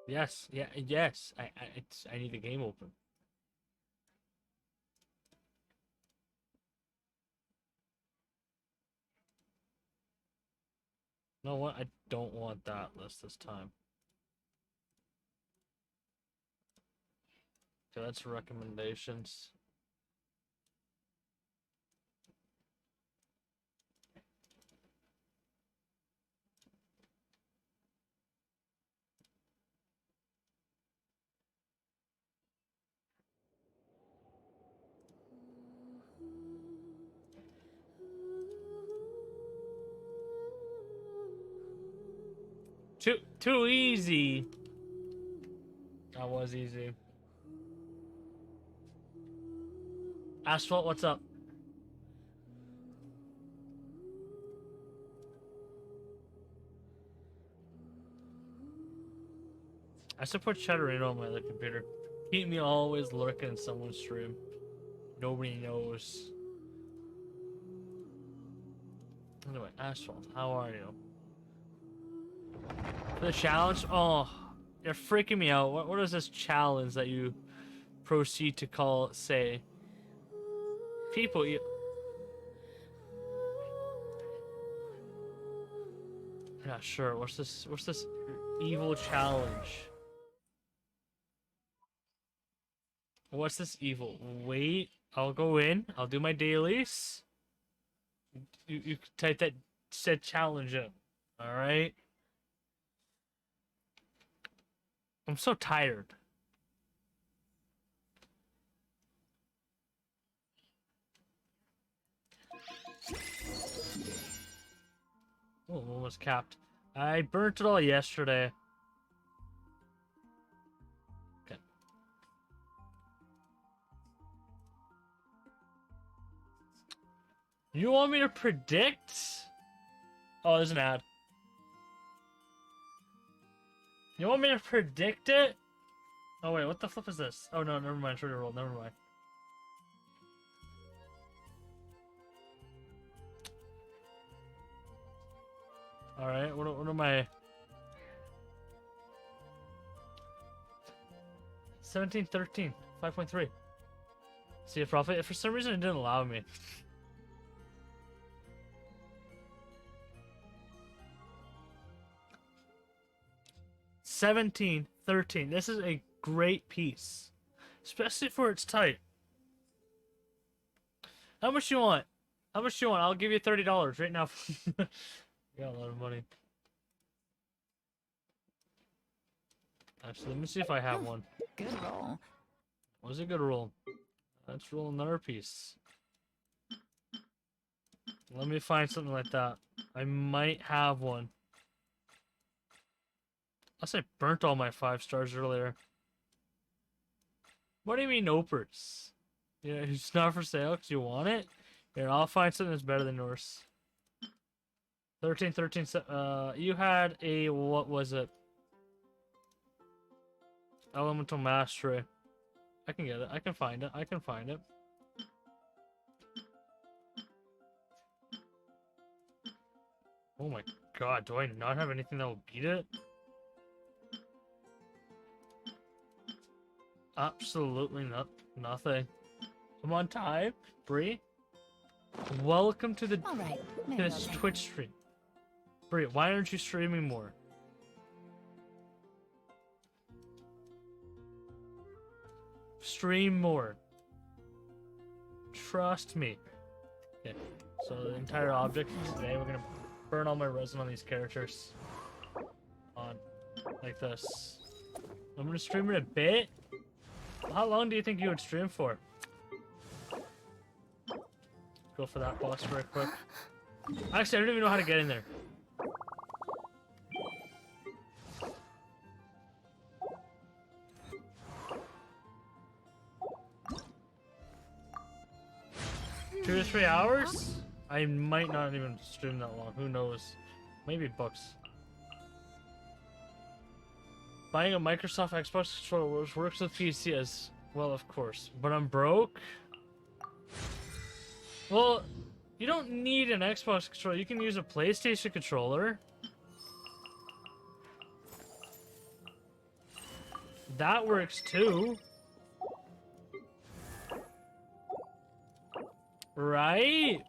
Yes, yeah, yes. I need the game open. You know what? I don't want that list this time. Okay, that's recommendations. Too easy. That was easy. Asphalt, what's up? I support Chatterino on my other computer. Keep me always lurking in someone's stream. Nobody knows. Anyway, Asphalt, how are you? For the challenge? Oh, you're freaking me out. What is this challenge that you proceed to call, say? People, you... Yeah, sure. What's this evil challenge? What's this evil? Wait, I'll go in. I'll do my dailies. You type that said challenge in. All right. I'm so tired. Oh, almost capped. I burnt it all yesterday. Okay. You want me to predict? Oh, there's an ad. You want me to predict it? Oh wait, what the flip is this? Oh no, never mind. Trigger roll. Never mind. All right. What am I? 1713 5.3. See a profit? For some reason, it didn't allow me. $17.13. This is a great piece, especially for its type. How much you want? How much you want? I'll give you $30 right now. You got a lot of money. Actually, let me see if I have one. Good roll. What was a good roll? Let's roll another piece. Let me find something like that. I might have one. Unless I burnt all my 5 stars earlier. What do you mean, Opers? Yeah, it's not for sale because you want it? Here, I'll find something that's better than yours. 13, 13, you had a, what was it? Elemental Mastery. I can get it. I can find it. I can find it. Oh my god, do I not have anything that will beat it? Absolutely nothing. I'm on time, Bree. Welcome to the this Twitch stream. Bree, why aren't you streaming more? Stream more. Trust me. Okay, so the entire object today, we're gonna burn all my resin on these characters. On, like this. I'm gonna stream it a bit. How long do you think you would stream for? Go for that boss real quick. Actually, I don't even know how to get in there. Two to 3 hours? I might not even stream that long. Who knows? Maybe books. Buying a Microsoft Xbox controller which works with PC as well, of course. But I'm broke? Well, you don't need an Xbox controller. You can use a PlayStation controller. That works too. Right?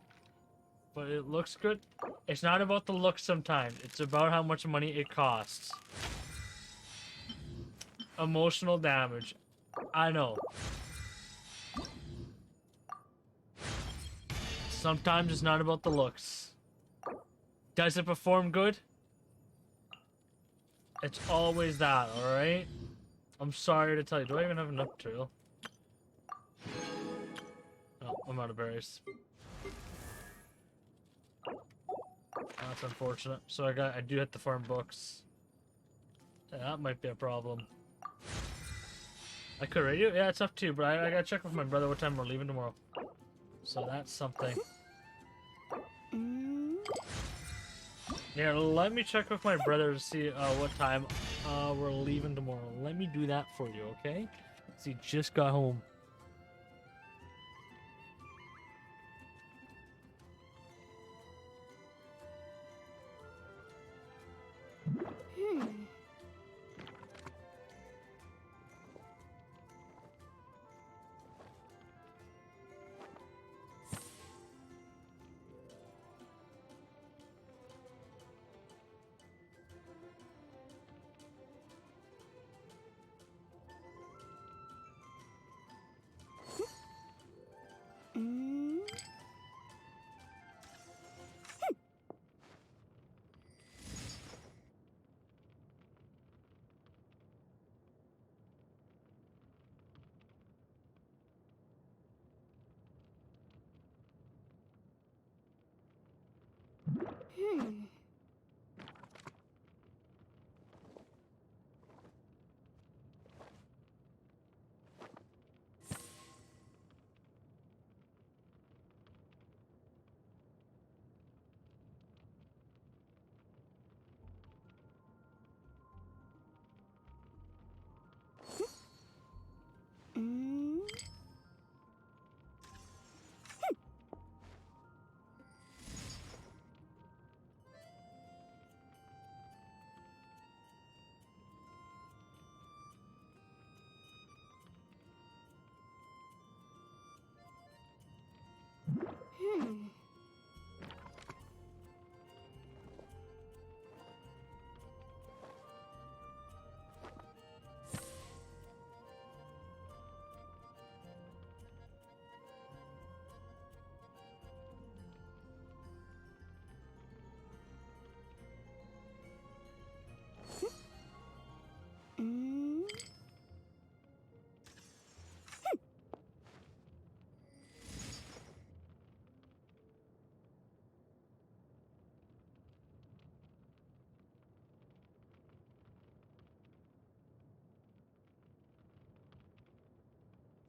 But it looks good. It's not about the look sometimes. It's about how much money it costs. Emotional damage. I know. Sometimes it's not about the looks. Does it perform good? It's always that, alright? I'm sorry to tell you. Do I even have enough material? Oh, I'm out of berries. That's unfortunate. So I do have to farm books. Yeah, that might be a problem. I could radio? Yeah, it's up to you, but I gotta check with my brother what time we're leaving tomorrow. So that's something. Yeah, let me check with my brother to see what time we're leaving tomorrow. Let me do that for you, okay? See, just got home.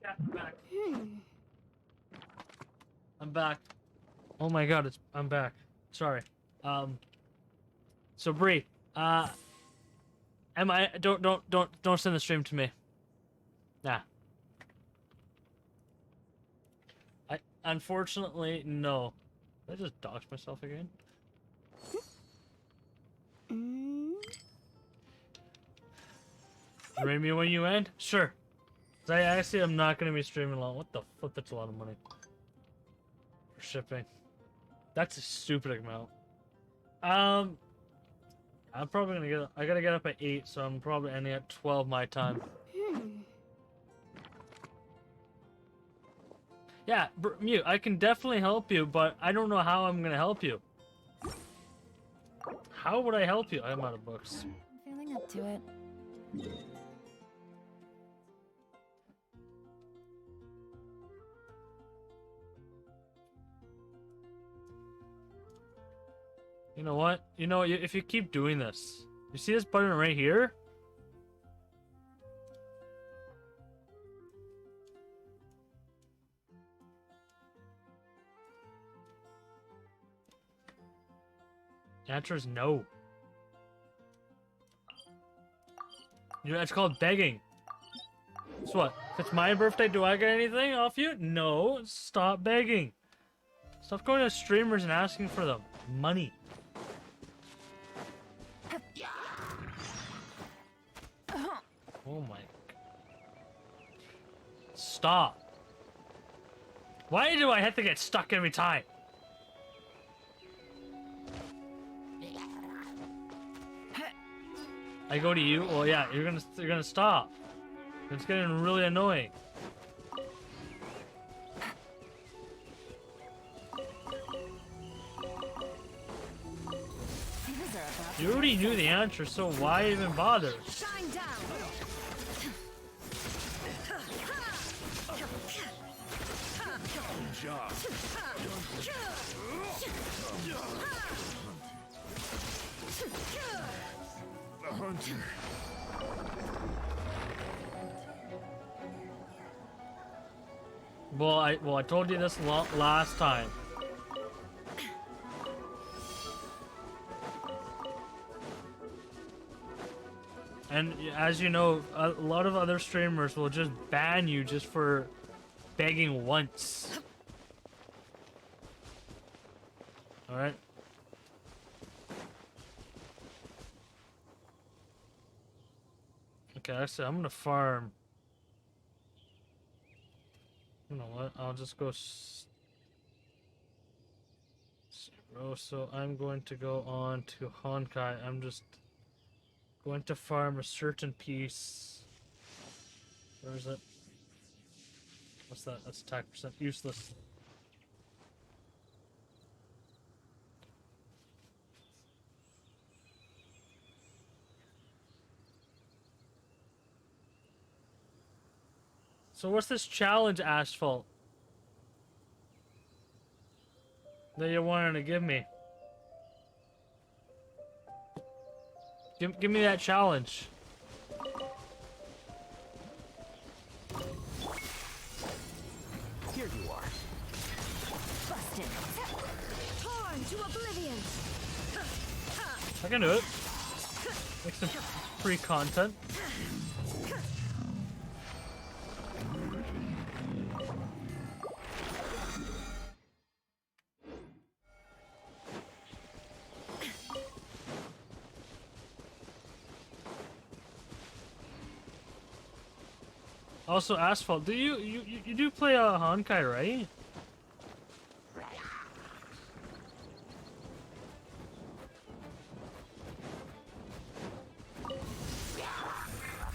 Yeah, I'm back. I'm back. Oh my god, I'm back. Sorry. So Bree, don't send the stream to me. Nah. Unfortunately, no. Did I just dox myself again? Rate me when you end? Sure. I actually am not gonna be streaming long. What the fuck? That's a lot of money. For shipping. That's a stupid amount. I'm probably gonna I gotta get up at 8, so I'm probably ending at 12 my time. Yeah, Mute, I can definitely help you, but I don't know how I'm gonna help you. How would I help you? I'm out of books. I'm feeling up to it. You know what? You know, if you keep doing this, you see this button right here? The answer is no. You know, it's called begging. So what? If it's my birthday, do I get anything off you? No. Stop begging. Stop going to streamers and asking for them. Money. Oh my stop. Why do I have to get stuck every time? I go to you. Well, yeah, you're gonna stop. It's getting really annoying. You already knew the answer, so why even bother? Shine down. Good job. The hunter. Well, I told you this last time. And as you know, a lot of other streamers will just ban you just for begging once. Alright? Okay, actually, I'm gonna farm. You know what? I'll just go zero. So I'm going to go on to Honkai. I'm just going to farm a certain piece. Where is it? What's that? That's attack percent. Useless. So what's this challenge, Asphalt? That you wanted to give me? Give me that challenge. Here you are. Busted. Torn to oblivion. I can do it. Make some free content. Also, Asphalt, do you do play Honkai, right?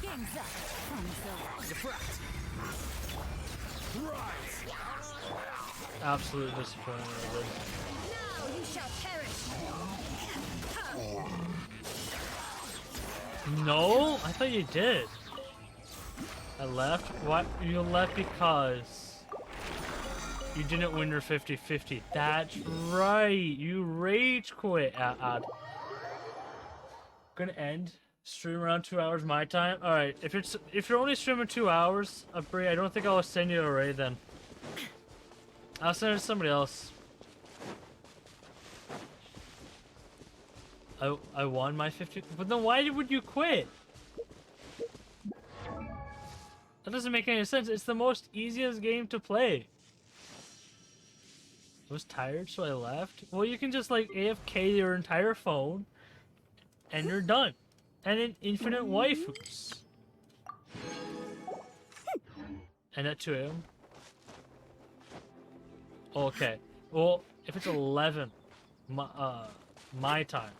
Game's up. Deflect. Rise. Absolute disappointment. Now you shall perish. No, I thought you did. I left? What? You left because you didn't win your 50-50. That's right. You rage quit. Gonna end. Stream around 2 hours my time. All right. If you're only streaming 2 hours, Brie, I don't think I'll send you a raid then. I'll send it to somebody else. I won my 50, but then why would you quit? That doesn't make any sense. It's the most easiest game to play. I was tired, so I left. Well, you can just like AFK your entire phone, and you're done. And then infinite waifus. And at 2 AM. Okay. Well, if it's 11, my time,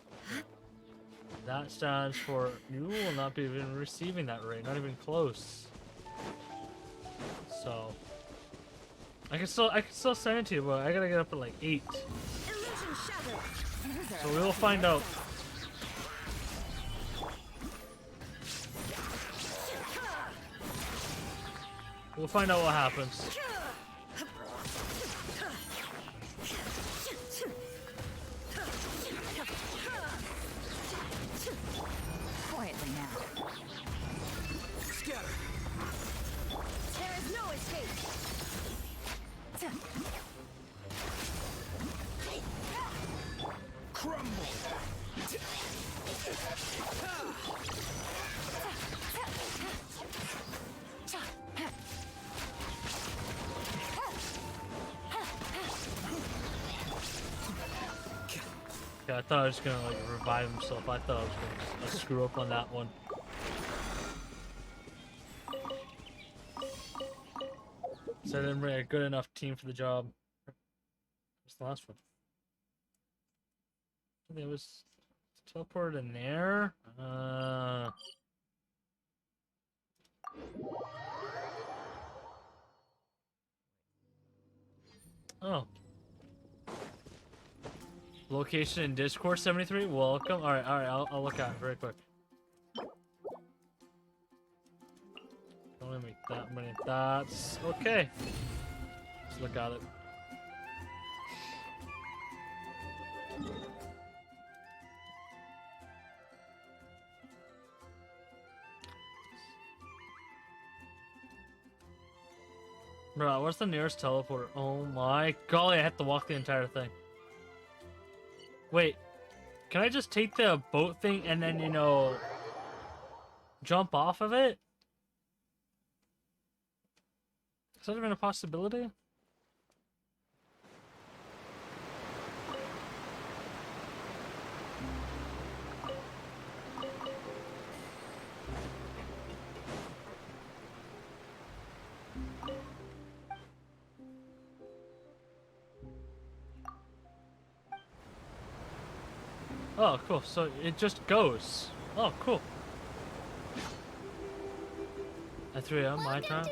that stands for you will not be even receiving that rate. Not even close. So I can still send it to you, but I gotta get up at like 8. So we'll find out. We'll find out what happens. Quietly now. Scatter. There is no escape. Crumble. Yeah, I thought I was gonna like revive himself. I thought I was gonna screw up on that one. So I didn't bring a good enough team for the job. What's the last one? There was teleported in there. Oh. Location in Discord 73. Welcome. All right. I'll look at it very quick. Don't let me make that many dots. Okay. Let's look at it. Bro, what's the nearest teleporter? Oh my golly, I have to walk the entire thing. Wait, can I just take the boat thing and then, you know, jump off of it? Is that even a possibility? Oh, cool. So it just goes. Oh, cool. At 3 a.m. my time.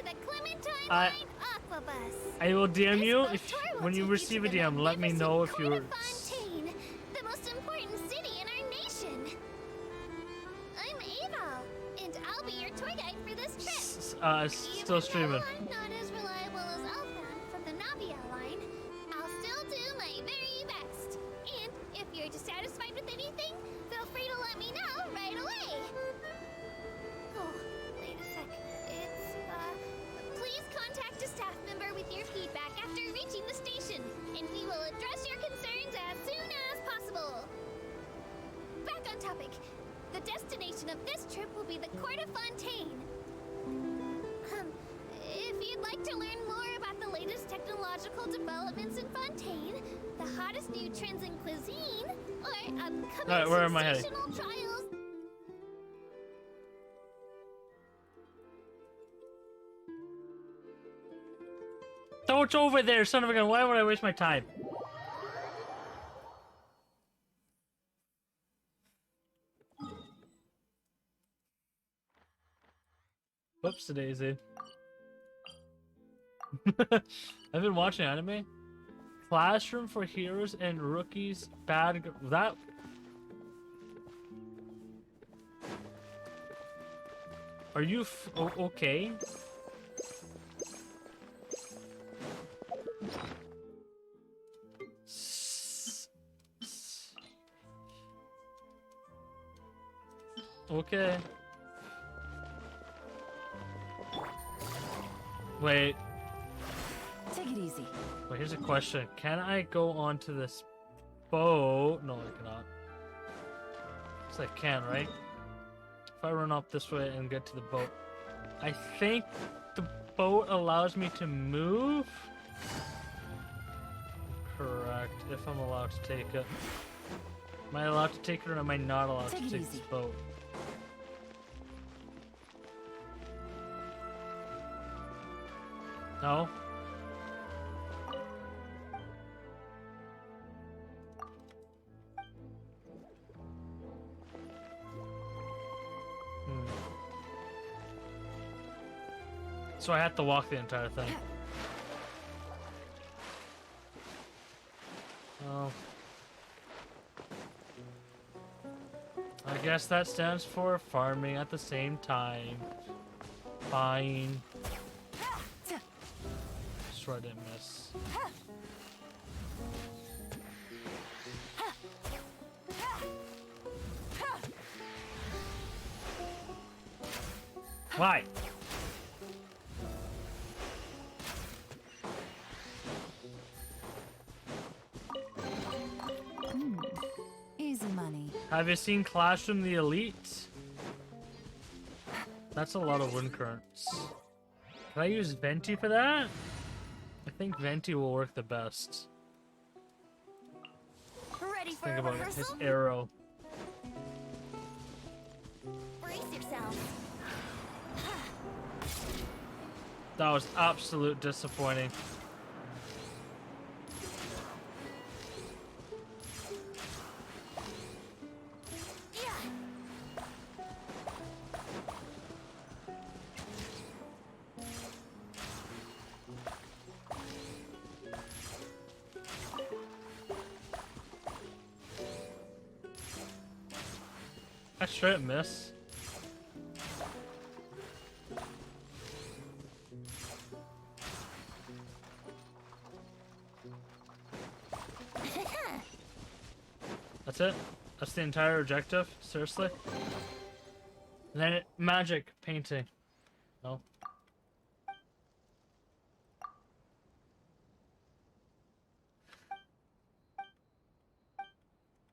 I will DM you if when you receive a DM. Let me know if you're. Fontaine, the most important city in our nation. I'm Ava, and I'll be your tour guide for this trip. Still streaming. I'm not as reliable as Alphan from the Navia line, I'll still do my very best. And if you're dissatisfied with anything, feel free to let me know right away. Oh, wait a sec. It's, please contact a staff member with your feedback after reaching the station, and we will address your concerns as soon as possible. Back on topic. The destination of this trip will be the court of Fontaine. If you'd like to learn more about the latest technological developments in Fontaine, the hottest new trends in cuisine, or upcoming where am I heading? sensational trials. Don't over there, son of a gun. Why would I waste my time? Whoops, daisy. I've been watching anime. Classroom for Heroes and Rookies. That. Are you okay? Okay. Wait. Take it easy. Wait, here's a question. Can I go onto this boat? No, I cannot. Yes, I can, right? If I run up this way and get to the boat. I think the boat allows me to move? Correct. If I'm allowed to take it. Am I allowed to take it or am I not allowed to take this boat? No? So I have to walk the entire thing. Oh. I guess that stands for farming at the same time. Fine. Sure I didn't miss. Why? Easy money. Have you seen Classroom the Elite? That's a lot of wind currents. Can I use Venti for that? I think Venti will work the best. Ready for Think a about it. rehearsal? His arrow. Brace yourself. That was absolute disappointing. I straight miss. That's it? That's the entire objective? Seriously? And then magic painting. No.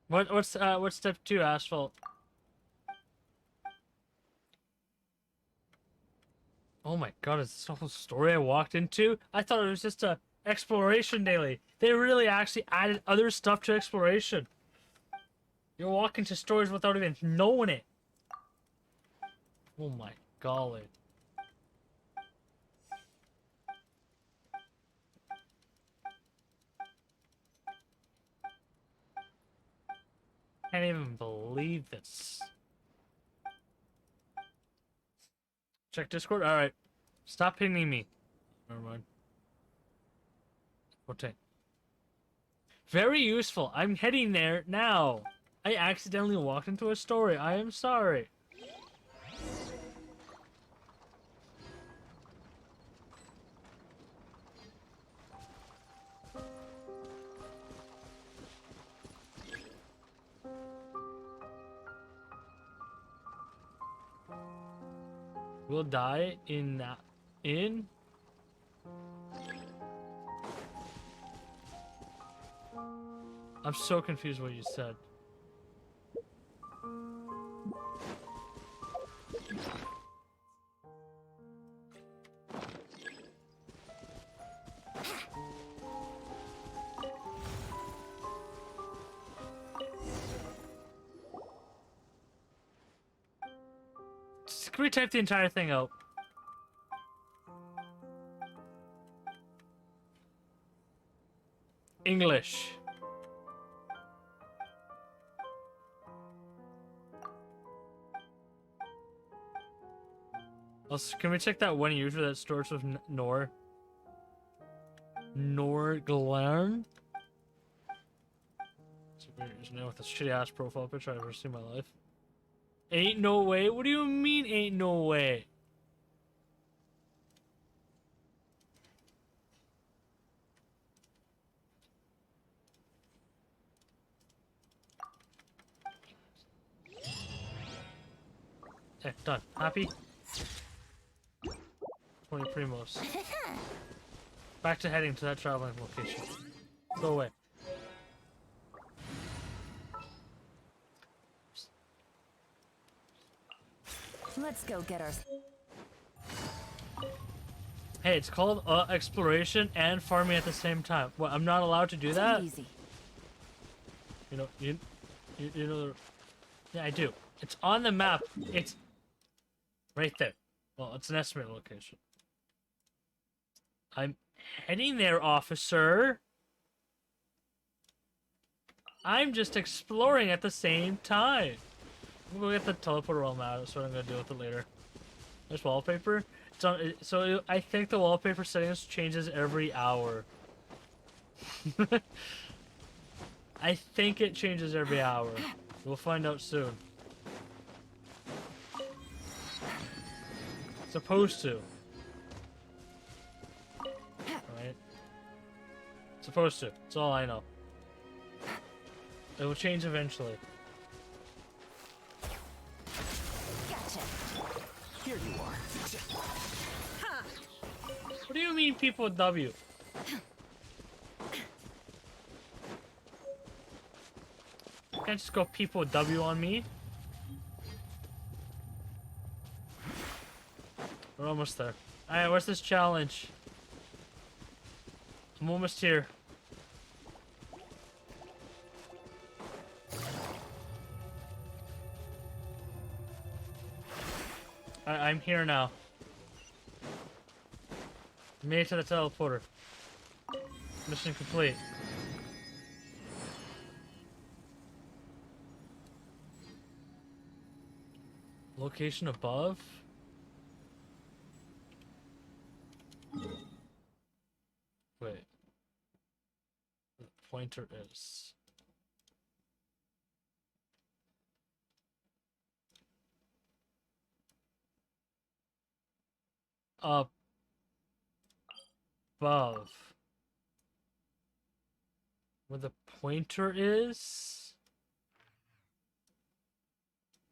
What's step 2, asphalt? Oh my god, is this the whole story I walked into? I thought it was just a exploration daily. They really actually added other stuff to exploration. You're walking to stories without even knowing it. Oh my golly. Can't even believe this. Check Discord? Alright. Stop pinging me. Never mind. Fontaine. Very useful. I'm heading there now. I accidentally walked into a story. I am sorry. We'll die in I'm so confused what you said. Can we type the entire thing out? English. Also, can we check that one user that starts with Nor? Norglarn? It's a weird username with a shitty ass profile picture I've ever seen in my life. Ain't no way? What do you mean, ain't no way? Okay, done. Happy? 20 primos. Back to heading to that traveling location. Go away. Let's go get our... Hey, it's called exploration and farming at the same time. What, I'm not allowed to do that? Easy. You know, yeah, I do. It's on the map. It's right there. Well, it's an estimate location. I'm heading there, officer. I'm just exploring at the same time. I'm gonna go get the teleporter while I'm out. That's what I'm gonna deal with it later. There's wallpaper. It's on. So I think the wallpaper settings changes every hour. I think it changes every hour. We'll find out soon. Supposed to. Alright. Supposed to. That's all I know. It will change eventually. Gotcha. Here you are. What do you mean people with W? You can't just go people with W on me. We're almost there. Alright, what's this challenge? I'm almost here. I'm here now. Made it to the teleporter. Mission complete. Location above? Wait. The pointer is. Up. Above. Where the pointer is?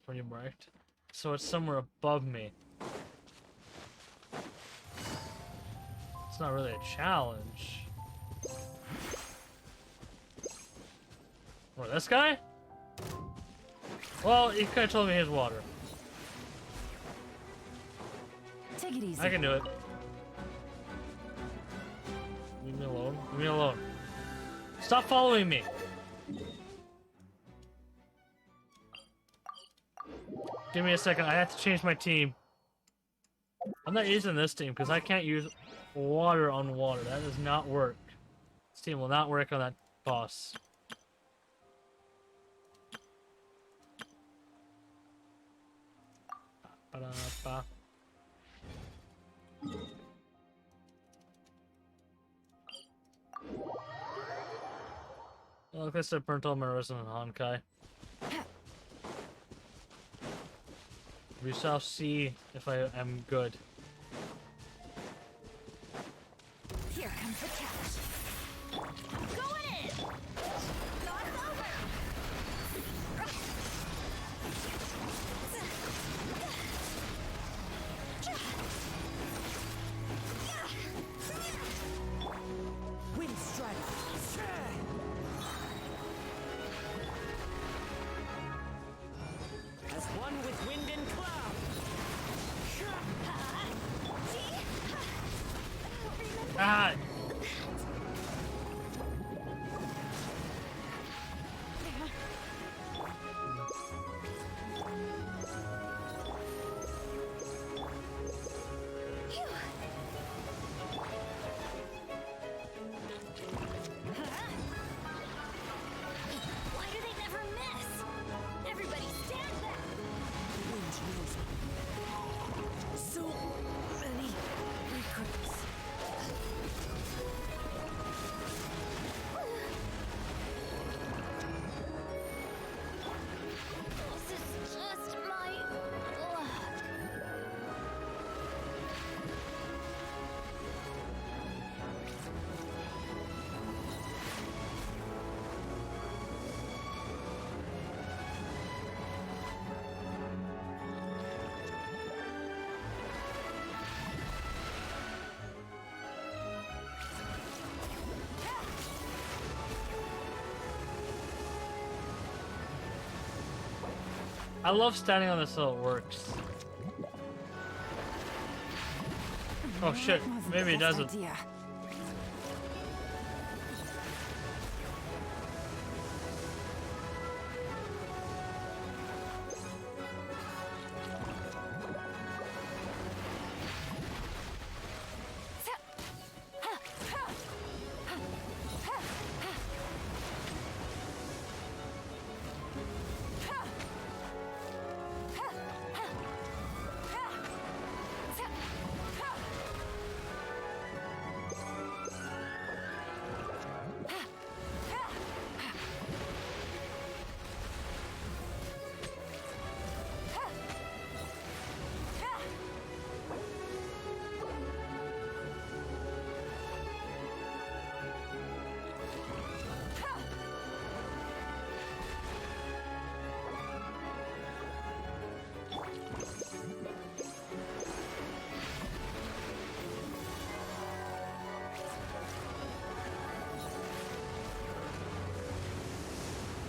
Where you marked? So it's somewhere above me. It's not really a challenge. What, this guy? Well, he could have told me his water. Take it easy. I can do it. Leave me alone. Leave me alone. Stop following me. Give me a second. I have to change my team. I'm not using this team because I can't use water on water. That does not work. This team will not work on that boss. Ba-da-ba. Well, like I said, burnt all my resin on Honkai. We shall see if I am good. Here comes the catch. Going in! Not over! Wind strike. As one with wind and cloud. Ah! Why do they never miss? Everybody stand back! Wind knows. So many recruits. This is just my luck. I love standing on this so it works. Oh shit, Wasn't maybe the it best doesn't. idea.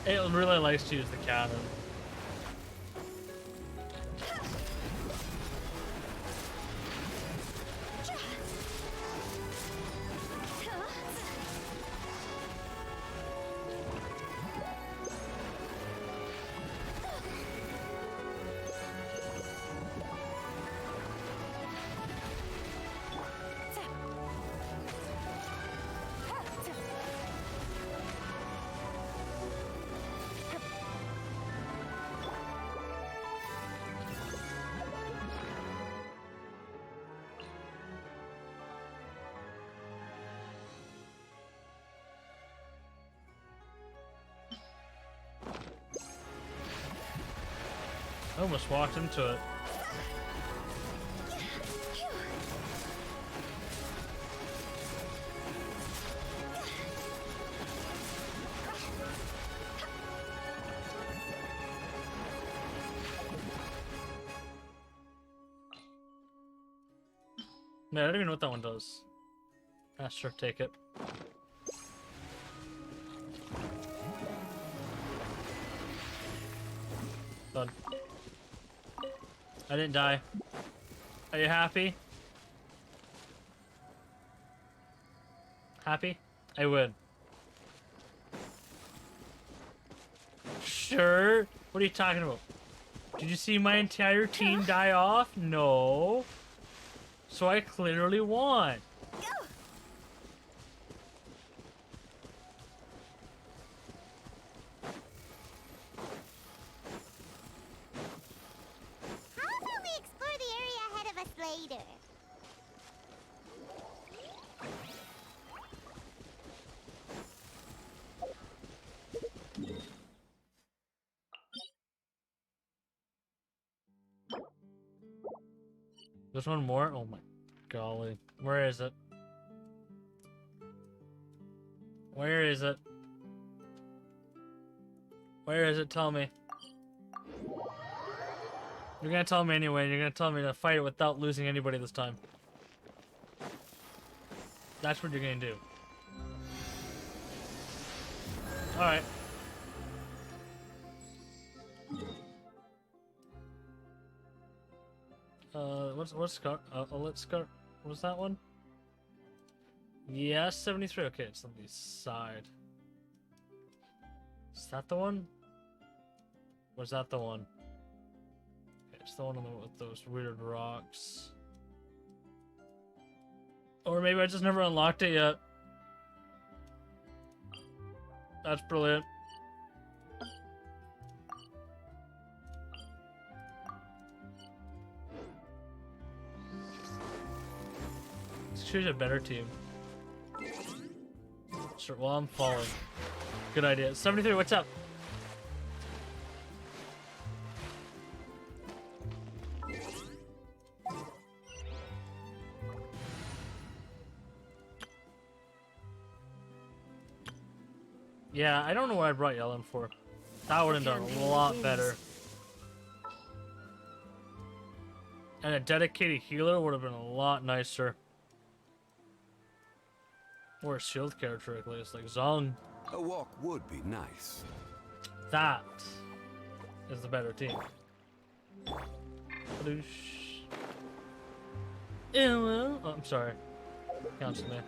It really likes to use the cannon. I almost walked into it. Man, I don't even know what that one does. Ah, sure, take it. Done. I didn't die. Are you happy? Happy? I win. Sure. What are you talking about? Did you see my entire team die off? No. So I clearly won. How about we explore the area ahead of us later? There's one more? Oh my golly. Where is it? Where is it? Where is it? Tell me. You're gonna tell me anyway. You're gonna tell me to fight it without losing anybody this time. That's what you're gonna do. Alright. What's Scar? Let's Scar. What was that one? Yeah, 73. Okay, it's on the side. Is that the one? Or is that the one? Okay, it's the one on the, with those weird rocks. Or maybe I just never unlocked it yet. That's brilliant. Let's choose a better team. Sure, well, I'm falling. Good idea. 73, what's up? Yeah, I don't know what I brought Yellen for. That would have done a lot better. And a dedicated healer would have been a lot nicer. Or a shield character at least, like Zong. A walk would be nice. That is the better team. Badoosh. Oh, I'm sorry. Counts to me.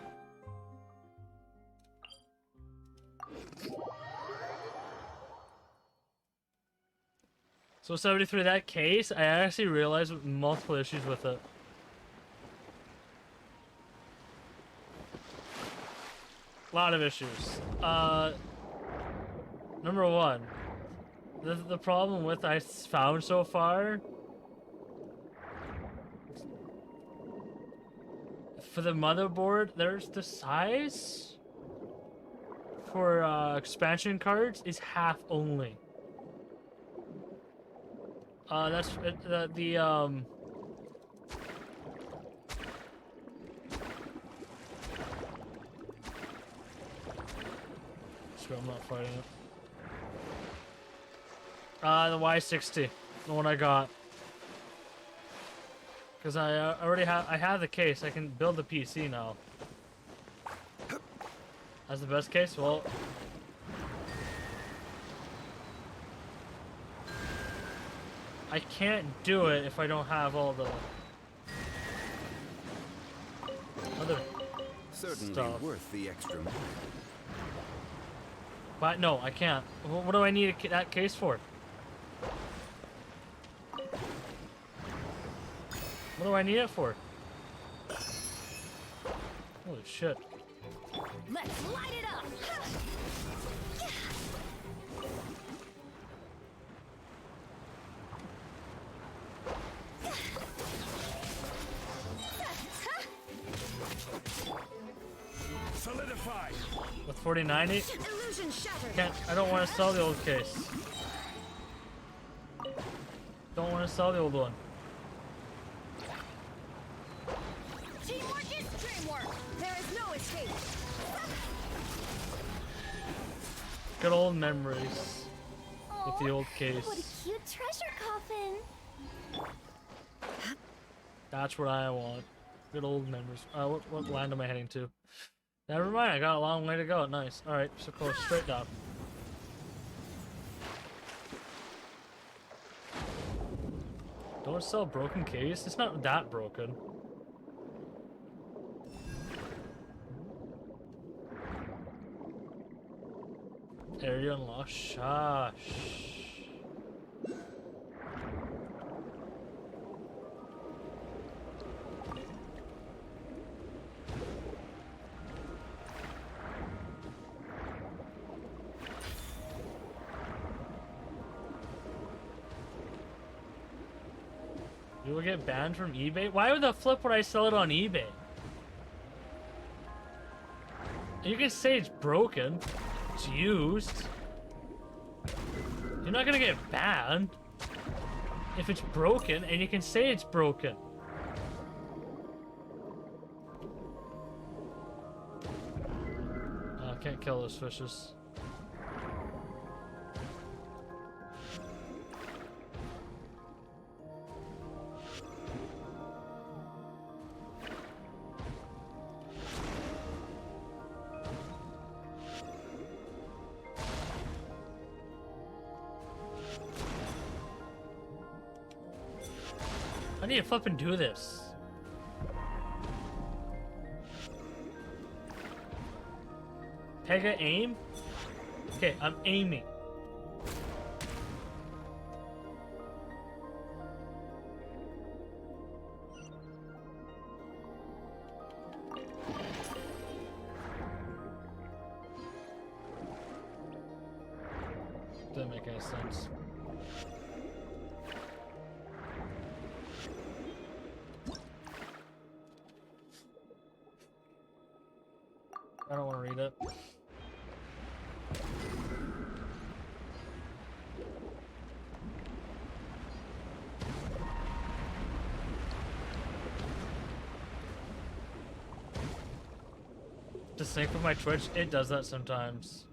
So 73, that case, I actually realized multiple issues with it. A lot of issues. Number one, the problem with I found so far, for the motherboard, there's the size for expansion cards is half only. That's Sure, I'm not fighting it. The Y60, the one I got. Because I already have the case. I can build the PC now. That's the best case? Well, I can't do it if I don't have all the other Certainly stuff. worth the extra money. But no, I can't. What do I need that case for? What do I need it for? Holy shit. Let's light it up! Solidify. With 4090? Illusion shattered! I don't want to sell the old case. Don't want to sell the old one. Teamwork is dreamwork. There is no escape. Good old memories with the old case. What a cute treasure coffin. That's what I want. Good old memories. What land am I heading to? Never mind, I got a long way to go. Nice. Alright, so go straight down. Don't sell broken case? It's not that broken. Area unlocked. Shush. You will get banned from eBay? Why would the flip would I sell it on eBay? You can say it's broken. It's used. You're not gonna get banned if it's broken, and you can say it's broken. I can't kill those fishes. I need to flip and do this. Pega aim? Okay, I'm aiming. Doesn't make any sense. I don't want to read it. To sync with my Twitch, it does that sometimes.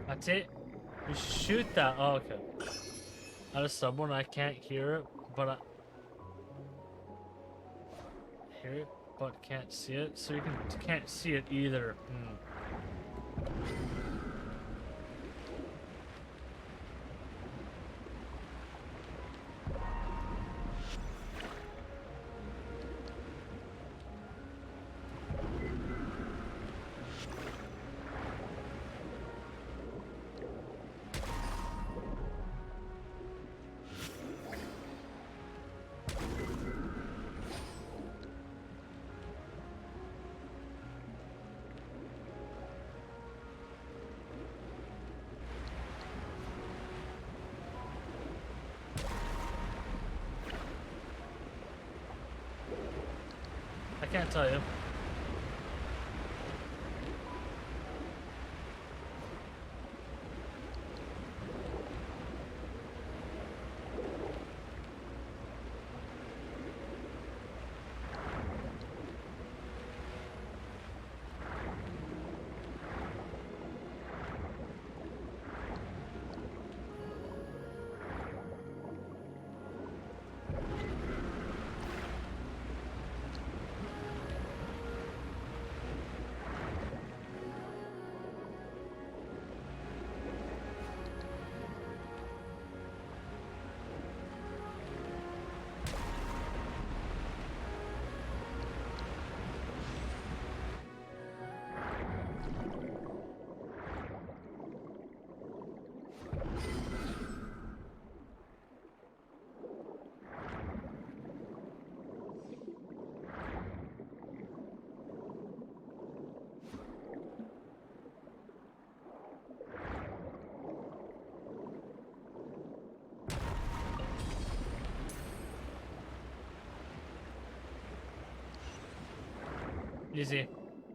That's it. You shoot that. Oh, okay. Out of someone, I can't hear it, but I hear it, but can't see it. So you can't see it either. I can't tell you. Easy.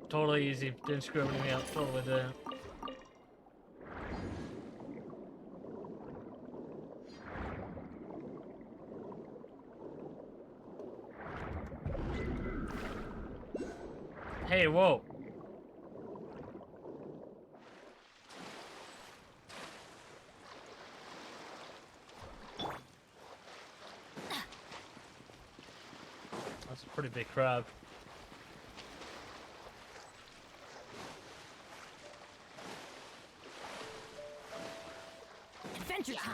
Totally easy. Didn't screw anything up. Totally did. Hey, whoa. That's a pretty big crab. Adventure time.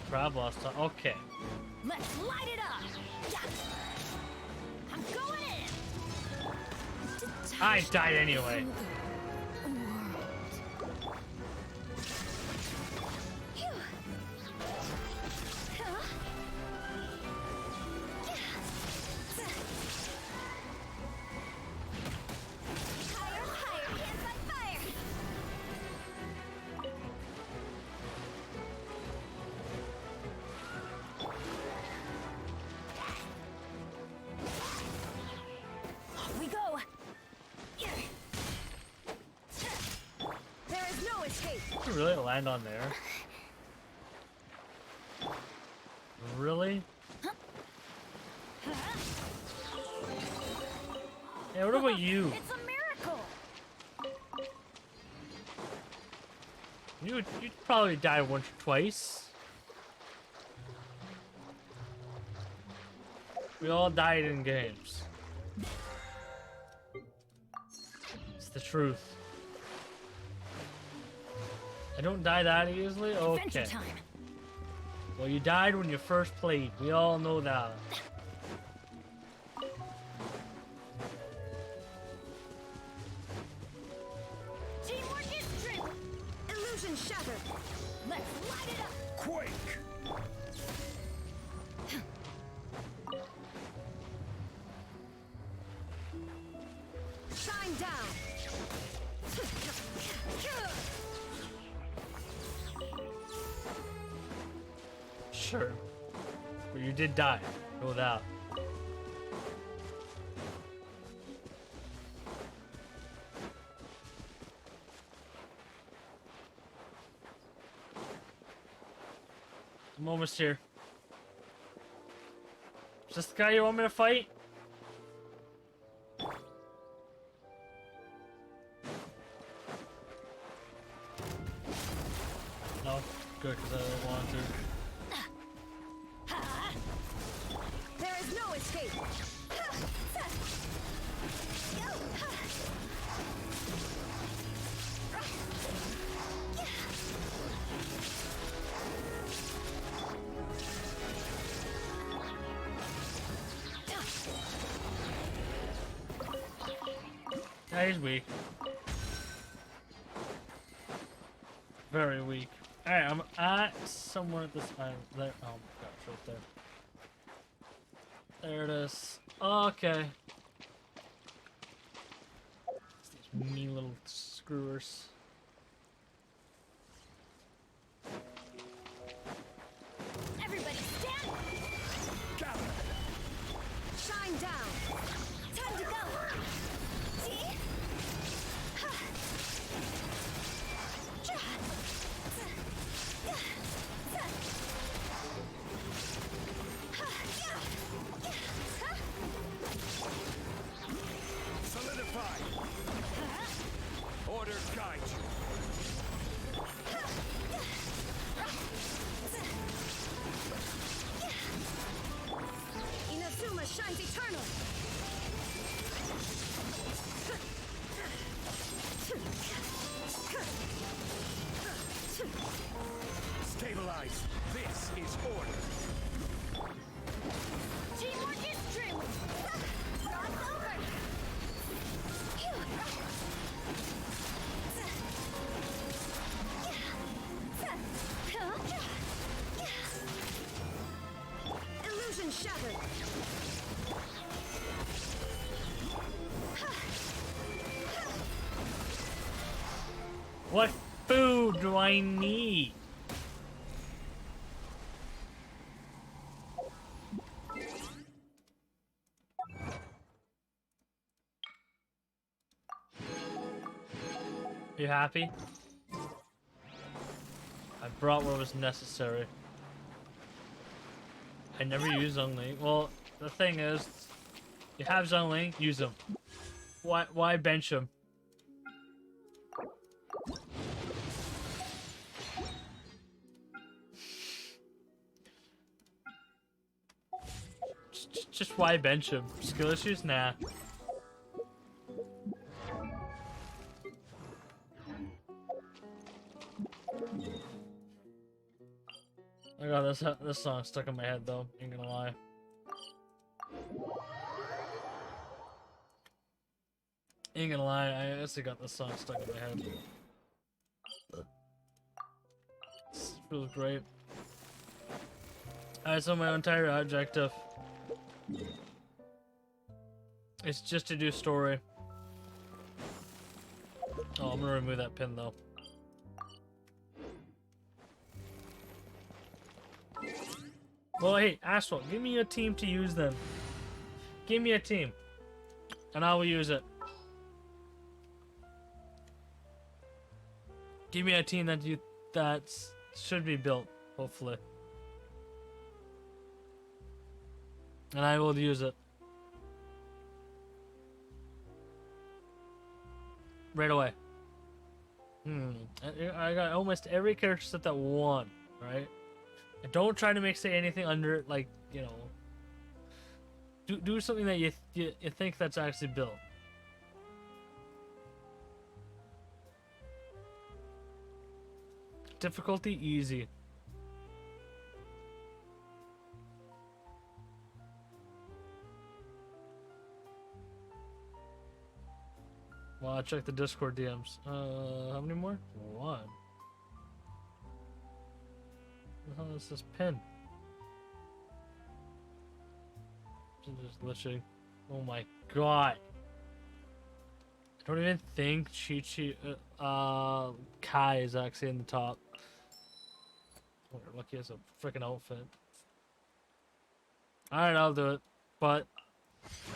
Crab lost time. Okay. Let's light it up. I'm going in. I died anyway. We go. There is no escape. Did you really land on there? Really? Hey, what about you? It's a miracle. You'd probably die once or twice. We all died in games. It's the truth. I don't die that easily? Adventure Okay. time. Well, you died when you first played. We all know that. Teamwork is true. Illusion shattered. Let's light it up. Quake! Shine down. Sure. But you did die. Know that. I'm almost here. Is this the guy you want me to fight? No? Good, because I don't want to. There is no escape. Yeah, he's weak. Very weak. Alright, I'm at somewhere at this island. There. Oh my gosh, right there. There it is. Okay. These mean little screwers. Everybody stand. Shine down. Time to go. See? Solidify! Order guide you. Inazuma shines eternal. Stabilize. This is order. Teamwork is true. Cross over. Illusion shattered. What food do I need? You happy? I brought what was necessary. I never use Zhongli. Well, the thing is, you have Zhongli, use them. Why bench them? Just why bench him? Skill issues? Nah. I got this song stuck in my head though, ain't gonna lie. Ain't gonna lie, I actually got this song stuck in my head. This feels great. Alright, so my entire objective is just to do story. Oh, I'm gonna remove that pin though. Well, hey, Asphalt, give me a team to use then. Give me a team, and I will use it. Give me a team that should be built, hopefully, and I will use it right away. I got almost every character set that won, right? And don't try to say anything under, like, you know. Do something that you think that's actually built. Difficulty easy. Well, I'll check the Discord DMs. How many more? One. What the hell is this pin? Just glitching. Oh my god. I don't even think Kai is actually in the top. Oh, we're lucky as a freaking outfit. Alright, I'll do it. But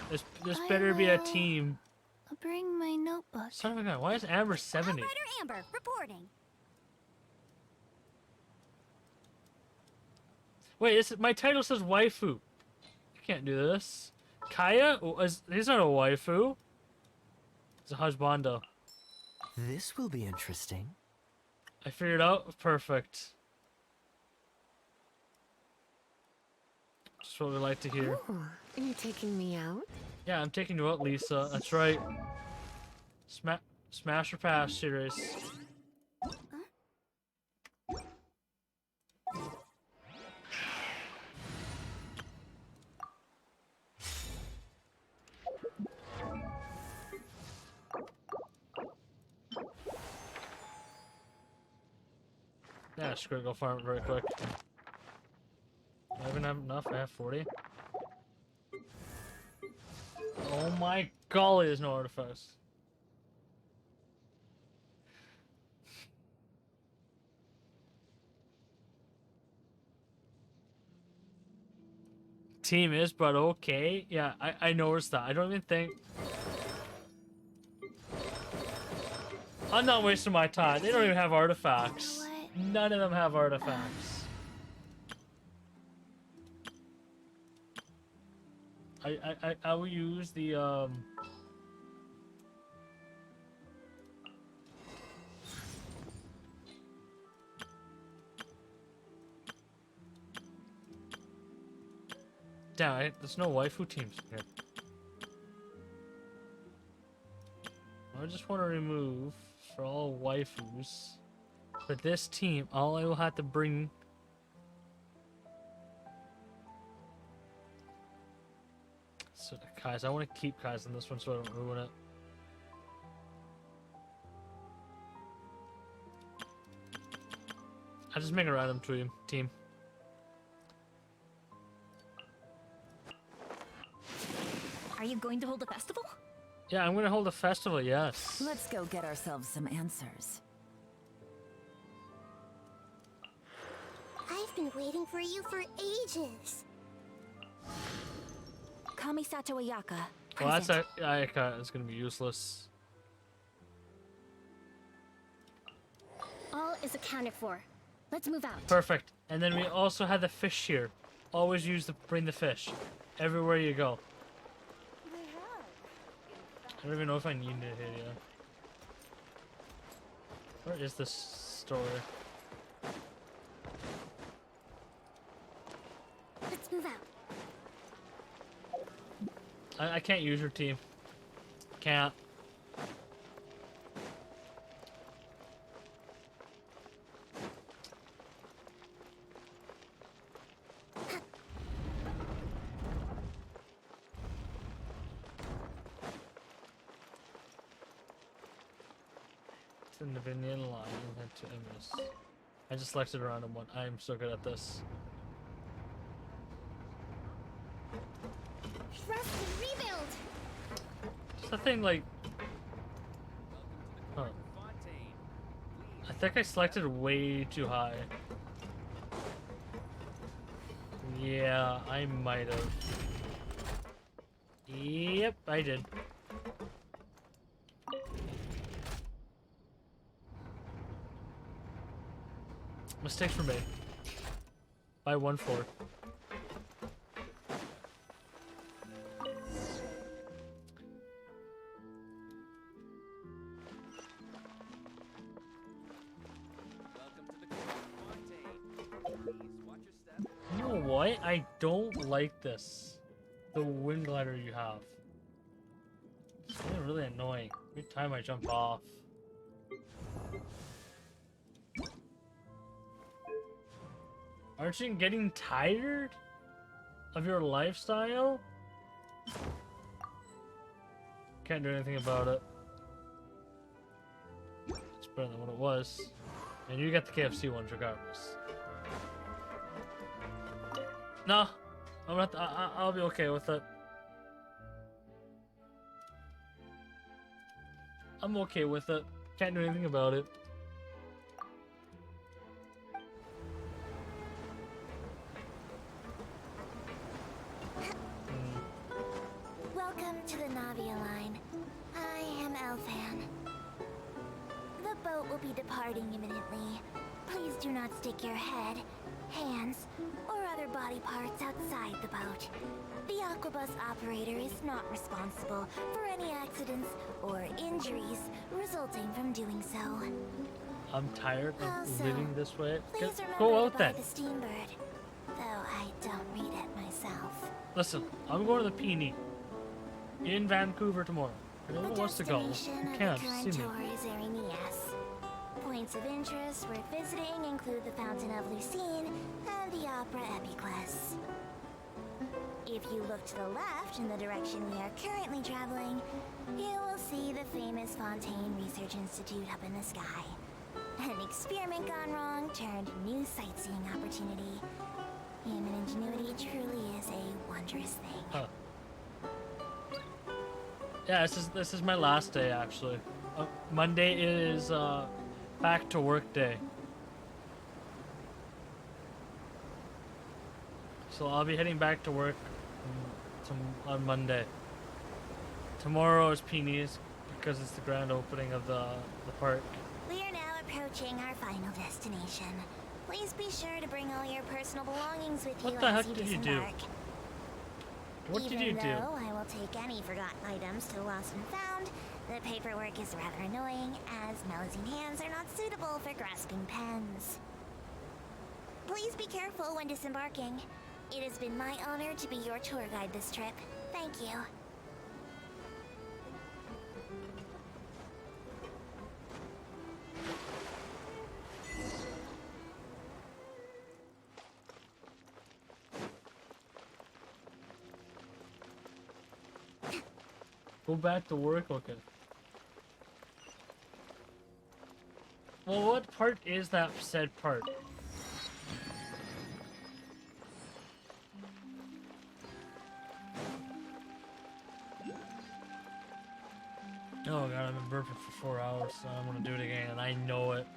this better be a team. I'll bring my notebook. Son of a gun, why is Amber 70? Operator Amber, reporting. Wait, my title says waifu. I can't do this. Kaya? He's not a waifu. He's a husbando. This will be interesting. I figured out. Perfect. Just what we like to hear. Oh, are you taking me out? Yeah, I'm taking you out, Lisa. That's right. Smash or pass series. Yeah, screw it, go farm it very quick. I even have enough, I have 40. Oh my golly, there's no artifacts. Team is, but okay. Yeah, I noticed that. I don't even think... I'm not wasting my time. They don't even have artifacts. What? None of them have artifacts. I will use the Damn, there's no waifu teams here. I just want to remove for all waifus. For this team, all I will have to bring... So, Kai's. I want to keep Kai's in this one so I don't ruin it. I'll just make a random team. Are you going to hold a festival? Yeah, I'm going to hold a festival, yes. Let's go get ourselves some answers. been waiting for you for ages. Kamisato Ayaka. Well, that's Present. Ayaka is gonna be useless. All is accounted for. Let's move out. Perfect. And then we also have the fish here. Always bring the fish everywhere you go. I don't even know if I need it here yet. Where is this store? Let's move out. I can't use your team. Can't. It's in the Vinyan line. Head to Amos. I just selected a random one. I am so good at this. Trust and rebuild. Just a thing like. Huh. I think I selected way too high. Yeah, I might have. Yep, I did. Mistakes were made. By 1 floor. You know what? I don't like this. The wind glider you have. It's really annoying. Every time I jump off. Aren't you getting tired of your lifestyle? Can't do anything about it. It's better than what it was. And you get the KFC ones regardless. No, I'm not. I'll be okay with it. I'm okay with it. Can't do anything about it. Welcome to the Navia line. I am Elfan. The boat will be departing imminently. Please do not stick your head, hands, or other body parts outside the boat. The Aquabus operator is not responsible for any accidents or injuries resulting from doing so. I'm tired of Also, living this way. Please remember Go to out buy then. the Steambird, though I don't read it myself. Listen, I'm going to the Peony in Vancouver tomorrow. The Anyone wants to go? destination You of can the current see me. tour is Arenias. Points of interest worth visiting include the Fountain of Lucine and the Opera Epiclese. If you look to the left in the direction we are currently traveling, you will see the famous Fontaine Research Institute up in the sky. An experiment gone wrong turned new sightseeing opportunity. Human ingenuity truly is a wondrous thing. Huh. Yeah, this is my last day actually. Monday is back to work day. So I'll be heading back to work on Monday. Tomorrow is Peonies because it's the grand opening of the park. We are now approaching our final destination. Please be sure to bring all your personal belongings with What you the as heck you did you do? disembark. What did you Even do? though I will take any forgotten items to Lost and Found, the paperwork is rather annoying, as Melusine hands are not suitable for grasping pens. Please be careful when disembarking. It has been my honor to be your tour guide this trip. Thank you. Go back to work, okay. Well, what part is that said part? Oh god, I've been burping for 4 hours, so I'm gonna do it again, and I know it.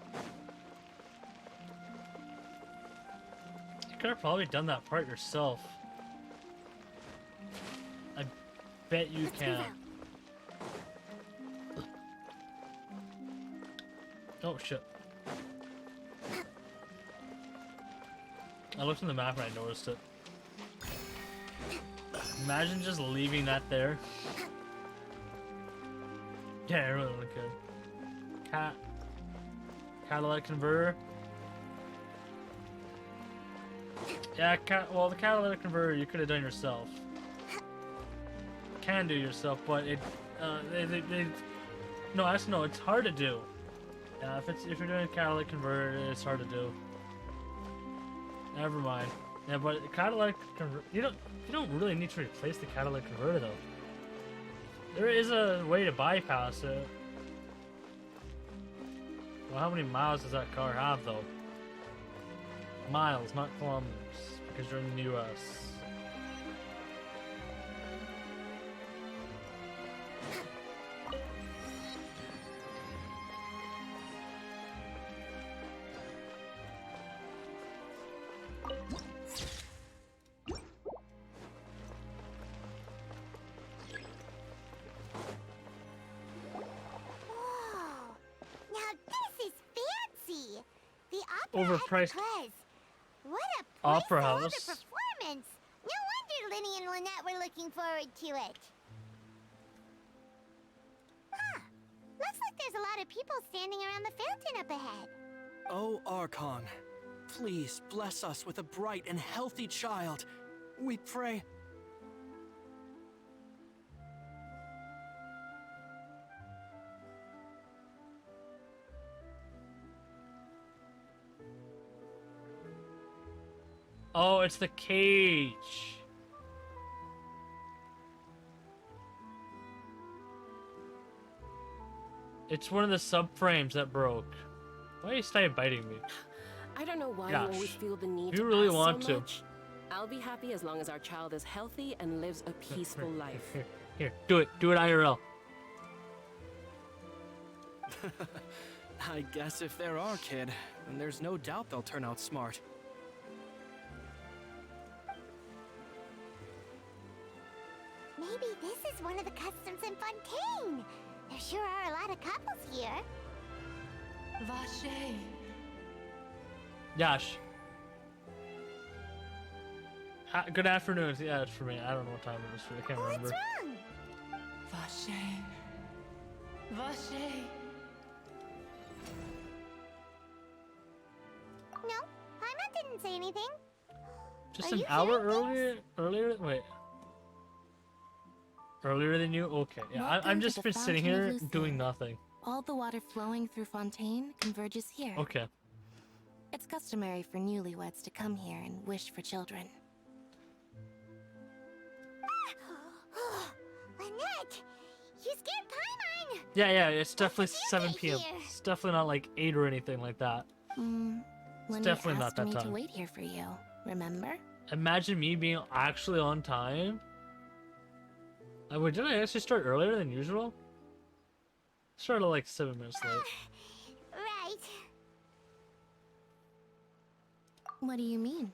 could have probably done that part yourself. I bet you can. Oh shit. I looked in the map and I noticed it. Imagine just leaving that there. Yeah, I really could. Catalytic converter. Yeah, well, the catalytic converter you could have done yourself. Can do yourself, but it, no, actually no, it's hard to do. Yeah, if you're doing a catalytic converter, it's hard to do. Never mind. Yeah, but catalytic converter, you don't really need to replace the catalytic converter though. There is a way to bypass it. Well, how many miles does that car have though? Miles, not kilometers, because you're in the US. Overpriced What a opera place to hold a house. performance. No wonder Linny and Lynette were looking forward to it. Ah, looks like there's a lot of people standing around the fountain up ahead. Oh, Archon, please bless us with a bright and healthy child. We pray. Oh, it's the cage. It's one of the subframes that broke. Why are you still biting me? I don't know why Gosh. you always feel the need You to really ask want so to. much. I'll be happy as long as our child is healthy and lives a peaceful life. Here, do it IRL. I guess if they're our kid, then there's no doubt they'll turn out smart. Maybe this is one of the customs in Fontaine. There sure are a lot of couples here. Vache. Yash. Good afternoon. Yeah, it's for me. I don't know what time it is for you. I can't remember. What's wrong? Vache. Vache. No, Paimon didn't say anything. Just Are an you hour hearing earlier? Wait. Earlier than you? Okay. Yeah, Welcome I'm to just the been sitting Fountain of here Lucille. doing nothing. All the water flowing through Fontaine converges here. Okay. It's customary for newlyweds to come here and wish for children. Lynette, you scared Paimon. Yeah, it's definitely did you 7 get p.m. here? It's definitely not like 8 or anything like that. Lenny definitely not asked that me time. to wait here for you, remember? Imagine me being actually on time. Wait, did I actually start earlier than usual? Started like 7 minutes late. Right. What do you mean?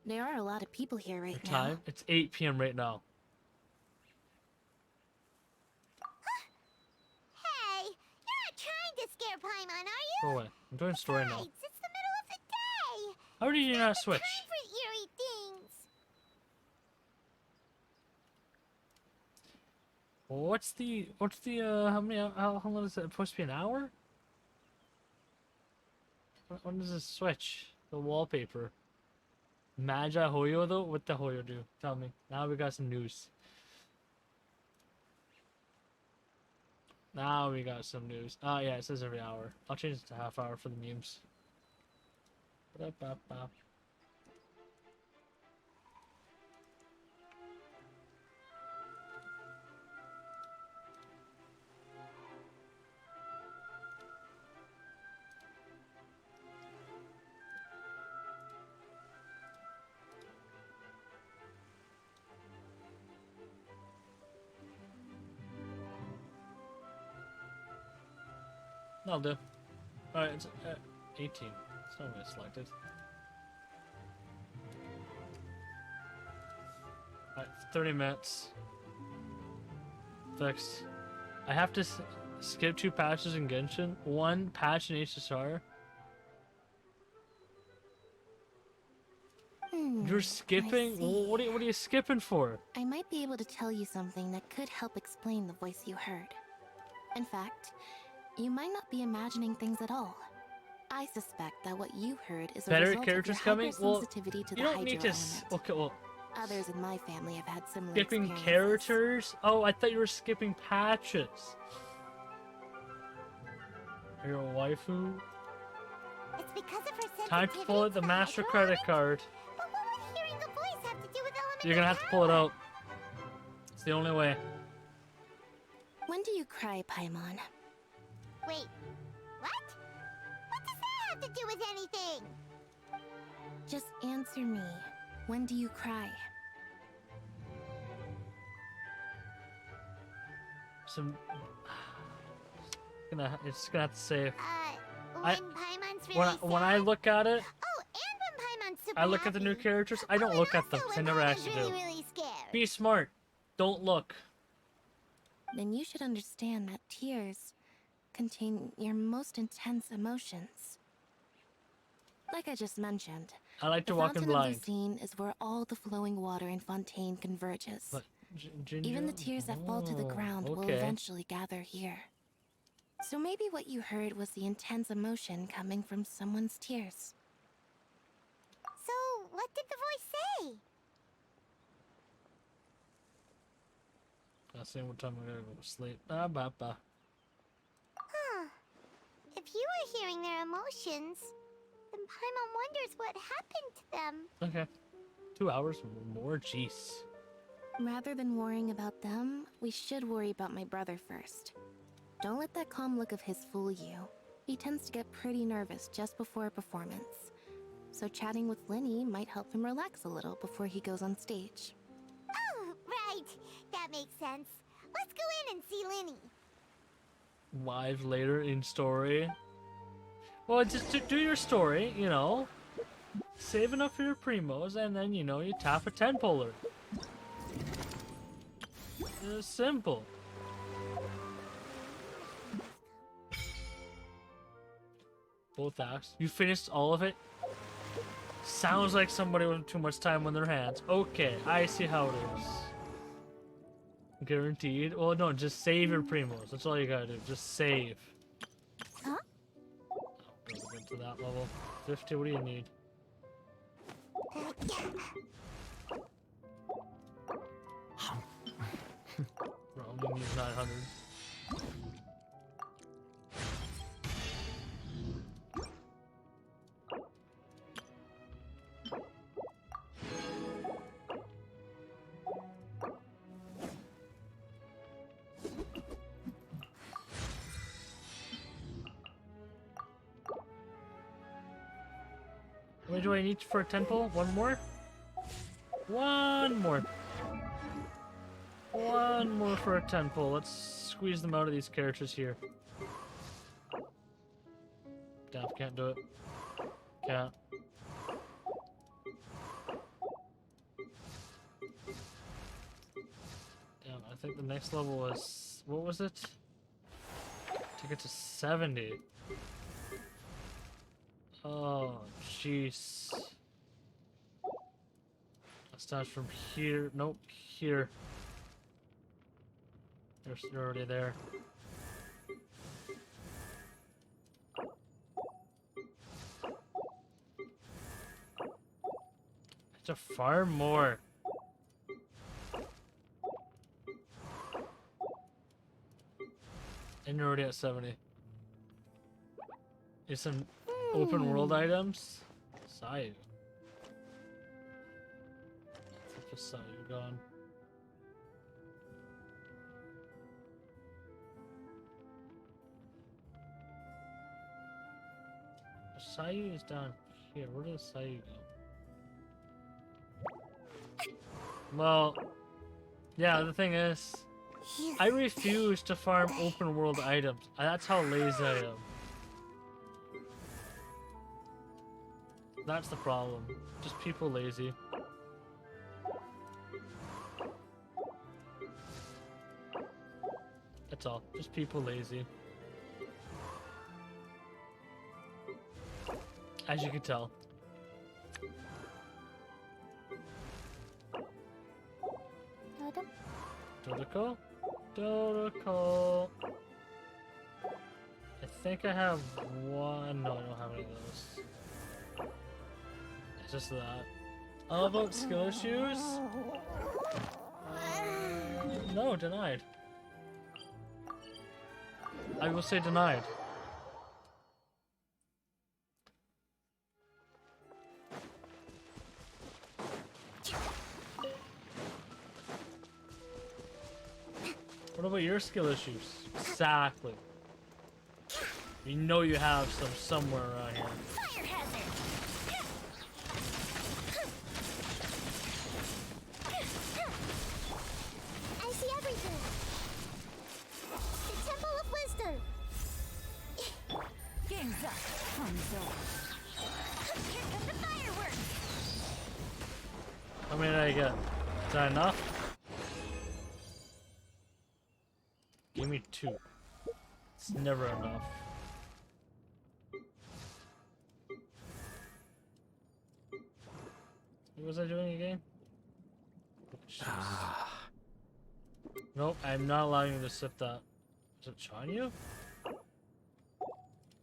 There are a lot of people here right Your now. time? It's 8 p.m. right now. Hey, you're not trying to scare Paimon, are you? Go away. I'm doing story now. Besides, it's the middle of the day. How did you not switch? Time for eerie things. What's the how long is it supposed to be, an hour? When does it switch? The wallpaper. Magi Hoyo though? What the Hoyo do? Tell me. Now we got some news. Now we got some news. Oh yeah, it says every hour. I'll change it to half hour for the memes. Ba-da-ba-ba. That'll do. Alright, it's 18. It's not really selected. Alright, 30 minutes. Fixed. I have to skip 2 patches in Genshin, 1 patch in HSR. You're skipping? I see. What are you skipping for? I might be able to tell you something that could help explain the voice you heard. In fact, you might not be imagining things at all. I suspect that what you heard is a Better result characters of your coming? Well, hypersensitivity to the you don't hydro need to. element. Okay, well, Others in my family have had similar skipping experiences. characters? Oh, I thought you were skipping patches. Are you a waifu? It's because of her sensitivity Time to pull out the to master hydro credit element? card. But what would hearing the voice have to do with elemental You're gonna have to pull it power? out. It's the only way. When do you cry, Paimon? Wait, what? What does that have to do with anything? Just answer me. When do you cry? Some. It's gonna have to say. When I- Paimon's really When I sad? look at it, Oh, and when Paimon's super I look at the new happy. characters. I don't and look at them. also 'Cause I when never Paimon's actually really, do. really scared. Be smart. Don't look. Then you should understand that tears contain your most intense emotions. Like I just mentioned, I like the to walk in fountain of blind. Lucine is where all the flowing water in Fontaine converges. But Even the tears that fall to the ground will okay. eventually gather here. So maybe what you heard was the intense emotion coming from someone's tears. So, what did the voice say? I'll see what time I'm gonna go to sleep. Ah, bah, bah. Huh. If you were hearing their emotions, then Paimon wonders what happened to them. Okay. 2 hours more? Jeez. Rather than worrying about them, we should worry about my brother first. Don't let that calm look of his fool you. He tends to get pretty nervous just before a performance. So chatting with Linny might help him relax a little before he goes on stage. Oh, right. That makes sense. Let's go in and see Linny. Live later in story. Well, just do your story, you know. Save enough for your primos, and then, you know, you tap a 10-puller. It's simple. Both acts. You finished all of it? Sounds like somebody with too much time on their hands. Okay, I see how it is. Guaranteed? Well, no, just save your primos. That's all you gotta do. Just save. Huh? Oh, gotta get to that level. 50, what do you need? Bro, only needs 900. How many do I need for a 10 pull? One more? One more. One more for a 10 pull. Let's squeeze them out of these characters here. Damn, can't do it. Can't. Damn, I think the next level was... What was it? To get to 70. Oh, jeez. That starts from here. Nope, here. They're already there. To farm more. And you're already at 70. Here's some open world items. Sayu. Let's just Sayu gone. Sayu is down here. Where does Sayu go? Well, yeah, the thing is, I refuse to farm open world items. That's how lazy I am. That's the problem. Just people lazy. That's all. Just people lazy. As you can tell. Dodoko? Dodoko. I think I have one. No, I don't have any of those. It's just that. All about skill issues? No, denied. I will say denied. What about your skill issues? Exactly. You know you have some somewhere around here. Fire hazard! I see everything. The Temple of Wisdom. Game's up. Fun zone. Here come the fireworks. How many did I get? Is that enough? Give me 2. It's never enough. What was I doing again? Nope, I'm not allowing you to sip that. Is it Chanyu?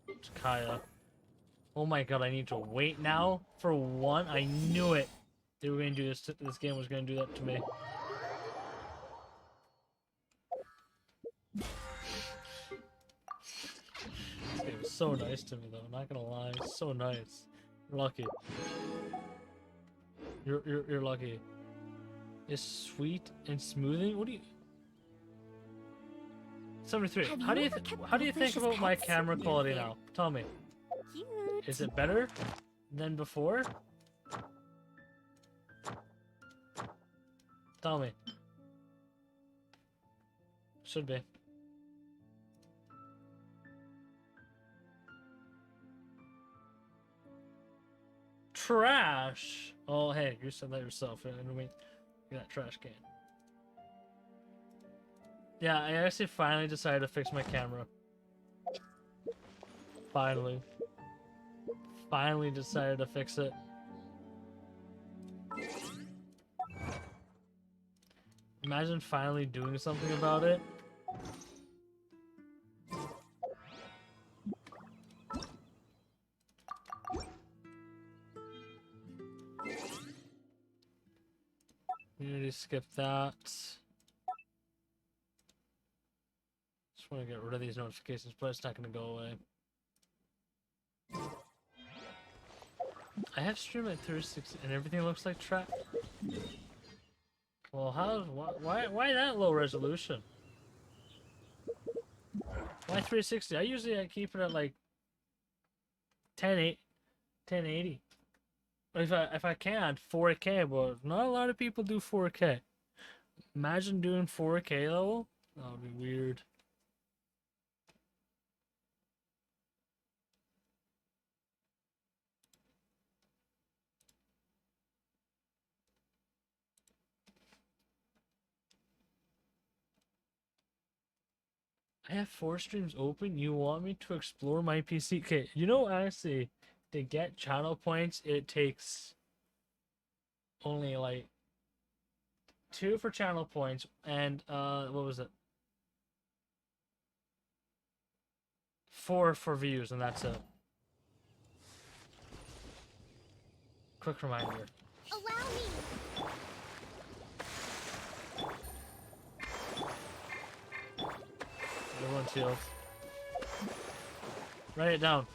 It's Kaya. Oh my god, I need to wait now for 1. I knew it. They were gonna do this. This game was gonna do that to me. It was so nice to me though, not gonna lie, so nice. You're lucky. You're lucky. Is sweet and smoothing? What do you 73. Have How do you you ever kept how do you think delicious about my pets? camera quality now? Tell me. Cute. Is it better than before? Tell me. Should be. Trash. Oh, hey, you said that yourself. And we get that trash can. Yeah, I actually finally decided to fix my camera. Finally. Finally decided to fix it. Imagine finally doing something about it. We need to skip that. Just want to get rid of these notifications, but it's not going to go away. I have stream at 360 and everything looks like trash. Well, why that low resolution? Why 360? I keep it at like 1080. If I can 4K, but not a lot of people do 4K. Imagine doing 4K though. That would be weird. I have 4 streams open. You want me to explore my PC? Okay, you know, honestly, to get channel points, it takes only like 2 for channel points, and what was it? 4 for views, and that's it. Quick reminder. Allow me. Everyone's healed. Write it down.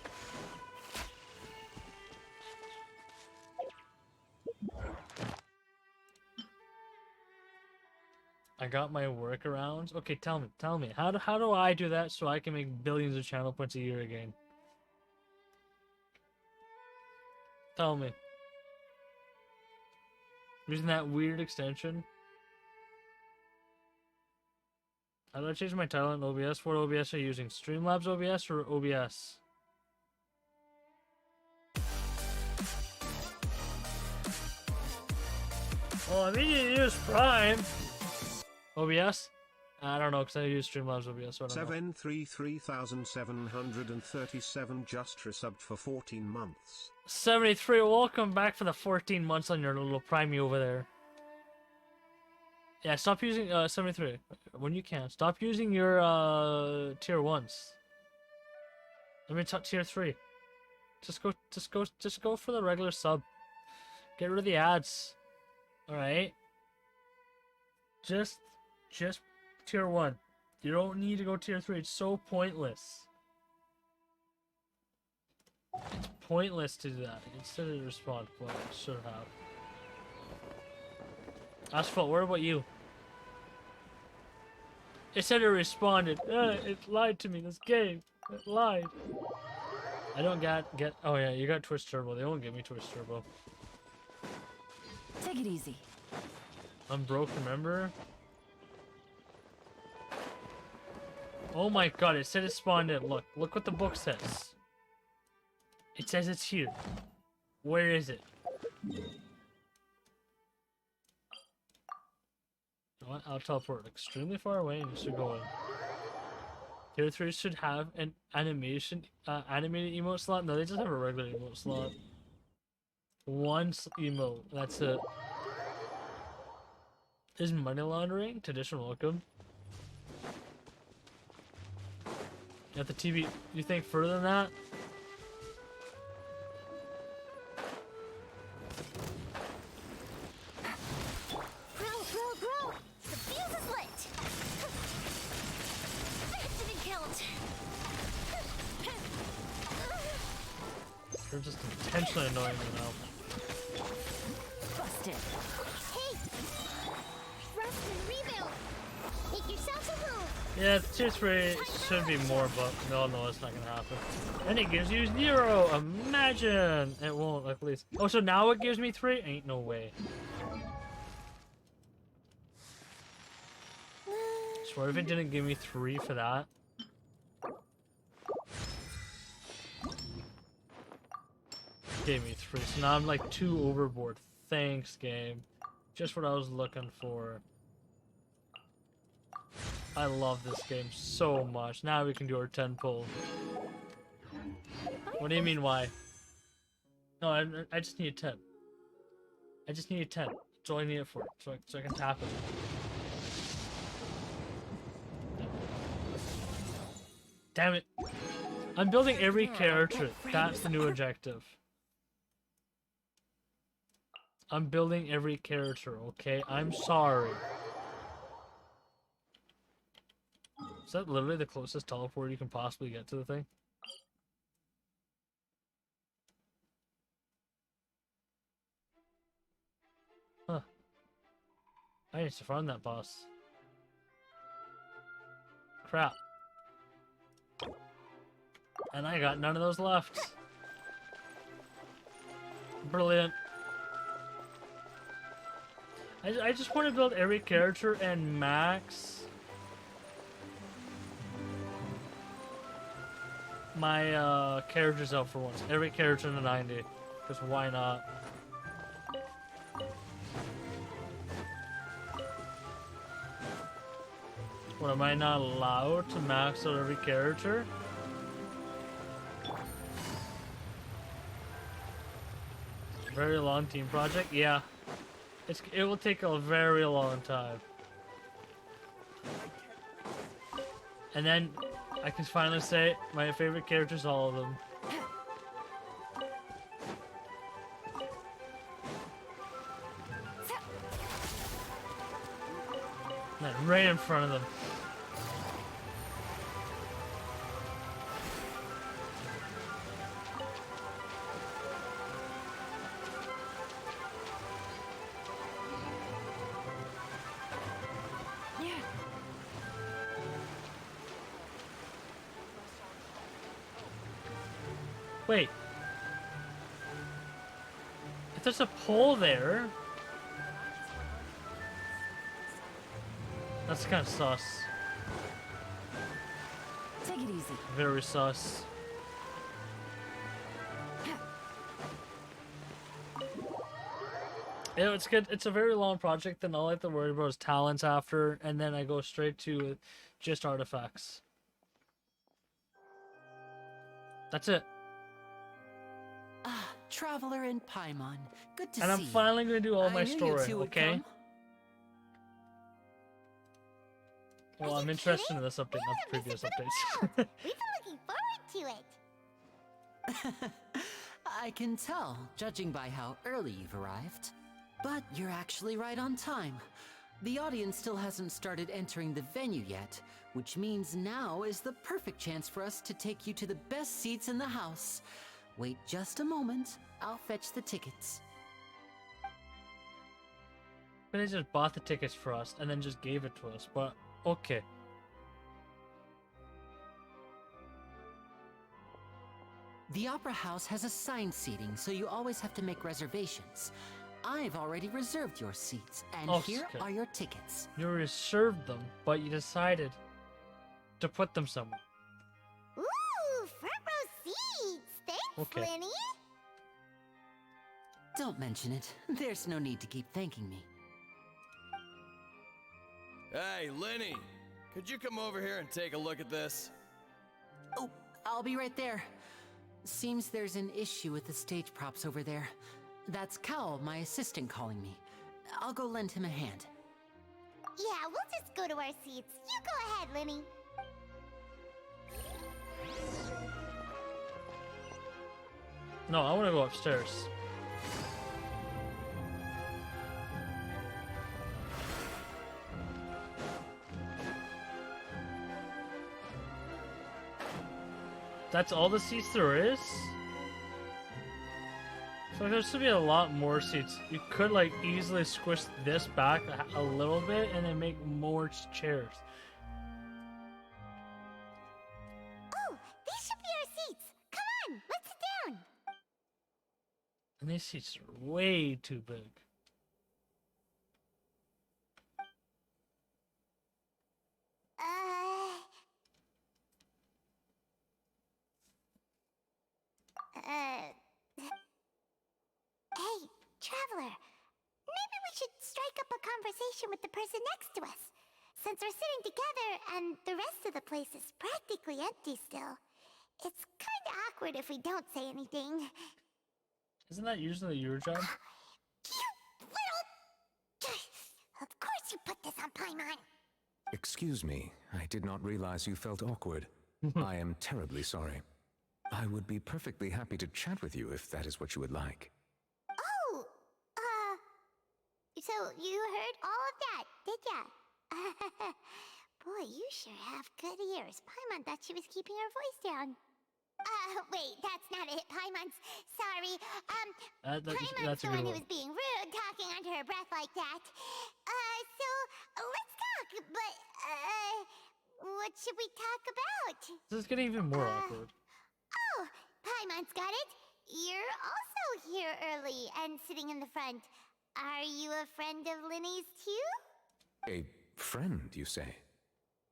I got my workarounds. Okay, tell me. How do I do that so I can make billions of channel points a year again? Tell me. Using that weird extension. How do I change my title in OBS? What OBS are you using? Streamlabs OBS or OBS? Oh, I mean you use Prime. OBS? I don't know, because I use Streamlabs OBS, so I don't know. 733,737 just resubbed for 14 months. 73, welcome back for the 14 months on your little primey over there. Yeah, stop using 73 when you can. Stop using your tier 1s. Let me talk tier 3. Just go for the regular sub. Get rid of the ads. All right. Just tier 1. You don't need to go tier 3. It's so pointless. It's pointless to do that. Instead of respond, well, I should have. Asphalt, what about you? It said it responded. It lied to me, this game. It lied. I don't get. Oh yeah, you got Twitch Turbo. They won't give me Twitch Turbo. Take it easy. I'm broke, remember? Oh my god, it said it spawned in. Look what the book says. It says it's here. Where is it? You know what? I'll teleport extremely far away and you should go in. Tier 3 should have an animated emote slot. No, they just have a regular emote slot. One emote, that's it. Is money laundering? Traditional welcome. At the TV, you think further than that? Grow! The fuse is lit! That didn't count! You're just intentionally annoying me now. Busted. Hey! Rest and rebound! Make yourself a home! Yeah, tier 3 should be more, but no, it's not gonna happen. And it gives you 0! Imagine! It won't, at least. Oh, so now it gives me 3? Ain't no way. Swear if it didn't give me 3 for that. Gave me 3, so now I'm like 2 overboard. Thanks, game. Just what I was looking for. I love this game so much. Now we can do our 10 pull. What do you mean, why? No, I just need a 10. I just need a 10. That's all I need it for, so I can tap it. Damn it. I'm building every character. That's the new objective. I'm building every character, okay? I'm sorry. Is that literally the closest teleport you can possibly get to the thing? Huh. I need to farm that boss. Crap. And I got none of those left. Brilliant. I just want to build every character and max my characters out for once. Every character in the 90. Because why not? What, am I not allowed to max out every character? Very long team project? Yeah. It will take a very long time. And then I can finally say my favorite characters, all of them. Man, right in front of them. Wait. If there's a pole there... That's kind of sus. Take it easy. Very sus. It's good. It's a very long project, and all I have to worry about is talents after, and then I go straight to just artifacts. That's it. Ah, Traveler in Paimon. Good to And see I'm finally going to do all I my knew you story, two would okay? come. Well, Are I'm you interested kidding? in this update, We not the haven't previous missed it updates. for the world. We've been looking forward to it. I can tell, judging by how early you've arrived. But you're actually right on time. The audience still hasn't started entering the venue yet, which means now is the perfect chance for us to take you to the best seats in the house. Wait just a moment, I'll fetch the tickets. But they just bought the tickets for us and then just gave it to us, but okay. The Opera House has assigned seating, so you always have to make reservations. I've already reserved your seats, and Oh, here okay. are your tickets. You reserved them, but you decided to put them somewhere. Ooh, front row seats. Thanks, Okay. Lenny. Don't mention it. There's no need to keep thanking me. Hey, Lenny, could you come over here and take a look at this? Oh, I'll be right there. Seems there's an issue with the stage props over there. That's Cal, my assistant, calling me. I'll go lend him a hand. Yeah, we'll just go to our seats. You go ahead, Lenny. No, I want to go upstairs. That's all the seats there is? So there should be a lot more seats. You could like easily squish this back a little bit and then make more chairs. Oh, these should be our seats. Come on, let's sit down. And these seats are way too big. Hey, Traveler. Maybe we should strike up a conversation with the person next to us. Since we're sitting together and the rest of the place is practically empty still, it's kinda awkward if we don't say anything. Isn't that usually your job? You little... Of course you put this on Paimon. Excuse me, I did not realize you felt awkward. I am terribly sorry. I would be perfectly happy to chat with you if that is what you would like. Oh, so you heard all of that, did ya? Boy, you sure have good ears. Paimon thought she was keeping her voice down. Wait, that's not it. Paimon's sorry. Paimon's that's a the good one who one. was being rude, talking under her breath like that. So let's talk, but, what should we talk about? This is getting even more awkward. Oh, Paimon's got it. You're also here early and sitting in the front. Are you a friend of Linny's too? A friend, you say?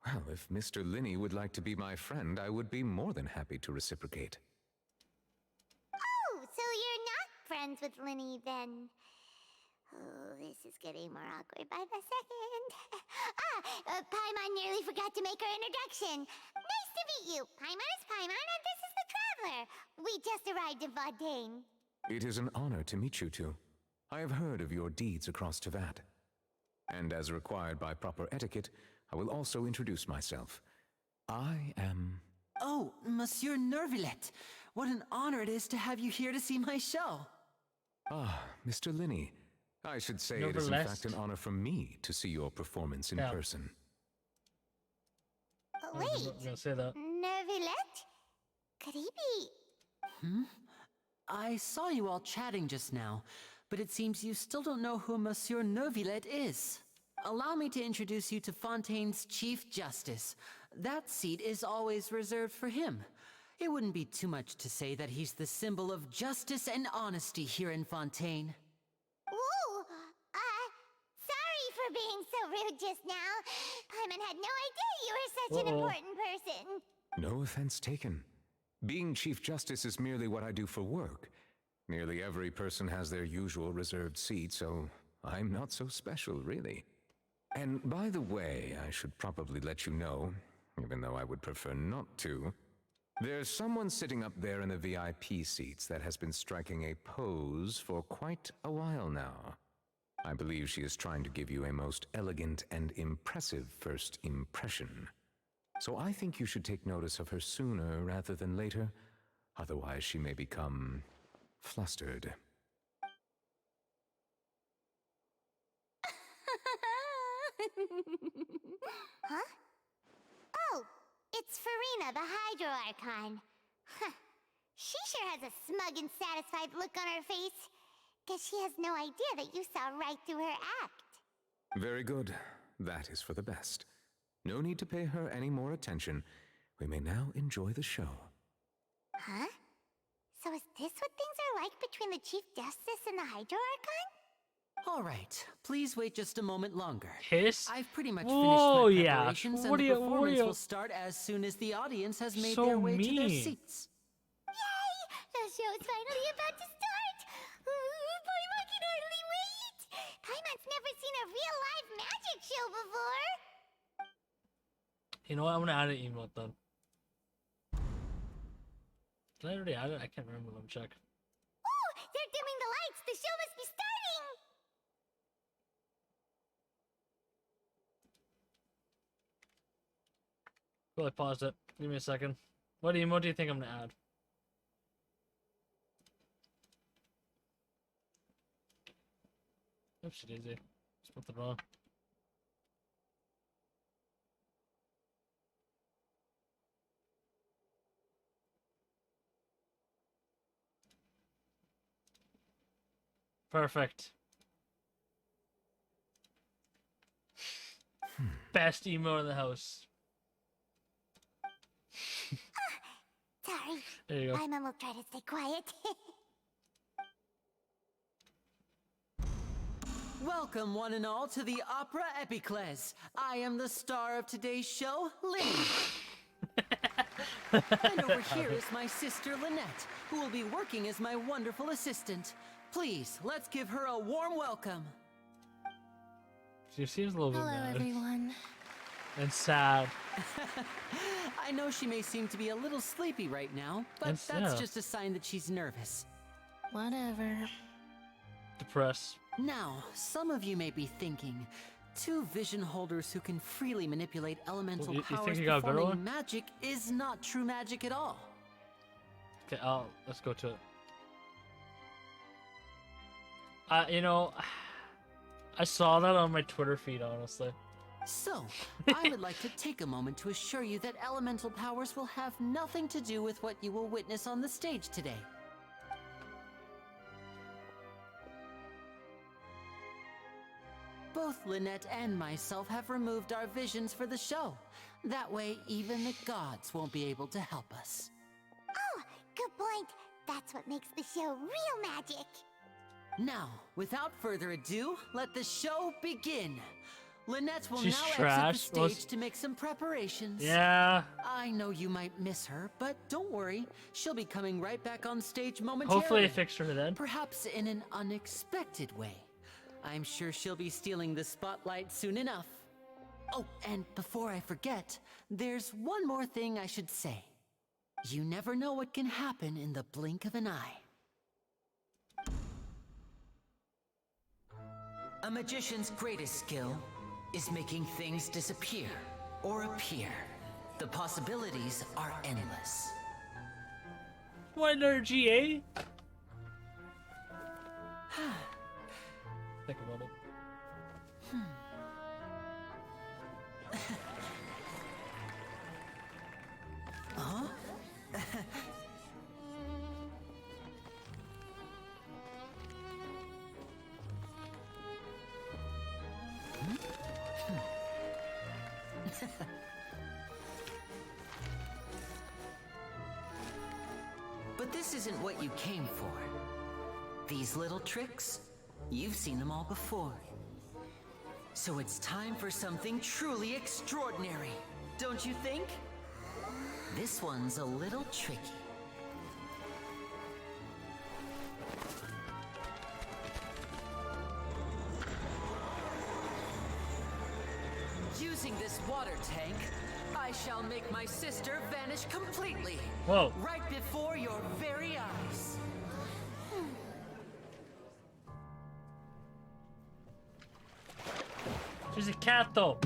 Well, if Mr. Linney would like to be my friend, I would be more than happy to reciprocate. Oh, so you're not friends with Linny then? Oh, this is getting more awkward by the second. Paimon nearly forgot to make her introduction. Nice to meet you. Paimon is Paimon, and this is the Traveler. We just arrived in Fontaine. It is an honor to meet you two. I have heard of your deeds across Teyvat. And as required by proper etiquette, I will also introduce myself. I am... Oh, Monsieur Nervillet. What an honor it is to have you here to see my show. Ah, Mr. Linney. I should say it is in fact an honor for me to see your performance in person. Wait, I'm gonna say that. Nervillet? Could he be... I saw you all chatting just now, but it seems you still don't know who Monsieur Nervillet is. Allow me to introduce you to Fontaine's Chief Justice. That seat is always reserved for him. It wouldn't be too much to say that he's the symbol of justice and honesty here in Fontaine. Whoa! Sorry for being so rude just now. Paimon had no idea you were such an important person. No offense taken. Being Chief Justice is merely what I do for work. Nearly every person has their usual reserved seat, so I'm not so special, really. And by the way, I should probably let you know, even though I would prefer not to, there's someone sitting up there in the VIP seats that has been striking a pose for quite a while now. I believe she is trying to give you a most elegant and impressive first impression. So I think you should take notice of her sooner rather than later, otherwise she may become flustered. Huh? Oh, it's Farina, the Hydro Archon. Huh. She sure has a smug and satisfied look on her face. Guess she has no idea that you saw right through her act. Very good. That is for the best. No need to pay her any more attention. We may now enjoy the show. Huh? So is this what things are like between the Chief Justice and the Hydro Archon? All right, please wait just a moment longer. Kiss? I've pretty much Whoa, finished my yeah. preparations, What and do the you- what do performance you- will start as soon as the audience has made So their way to their mean. seats. Yay! The show's finally about to start! Boy, I can hardly wait! Paimon's never seen a real live magic show before! You know what? I'm gonna add an emote then. Did I already add it? I can't remember. Let me check. Ooh! They're dimming the lights! The show must be starting! Well, I paused it. Give me a second. What emote do you think I'm gonna add? Oops, daisy. Spelled it wrong. Perfect. Best emote in the house. Sorry. There you go. Paimon will try to stay quiet. Welcome, one and all, to the Opera Epiclese. I am the star of today's show, Lynn. And over here is my sister, Lynette, who will be working as my wonderful assistant. Please, let's give her a warm welcome. She seems a little bit Hello, mad everyone. and sad. I know she may seem to be a little sleepy right now, but Yes, that's yeah. just a sign that she's nervous. Whatever. Depressed. Now, some of you may be thinking, two vision holders who can freely manipulate elemental You think powers you got a better performing one? magic is not true magic at all. Okay, let's go to it. You know, I saw that on my Twitter feed, honestly. So, I would like to take a moment to assure you that elemental powers will have nothing to do with what you will witness on the stage today. Both Lynette and myself have removed our visions for the show. That way, even the gods won't be able to help us. Oh, good point. That's what makes the show real magic. Now, without further ado, let the show begin. Lynette will She's now trash. exit the stage to make some preparations. Yeah. I know you might miss her, but don't worry. She'll be coming right back on stage momentarily. Hopefully I fixed her then. Perhaps in an unexpected way. I'm sure she'll be stealing the spotlight soon enough. Oh, and before I forget, there's one more thing I should say. You never know what can happen in the blink of an eye. A magician's greatest skill is making things disappear or appear. The possibilities are endless. What energy, eh? Think about it. Huh? But this isn't what you came for. These little tricks, you've seen them all before. So it's time for something truly extraordinary, don't you think? This one's a little tricky. using this water tank, I shall make my sister vanish completely. Whoa. Right before your very eyes. She's a cat, though.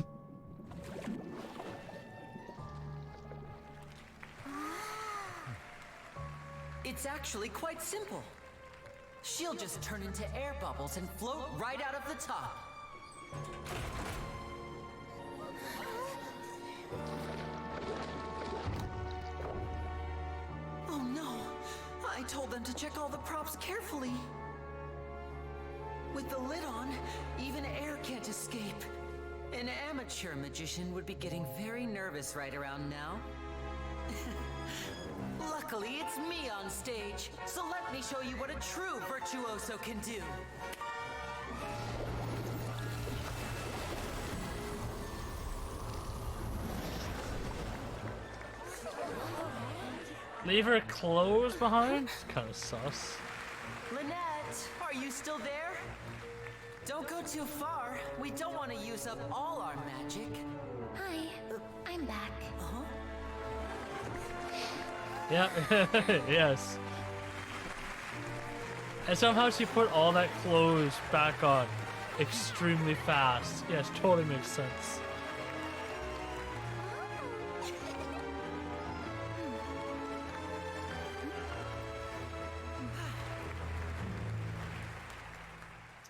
It's actually quite simple. She'll just turn into air bubbles and float right out of the top. Oh no! I told them to check all the props carefully. With the lid on, even air can't escape. An amateur magician would be getting very nervous right around now. Luckily, it's me on stage, so let me show you what a true virtuoso can do. Leave her clothes behind? It's kind of sus. Lynette, are you still there? Don't go too far. We don't want to use up all our magic. Hi, I'm back. Uh-huh. Yeah, yes. And somehow she put all that clothes back on extremely fast. Yes, totally makes sense.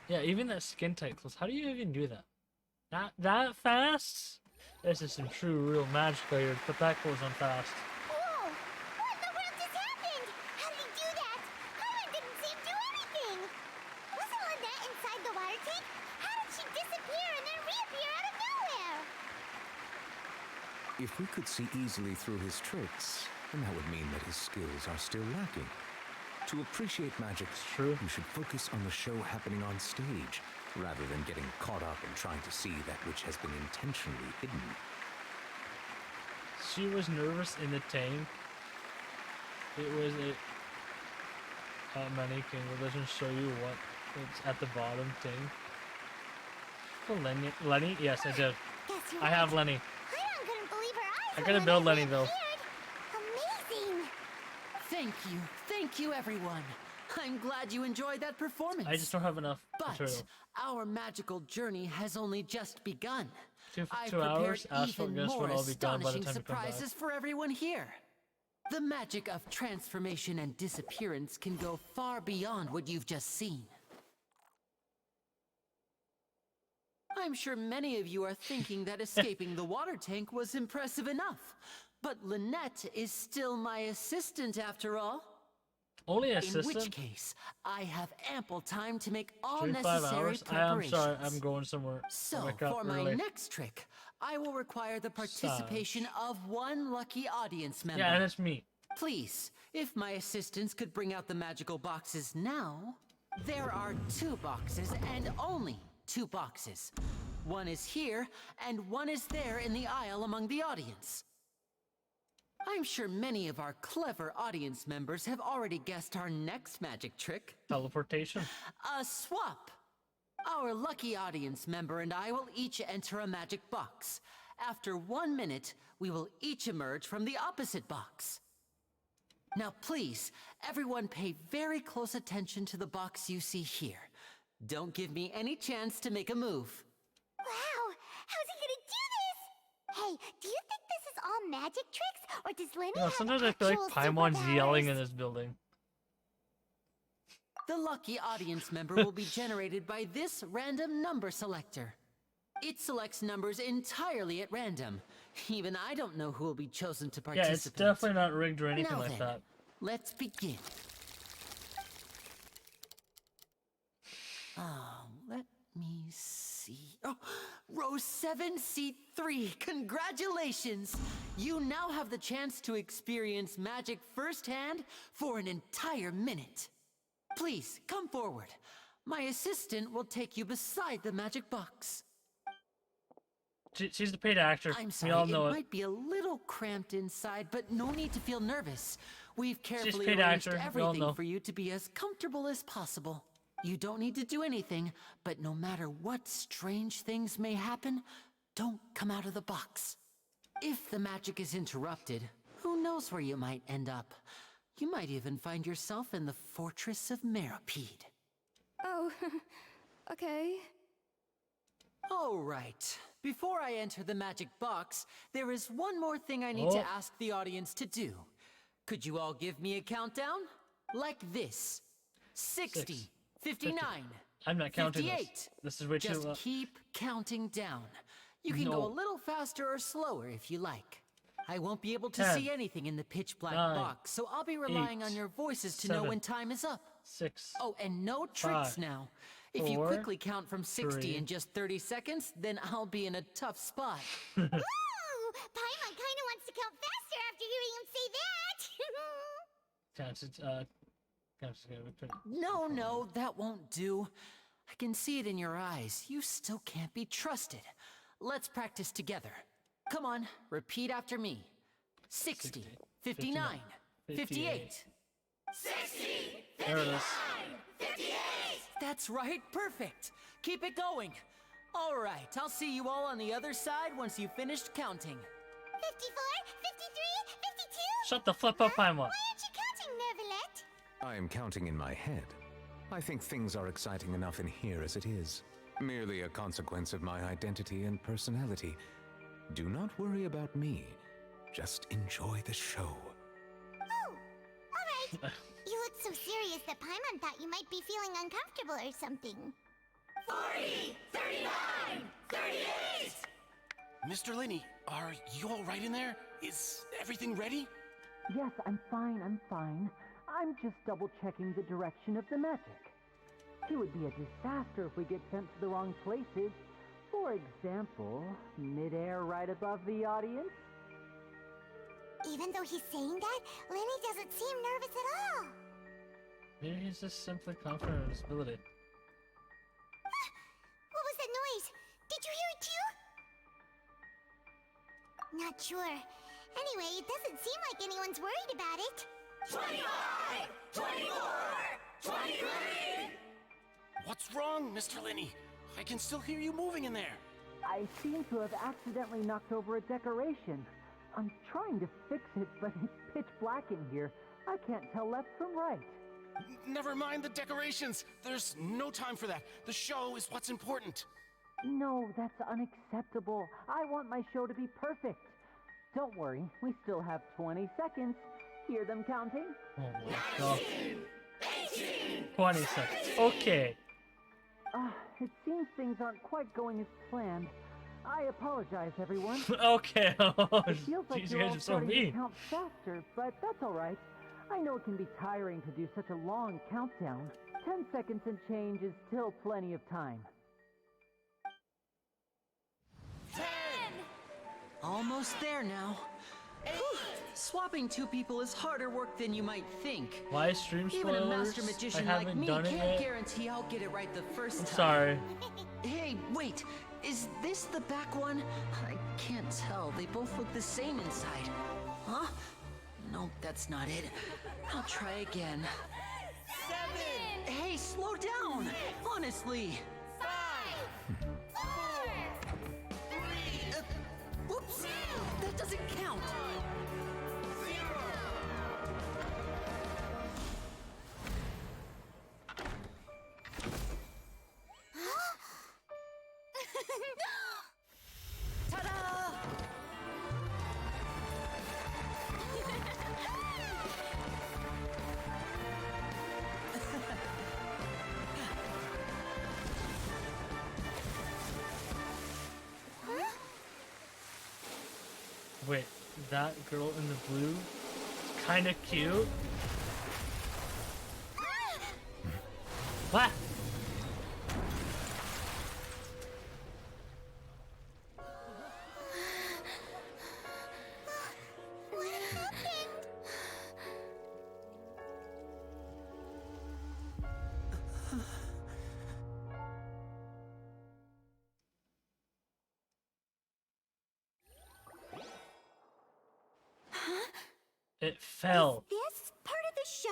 Yeah, even that skin tight clothes. How do you even do that? That fast? This is some true real magic here. Put that clothes on fast. Whoa! What in the world just happened? How did he do that? Carmen didn't see him do anything! Wasn't Lynette inside the water tank? How did she disappear and then reappear out of nowhere? If we could see easily through his tricks, then that would mean that his skills are still lacking. To appreciate magic, true. You should focus on the show happening on stage, rather than getting caught up in trying to see that which has been intentionally hidden. She was nervous in the tank. It was a mannequin. It doesn't show you what it's at the bottom thing. Oh, Lenny? Yes, I did. Guess you're I have right. Lenny. Cleon couldn't believe her eyes. I when gotta build Lynette Lenny, though. reappeared. Amazing! Thank you everyone. I'm glad you enjoyed that performance. I just don't have enough But material. our magical journey has only just begun. I've 2 prepared hours? Astral even guess more what I'll be done by the astonishing time you come back. surprises for everyone here. The magic of transformation and disappearance can go far beyond what you've just seen. I'm sure many of you are thinking that escaping the water tank was impressive enough. But Lynette is still my assistant after all. Only In assistant? which case, I have ample time to make all 5 necessary hours? I'm preparations. sorry, I'm going somewhere. So, Wake up for my early. next trick, I will require the participation of one lucky audience member. Yeah, and it's me. Please, if my assistants could bring out the magical boxes now. There are 2 boxes and only 2 boxes. One is here, and one is there in the aisle among the audience. I'm sure many of our clever audience members have already guessed our next magic trick. Teleportation. A swap. Our lucky audience member and I will each enter a magic box. After 1 minute, we will each emerge from the opposite box. Now please, everyone pay very close attention to the box you see here. Don't give me any chance to make a move. Wow! How's he gonna do this? Hey, do you think this is all magic tricks, or does Lenny have Sometimes I feel like actual Paimon's yelling in superpowers? this building. The lucky audience member will be generated by this random number selector. It selects numbers entirely at random. Even I don't know who will be chosen to Yeah, participate. it's definitely not rigged or anything Now like then, that. let's begin. Let me see. Oh, row 7, seat 3. Congratulations! You now have the chance to experience magic firsthand for an entire minute. Please, come forward. My assistant will take you beside the magic box. She's the paid actor. I'm We sorry, all know it it. might be a little cramped inside, but no need to feel nervous. We've carefully paid arranged actor, we all everything know. for you to be as comfortable as possible. You don't need to do anything, but no matter what strange things may happen, Don't come out of the box. If the magic is interrupted, who knows where you might end up? You might even find yourself in the Fortress of Meropide. Oh, okay. All right. Before I enter the magic box, there is one more thing I need to ask the audience to do. Could you all give me a countdown? Like this. 60, 59, 50. I'm not counting 58. This is way too Just keep counting down. You can go a little faster or slower if you like. I won't be able to 10, see anything in the pitch black 9, box, so I'll be relying 8, on your voices to 7, know when time is up. 6. Oh, and no tricks 5, now. If you 4, quickly count from 60 3. in just 30 seconds, then I'll be in a tough spot. Ooh, Paimon kinda wants to count faster after hearing him say that. No, that won't do. I can see it in your eyes. You still can't be trusted. Let's practice together. Come on, repeat after me. 60, 59, 58. 60, 59, 58! That's right, perfect. Keep it going. All right, I'll see you all on the other side once you've finished counting. 54, 53, 52. Shut the flip up, Paimon. Why aren't you counting, Nervalet? I am counting in my head. I think things are exciting enough in here as it is. Merely a consequence of my identity and personality. Do not worry about me. Just enjoy the show. Oh, all right. You look so serious that Paimon thought you might be feeling uncomfortable or something. 40, 39, 38! Mr. Lenny, are you all right in there? Is everything ready? Yes, I'm fine. I'm just double-checking the direction of the magic. It would be a disaster if we get sent to the wrong places. For example, mid-air right above the audience. Even though he's saying that, Lenny doesn't seem nervous at all. Maybe he's just simply confident in his ability. What was that noise? Did you hear it too? Not sure. Anyway, it doesn't seem like anyone's worried about it. 25, 24, 23! What's wrong, Mr. Lenny? I can still hear you moving in there. I seem to have accidentally knocked over a decoration. I'm trying to fix it, but it's pitch black in here. I can't tell left from right. Never mind the decorations. There's no time for that. The show is what's important. No, that's unacceptable. I want my show to be perfect. Don't worry, we still have 20 seconds. Hear them counting? Oh my god. 18, 20 seconds. Okay. It seems things aren't quite going as planned. I apologize, everyone. Okay. It feels like Jeez, you're you guys all are so starting to mean. count faster, but that's all right. I know it can be tiring to do such a long countdown. 10 seconds and change is still plenty of time. 10! Almost there now. Swapping two people is harder work than you might think. Why stream Even a spoilers? master I magician like haven't me done it can't yet. guarantee I'll get it right the first I'm time. sorry. Hey, wait. Is this the back one? I can't tell. They both look the same inside. Huh? Nope, that's not it. I'll try again. 7! Hey, slow down! Honestly. 5! 4! 3! Whoops! That doesn't count. 0! Ta-da! Wait, that girl in the blue is kind of cute. What? What happened? It fell. This part of the show?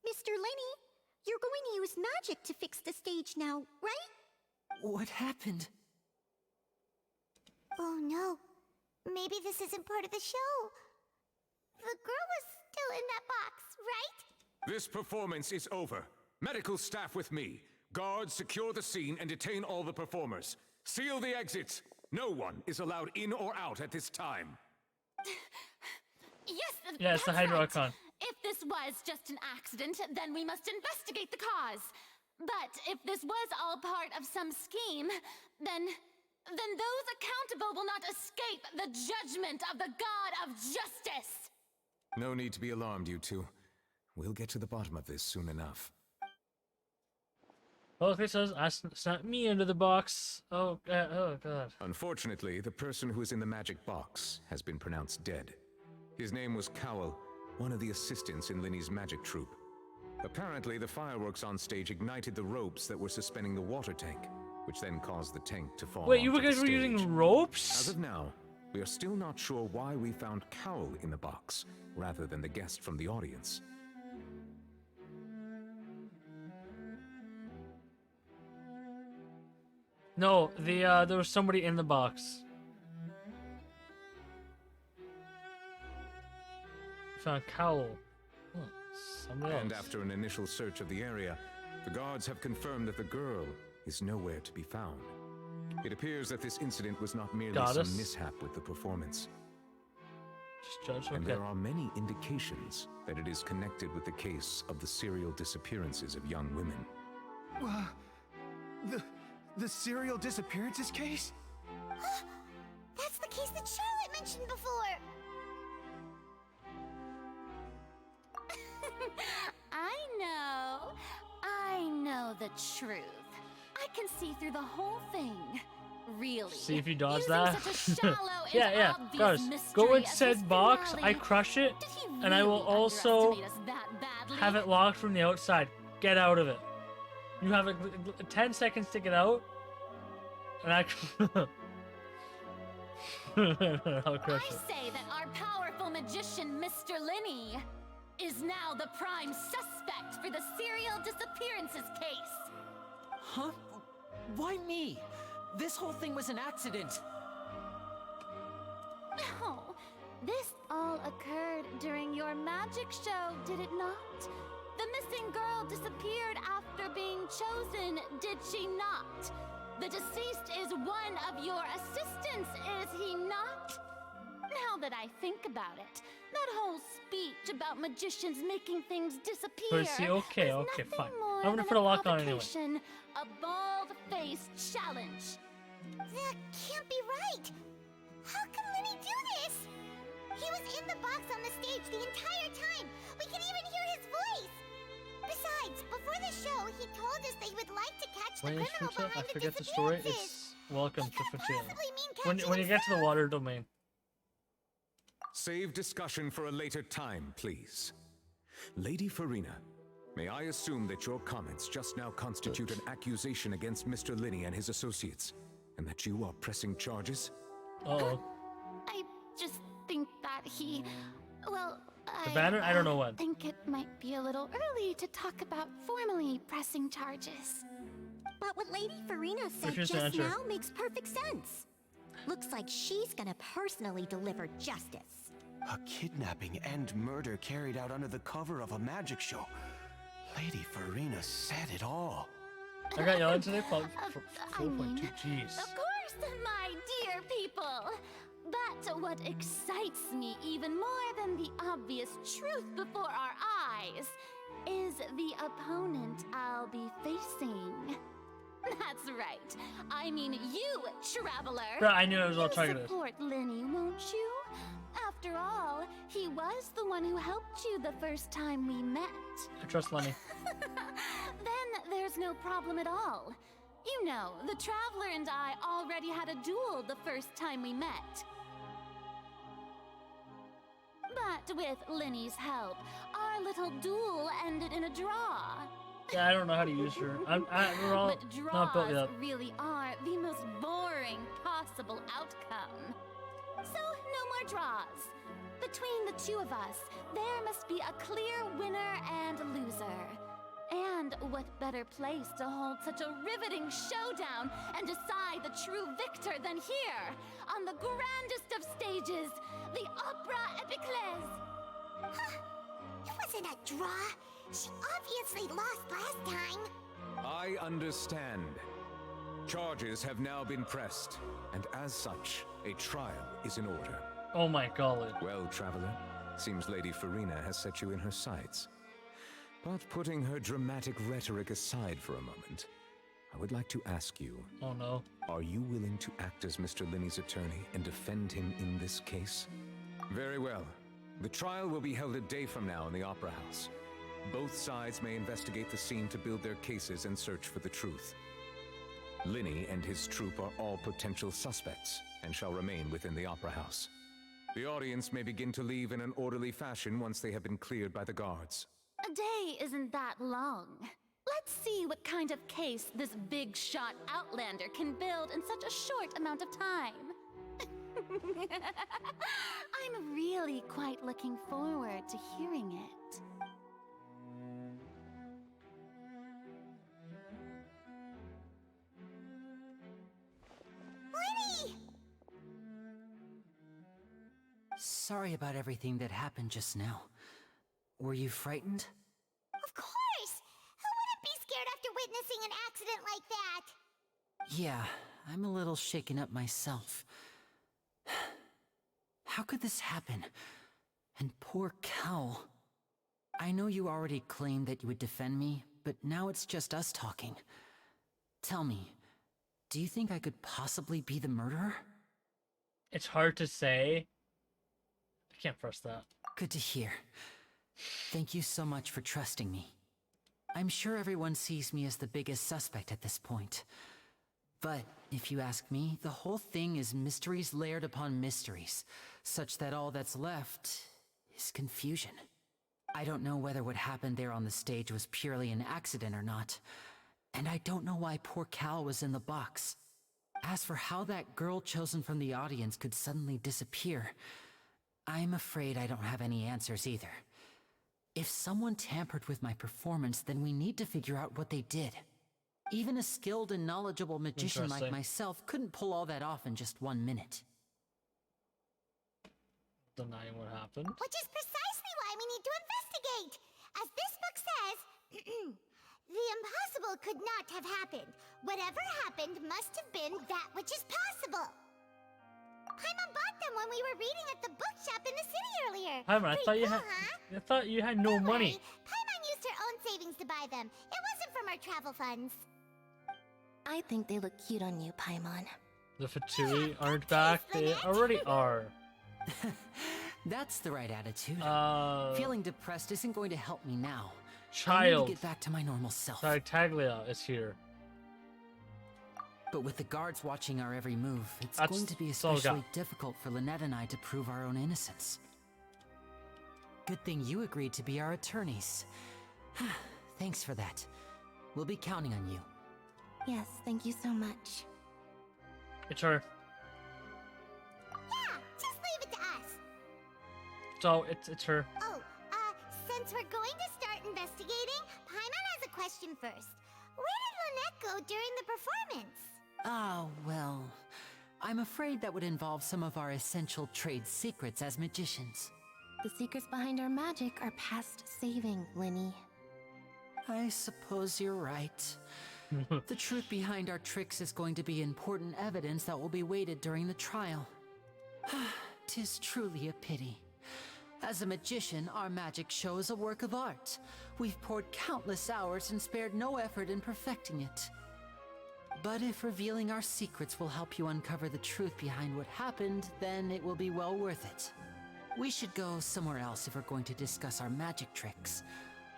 Mr. Lenny, you're going to use magic to fix the stage now, right? What happened? Oh no. Maybe this isn't part of the show. The girl was still in that box, right? This performance is over. Medical staff with me. Guards, secure the scene and detain all the performers. Seal the exits. No one is allowed in or out at this time. Yes, Yeah, it's the that's Hydro right. Archon. If this was just an accident, then we must investigate the cause. But if this was all part of some scheme, then those accountable will not escape the judgment of the God of Justice. No need to be alarmed, you two. We'll get to the bottom of this soon enough. Oh, okay, so I sent me into the box. Oh, God. Unfortunately, the person who is in the magic box has been pronounced dead. His name was Cowell, one of the assistants in Linny's magic troupe. Apparently, the fireworks on stage ignited the ropes that were suspending the water tank, which then caused the tank to fall. Wait, you onto the guys were stage. using ropes? As of now, we are still not sure why we found Cowell in the box, rather than the guest from the audience. No, there was somebody in the box. Found Cowell. Oh, somebody else. And after an initial search of the area, the guards have confirmed that the girl is nowhere to be found. It appears that this incident was not merely Goddess. some mishap with the performance. Just judge, And okay. there are many indications that it is connected with the case of the serial disappearances of young women. The serial disappearances case? That's the case that Charlotte mentioned before. I know the truth. I can see through the whole thing. Really. See if you dodge Using that. such a shallow and Yeah. obvious Guys, go mystery in as said his box. finale. I crush it, Did he and I will really also underestimate us that badly? have it locked from the outside. Get out of it. You have 10 seconds to get out, and I'll crush I it. say that our powerful magician, Mr. Linney, is now the prime suspect for the serial disappearances case. Huh? Why me? This whole thing was an accident. No, this all occurred during your magic show, did it not? The missing girl disappeared after being chosen, did she not? The deceased is one of your assistants, is he not? Now that I think about it, that whole speech about magicians making things disappear But see, okay, was okay, nothing fine. more I'm gonna than put a lock on it anyway. provocation, a bald-faced challenge. That can't be right. How can Linny do this? He was in the box on the stage the entire time. We could even hear his voice. Besides, before the show, he told us that he would like to catch the When criminal behind I the forget the story, disappearances. it's welcome It to can't Fontaine. possibly mean When you get to the catching water domain. Save discussion for a later time, please. Lady Farina, may I assume that your comments just now constitute an accusation against Mr. Linney and his associates, and that you are pressing charges? Uh-oh. I just think that he... Well, The banner? I don't know what. think it might be a little early to talk about formally pressing charges. But what Lady Farina said Here's the just answer. now makes perfect sense. Looks like she's gonna personally deliver justice. A kidnapping and murder carried out under the cover of a magic show. Lady Farina said it all. I got yelled today. I mean, 4.2. Jeez. Of course, my dear people. But what excites me even more than the obvious truth before our eyes is the opponent I'll be facing. That's right. I mean you, Traveler. Bro, I knew I was all You targeted. support Linny, won't you? After all, he was the one who helped you the first time we met. I trust Lenny. Then there's no problem at all. You know, the Traveler and I already had a duel the first time we met. But with Linny's help, our little duel ended in a draw. Yeah, I don't know how to use her. We're all But not built draws yet. really are the most boring possible outcome. So, no more draws. Between the two of us, there must be a clear winner and loser. And what better place to hold such a riveting showdown and decide the true victor than here, on the grandest of stages, the Opera Epiclese? It wasn't a draw. She obviously lost last time. I understand. Charges have now been pressed, and as such, a trial is in order. Oh my god. Well, traveler, seems Lady Farina has set you in her sights. But putting her dramatic rhetoric aside for a moment, I would like to ask you... Oh no. Are you willing to act as Mr. Linney's attorney and defend him in this case? Very well. The trial will be held a day from now in the Opera House. Both sides may investigate the scene to build their cases and search for the truth. Linney and his troupe are all potential suspects and shall remain within the Opera House. The audience may begin to leave in an orderly fashion once they have been cleared by the guards. A day isn't that long. Let's see what kind of case this big shot outlander can build in such a short amount of time. I'm really quite looking forward to hearing it. Lenny! Sorry about everything that happened just now. Were you frightened? Of course! Who wouldn't be scared after witnessing an accident like that? Yeah, I'm a little shaken up myself. How could this happen? And poor Cal. I know you already claimed that you would defend me, but now it's just us talking. Tell me, do you think I could possibly be the murderer? It's hard to say. I can't press that. Good to hear. Thank you so much for trusting me. I'm sure everyone sees me as the biggest suspect at this point. But if you ask me, the whole thing is mysteries layered upon mysteries, such that all that's left is confusion. I don't know whether what happened there on the stage was purely an accident or not, and I don't know why poor Cal was in the box. As for how that girl chosen from the audience could suddenly disappear, I'm afraid I don't have any answers either. If someone tampered with my performance, then we need to figure out what they did. Even a skilled and knowledgeable magician like myself couldn't pull all that off in just 1 minute. Denying what happened. Which is precisely why we need to investigate. As this book says, the impossible could not have happened. Whatever happened must have been that which is possible. Paimon bought them when we were reading at the bookshop in the city earlier. Paimon, I thought you had no money. Paimon used her own savings to buy them. It wasn't from our travel funds. I think they look cute on you, Paimon. The Fatui aren't back. They already are. That's the right attitude. Feeling depressed isn't going to help me now. I need to get back to my normal self. Tartaglia is here. But with the guards watching our every move, it's going to be especially difficult for Lynette and I to prove our own innocence. Good thing you agreed to be our attorneys. Thanks for that. We'll be counting on you. Yes, thank you so much. It's her. Yeah, just leave it to us. So, it's her. Oh, since we're going to start investigating, Paimon has a question first. Where did Lynette go during the performance? Oh, well, I'm afraid that would involve some of our essential trade secrets as magicians. The secrets behind our magic are past saving, Linny. I suppose you're right. The truth behind our tricks is going to be important evidence that will be weighted during the trial. 'Tis truly a pity. As a magician, our magic show is a work of art. We've poured countless hours and spared no effort in perfecting it. But if revealing our secrets will help you uncover the truth behind what happened, then it will be well worth it. We should go somewhere else if we're going to discuss our magic tricks.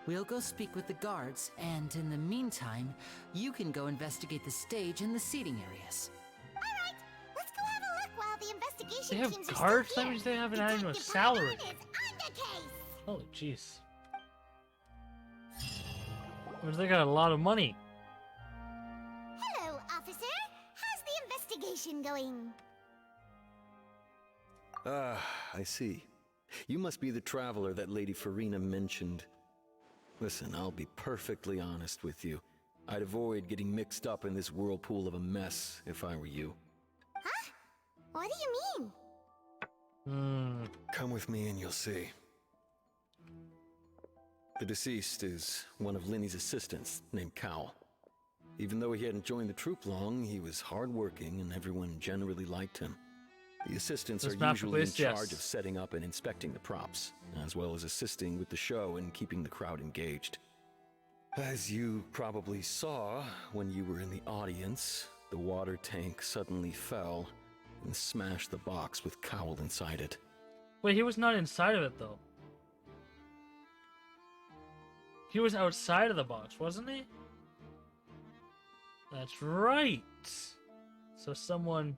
We'll go speak with the guards, and in the meantime, you can go investigate the stage and the seating areas. Alright, let's go have a look while the investigation They have teams guards? are That still means here. they haven't had no Detective salary. Paimon is on the case. Holy jeez. They got a lot of money. Hello, officer. How's the investigation going? Ah, I see. You must be the traveler that Lady Farina mentioned. Listen, I'll be perfectly honest with you. I'd avoid getting mixed up in this whirlpool of a mess if I were you. Huh? What do you mean? Come with me and you'll see. The deceased is one of Linny's assistants, named Cal. Even though he hadn't joined the troupe long, he was hardworking and everyone generally liked him. The assistants are usually in charge of setting up and inspecting the props, as well as assisting with the show and keeping the crowd engaged. As you probably saw when you were in the audience, the water tank suddenly fell and smashed the box with Cowl inside it. Wait, he was not inside of it though. He was outside of the box, wasn't he? That's right. So someone...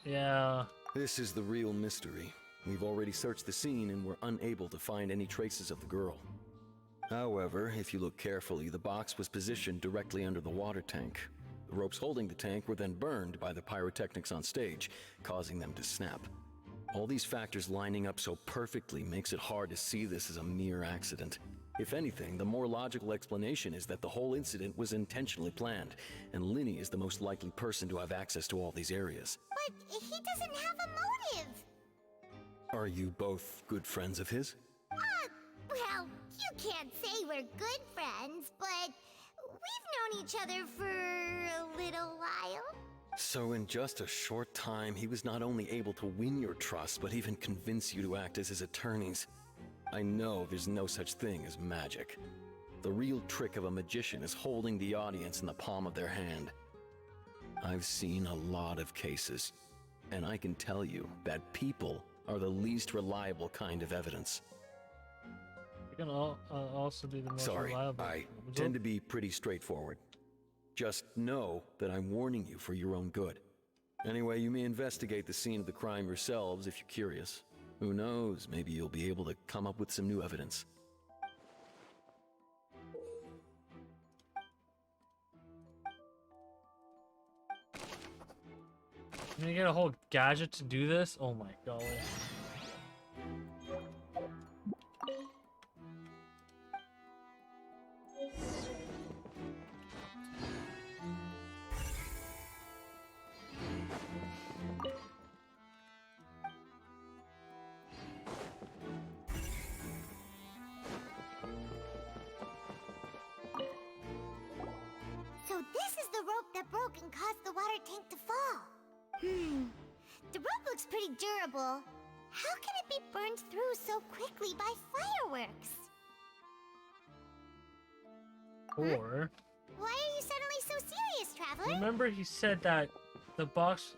Yeah. This is the real mystery. We've already searched the scene and were unable to find any traces of the girl. However, if you look carefully, the box was positioned directly under the water tank. The ropes holding the tank were then burned by the pyrotechnics on stage, causing them to snap. All these factors lining up so perfectly makes it hard to see this as a mere accident. If anything, the more logical explanation is that the whole incident was intentionally planned, and Linny is the most likely person to have access to all these areas. But he doesn't have a motive. Are you both good friends of his? Well, you can't say we're good friends, but we've known each other for a little while. So in just a short time, he was not only able to win your trust, but even convince you to act as his attorneys. I know there's no such thing as magic. The real trick of a magician is holding the audience in the palm of their hand. I've seen a lot of cases, and I can tell you that people are the least reliable kind of evidence. You can also be the most reliable. I tend to be pretty straightforward. Just know that I'm warning you for your own good. Anyway, you may investigate the scene of the crime yourselves if you're curious. Who knows, maybe you'll be able to come up with some new evidence. I'm gonna get a whole gadget to do this? Oh my golly. So this is the rope that broke and caused the water tank to fall. The rope looks pretty durable. How can it be burned through so quickly by fireworks? Or... Why are you suddenly so serious, Traveler? Remember he said that the box...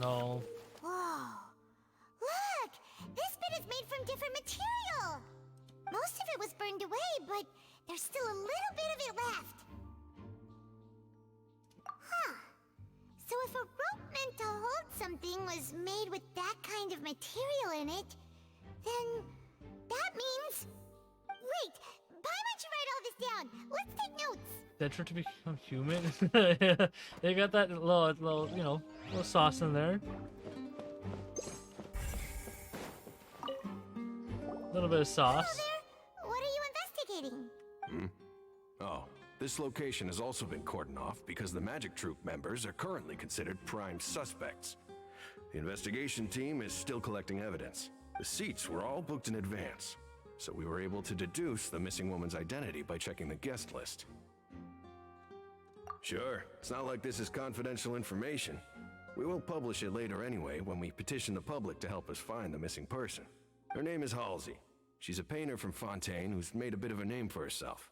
No. Whoa. Look! This bit is made from different material! Most of it was burned away, but there's still a little bit of it left. Huh. So if a rope meant to hold something was made with that kind of material in it, then that means... Wait, why don't you write all this down? Let's take notes. They're trying to become human. They got that little, you know, little sauce in there. A little bit of sauce. Hello there. What are you investigating? Oh, this location has also been cordoned off because the Magic Troupe members are currently considered prime suspects. The investigation team is still collecting evidence. The seats were all booked in advance, so we were able to deduce the missing woman's identity by checking the guest list. Sure, it's not like this is confidential information. We will publish it later anyway when we petition the public to help us find the missing person. Her name is Halsey. She's a painter from Fontaine who's made a bit of a name for herself.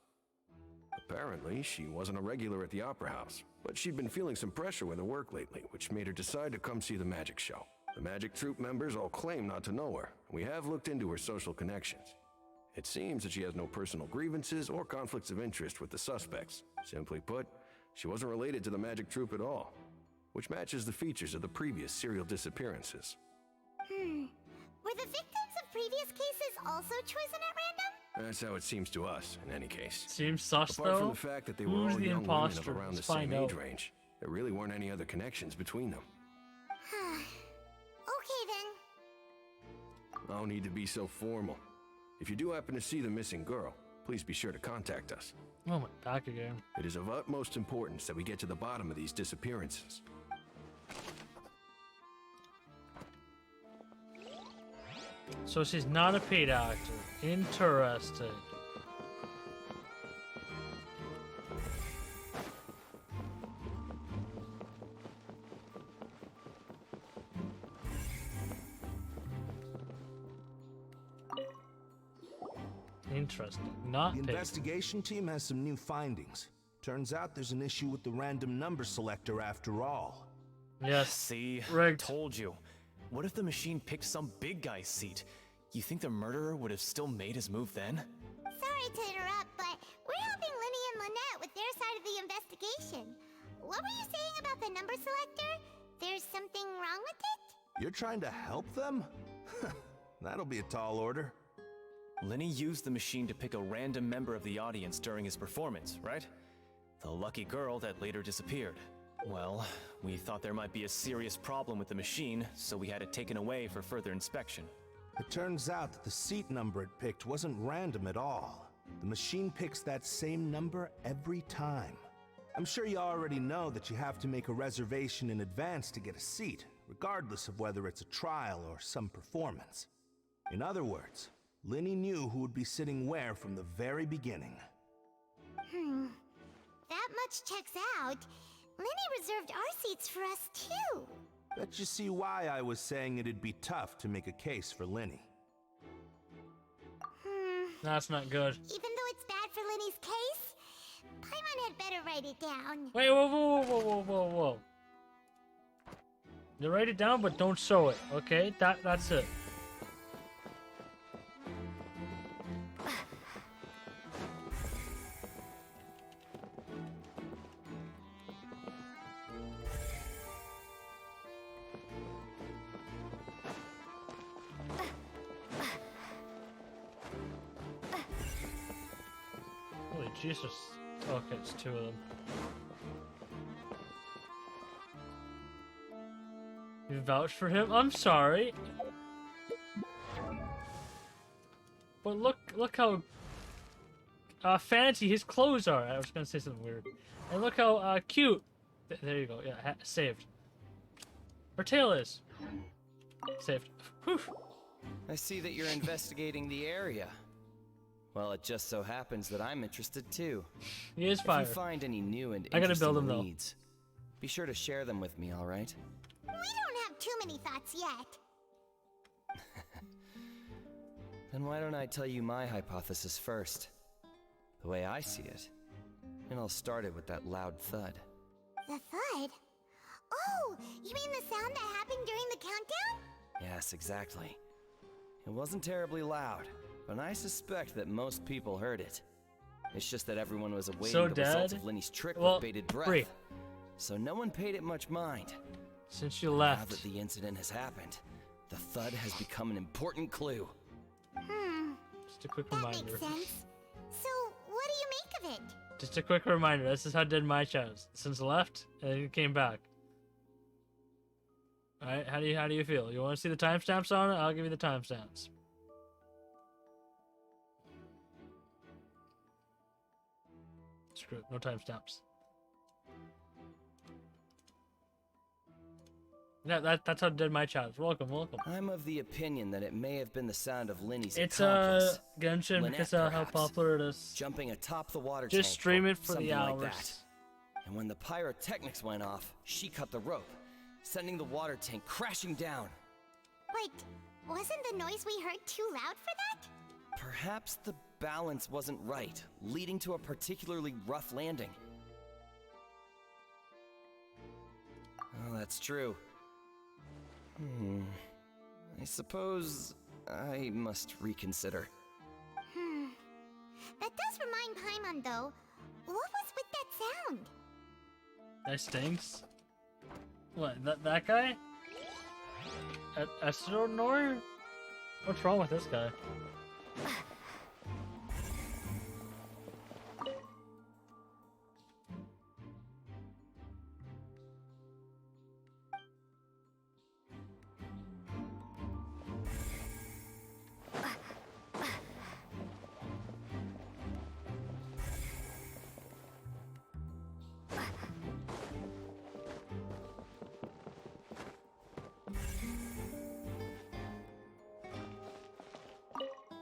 Apparently, she wasn't a regular at the Opera House, but she'd been feeling some pressure with her work lately, which made her decide to come see the magic show. The Magic Troupe members all claim not to know her. We have looked into her social connections. It seems that she has no personal grievances or conflicts of interest with the suspects. Simply put, she wasn't related to the Magic Troupe at all, which matches the features of the previous serial disappearances. Were the victims of previous cases also chosen at random? That's how it seems to us, in any case. Seems sus, Apart from though. the fact that they Who's were all the young women of imposter? around the Let's same find age out. range, there really weren't any other connections between them. Okay No need to be so formal. If you do happen to see the missing girl, please be sure to contact us. Oh my, back again. It is of utmost importance that we get to the bottom of these disappearances. So she's not a paid actor. Interesting. Interesting. Not The paid. investigation team has some new findings. Turns out there's an issue with the random number selector after all. Yes. See? Rigged. Told you. What if the machine picked some big guy's seat? You think the murderer would have still made his move then? Sorry to interrupt, but we're helping Linny and Lynette with their side of the investigation. What were you saying about the number selector? There's something wrong with it? You're trying to help them? That'll be a tall order. Lenny used the machine to pick a random member of the audience during his performance, right? The lucky girl that later disappeared. Well, we thought there might be a serious problem with the machine, so we had it taken away for further inspection. It turns out that the seat number it picked wasn't random at all. The machine picks that same number every time. I'm sure you already know that you have to make a reservation in advance to get a seat, regardless of whether it's a trial or some performance. In other words, Linny knew who would be sitting where from the very beginning. That much checks out. Linny reserved our seats for us too. Bet you see why I was saying it'd be tough to make a case for Linny. That's not good. Even though it's bad for Linny's case, Paimon had better write it down. Wait, whoa. You write it down, but don't show it, okay? That's it. Holy Jesus. Okay, it's two of them. You vouched for him? I'm sorry. But look how fancy his clothes are. I was gonna say something weird. And look how cute. There you go. Yeah, saved. Her tail is saved. Whew. I see that you're investigating the area. Well, it just so happens that I'm interested too. He is fired. If you find any new and I gotta build him, interesting leads, be sure to share them with me, all right? We don't have too many thoughts yet. Then why don't I tell you my hypothesis first? The way I see it. And I'll start it with that loud thud. The thud? Oh, you mean the sound that happened during the countdown? Yes, exactly. It wasn't terribly loud, but I suspect that most people heard it. It's just that everyone was awaiting the results of Lenny's trick with bated breath. So no one paid it much mind. Since you left. Now that the incident has happened, the thud has become an important clue. Just a quick reminder. That makes sense. So, what do you make of it? Just a quick reminder. This is how I did my shows. Since left, and then he came back. All right, how do you feel? You want to see the timestamps on it? I'll give you the timestamps. Screw it, no timestamps. Yeah, that's how I did my chat. Welcome. I'm of the opinion that it may have been the sound of Lenny's It's accomplice. Genshin Lynette, because how perhaps, popular it is. Jumping atop the water Just tank, stream or it for the something hours. like that. And when the pyrotechnics went off, she cut the rope, sending the water tank crashing down. But wasn't the noise we heard too loud for that? Perhaps the balance wasn't right, leading to a particularly rough landing. Oh, that's true. I suppose I must reconsider. That does remind Paimon, though. What was with that sound? That stinks. What, that guy? Astronor? What's wrong with this guy?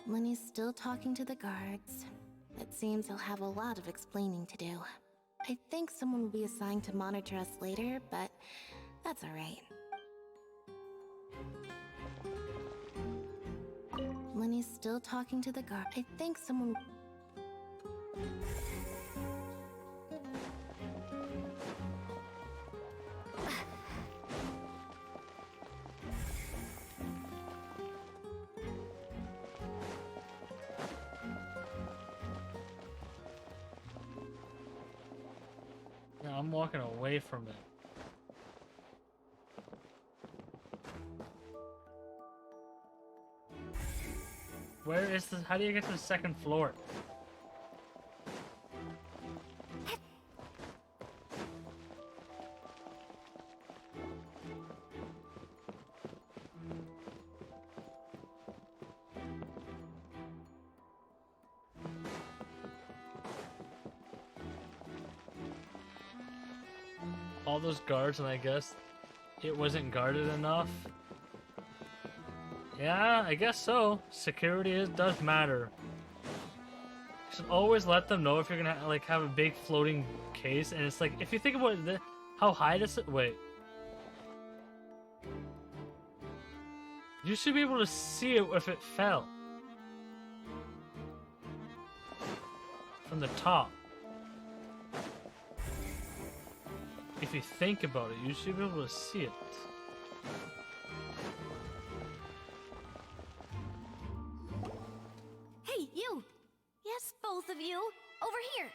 Lenny's still talking to the guards. It seems he'll have a lot of explaining to do. I think someone will be assigned to monitor us later, but that's alright. Lenny's still talking to the guard. I think someone... Yeah, I'm walking away from it. Where is this? How do you get to the second floor? All those guards, and I guess it wasn't guarded enough. Yeah, I guess so. Security does matter. You should always let them know if you're gonna like have a big floating case, and it's like if you think about how high this. Wait, you should be able to see it if it fell from the top. If you think about it, you should be able to see it. Hey, you! Yes, both of you! Over here!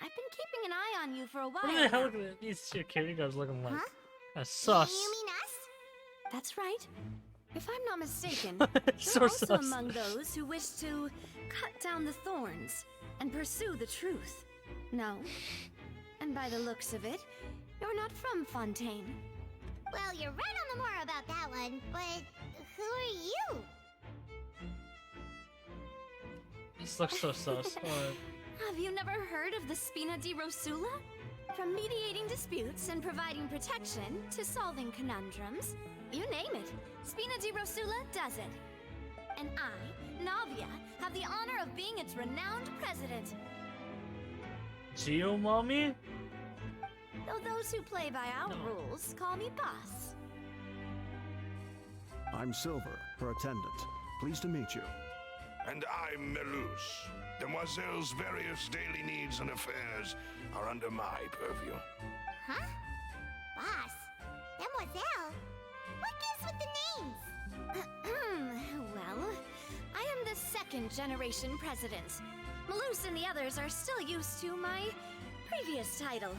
I've been keeping an eye on you for a while. What the hell now. are these security guards looking like? Huh? That's sus. You mean us? That's right. If I'm not mistaken, So you're also sus. among those who wish to cut down the thorns and pursue the truth. No. And by the looks of it, you're not from Fontaine. Well, you're right on the more about that one, but who are you? This looks so sus. Have you never heard of the Spina di Rosula? From mediating disputes and providing protection to solving conundrums, you name it, Spina di Rosula does it. And I, Navia, have the honor of being its renowned president. Geo mommy? Though those who play by our rules call me boss. I'm Silver, her attendant. Pleased to meet you. And I'm Melus. Demoiselle's various daily needs and affairs are under my purview. Huh? Boss? Demoiselle? What gives with the names? Well, I am the second generation president. Malus and the others are still used to my previous title.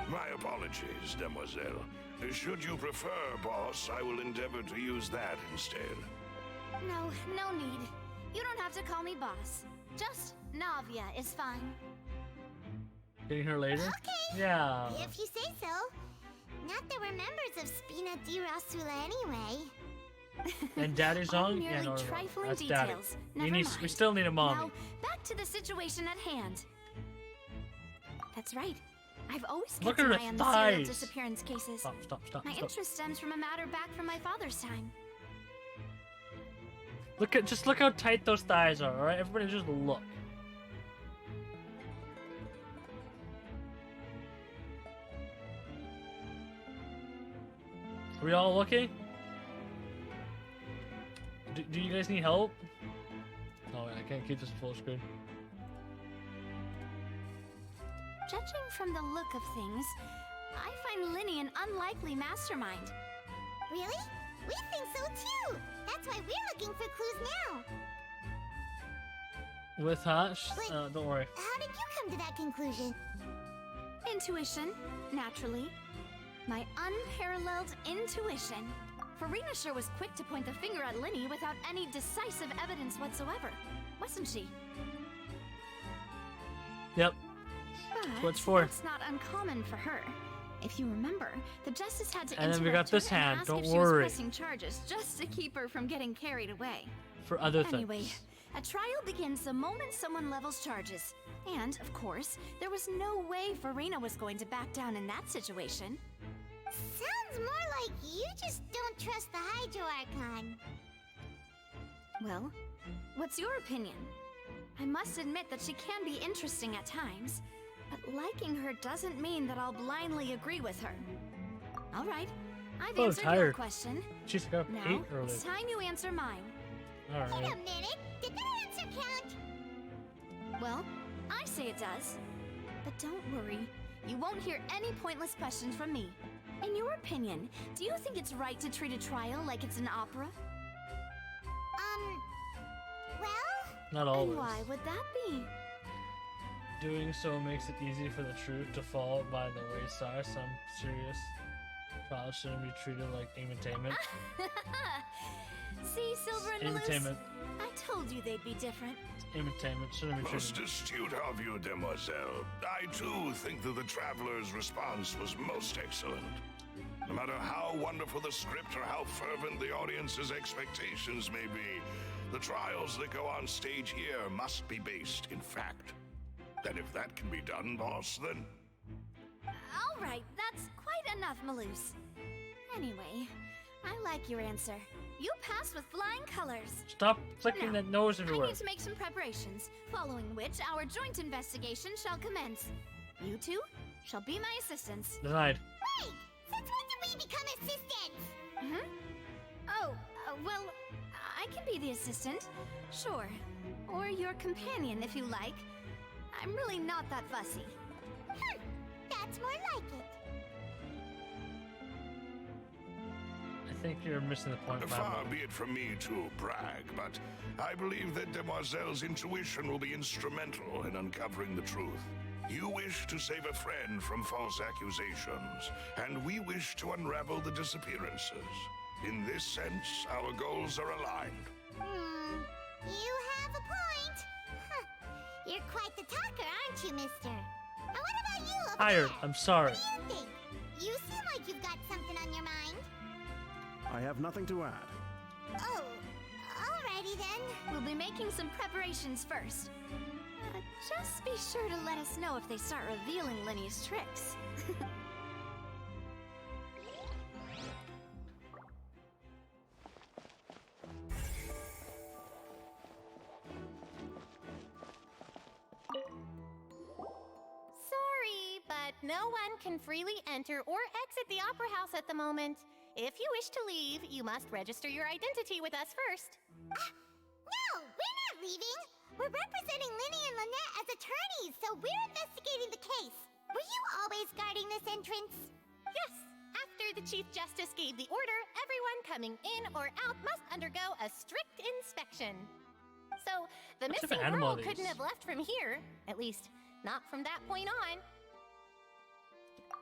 My apologies, Demoiselle. Should you prefer, boss, I will endeavor to use that instead. No need. You don't have to call me boss. Just Navia is fine. Getting her later? Okay. Yeah. If you say so. Not that we're members of Spina di Rosula anyway. And Daddy's All on? merely Yeah, no. trifling That's details. Daddy. Never We mind. still need a mommy. Now, back to the situation at hand. That's right. I've always Look kept at an her eye on the serial thighs. disappearance cases. Stop. My interest stems from a matter back from my father's time. Just look how tight those thighs are, alright? Everybody just look. Are we all looking? Do you guys need help? Oh, I can't keep this full screen. Judging from the look of things, I find Linny an unlikely mastermind. Really? We think so too. That's why we're looking for clues now. With Hush? Wait, Don't worry. How did you come to that conclusion? Intuition, naturally. My unparalleled intuition. Farina sure was quick to point the finger at Linny without any decisive evidence whatsoever, wasn't she? Yep. But What's for? that's not uncommon for her. If you remember, the justice had to And then we got interrupt her this and hand, ask don't if she was worry. pressing charges just to keep her from getting carried away. For other things. Anyway, a trial begins the moment someone levels charges. And, of course, there was no way Farina was going to back down in that situation. Sounds more like you just don't trust the Hydro Archon. Well, what's your opinion? I must admit that she can be interesting at times, but liking her doesn't mean that I'll blindly agree with her. All right, I've answered your question. She's got Now, 8 early. it's time you answer mine. Alright. Wait a minute. Did that answer count? Well, I say it does. But don't worry, you won't hear any pointless questions from me. In your opinion, do you think it's right to treat a trial like it's an opera? Well? Not always. And why would that be? Doing so makes it easy for the truth to fall by the wayside. Some serious trials shouldn't be treated like entertainment. See, Silver and Malus? Entertainment. I told you they'd be different. Entertainment shouldn't be Most treated. astute of you, demoiselle. I too think that the traveler's response was most excellent. No matter how wonderful the script or how fervent the audience's expectations may be, the trials that go on stage here must be based in fact. And if that can be done, boss, then... All right, that's quite enough, Malus. Anyway, I like your answer. You passed with flying colors. Stop flicking Now, that nose I everywhere. need to make some preparations, following which our joint investigation shall commence. You two shall be my assistants. Denied. Wait! Since when did we become assistants? Oh, well, I can be the assistant. Sure. Or your companion, if you like. I'm really not that fussy. That's more like it. I think you're missing the point. Far be it from me to brag, but I believe that Demoiselle's intuition will be instrumental in uncovering the truth. You wish to save a friend from false accusations, and we wish to unravel the disappearances. In this sense, our goals are aligned. You have a point. You're quite the talker, aren't you, mister? And what about you over Tired. there? I'm sorry. What do you think? You seem like you've got something on your mind. I have nothing to add. Oh, alrighty then. We'll be making some preparations first. Just be sure to let us know if they start revealing Lenny's tricks. Sorry, but no one can freely enter or exit the Opera House at the moment. If you wish to leave, you must register your identity with us first. No, we're not leaving. We're representing Linny and Lynette as attorneys, so we're investigating the case. Were you always guarding this entrance? Yes. After the Chief Justice gave the order, everyone coming in or out must undergo a strict inspection. So, the What type missing of animal girl are couldn't these? have left from here. At least, not from that point on.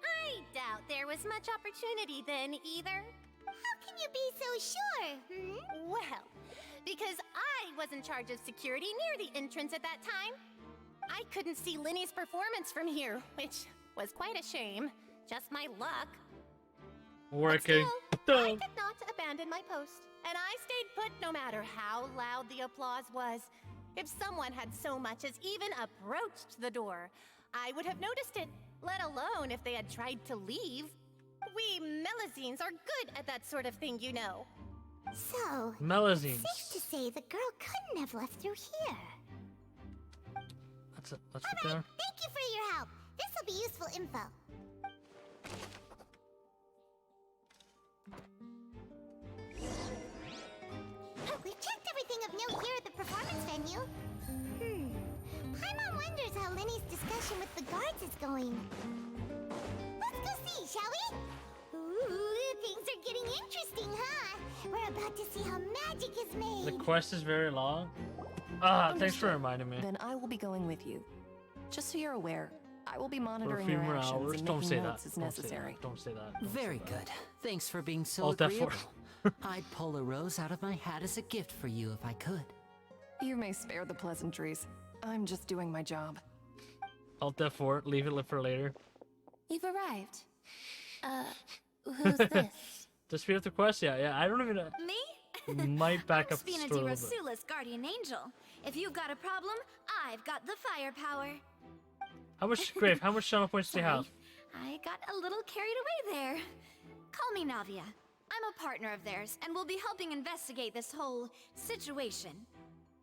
I doubt there was much opportunity then, either. How can you be so sure? Well, because I was in charge of security near the entrance at that time. I couldn't see Linny's performance from here, which was quite a shame. Just my luck. Working. I did not abandon my post, and I stayed put no matter how loud the applause was. If someone had so much as even approached the door, I would have noticed it, let alone if they had tried to leave. We Melazines are good at that sort of thing, you know. So, Melazines. safe to say the girl couldn't have left through here. Let's sit Alright, down. thank you for your help. This will be useful info. We've checked everything of note here at the performance venue. Paimon wonders how Lenny's discussion with the guards is going. Let's go see, shall we? Ooh, things are getting interesting, huh? We're about to see how magic is made. The quest is very long. Thanks for reminding me. Then I will be going with you. Just so you're aware, I will be For a monitoring few your more actions hours. and Don't making say that. notes as Don't say necessary. that. Don't say that. Don't Very say that. good. Thanks for being so Alt F4. agreeable. I'd pull a rose out of my hat as a gift for you if I could. You may spare the pleasantries. I'm just doing my job. Alt F4. Leave it for later. You've arrived. Who's this? To speed up the quest, yeah. I don't even know. Me? Might back I'm up the Spina story di a little bit. Rasula's guardian angel. If you've got a problem, I've got the firepower. How much, Grave? How much channel points do you have? I got a little carried away there. Call me Navia. I'm a partner of theirs, and will be helping investigate this whole situation.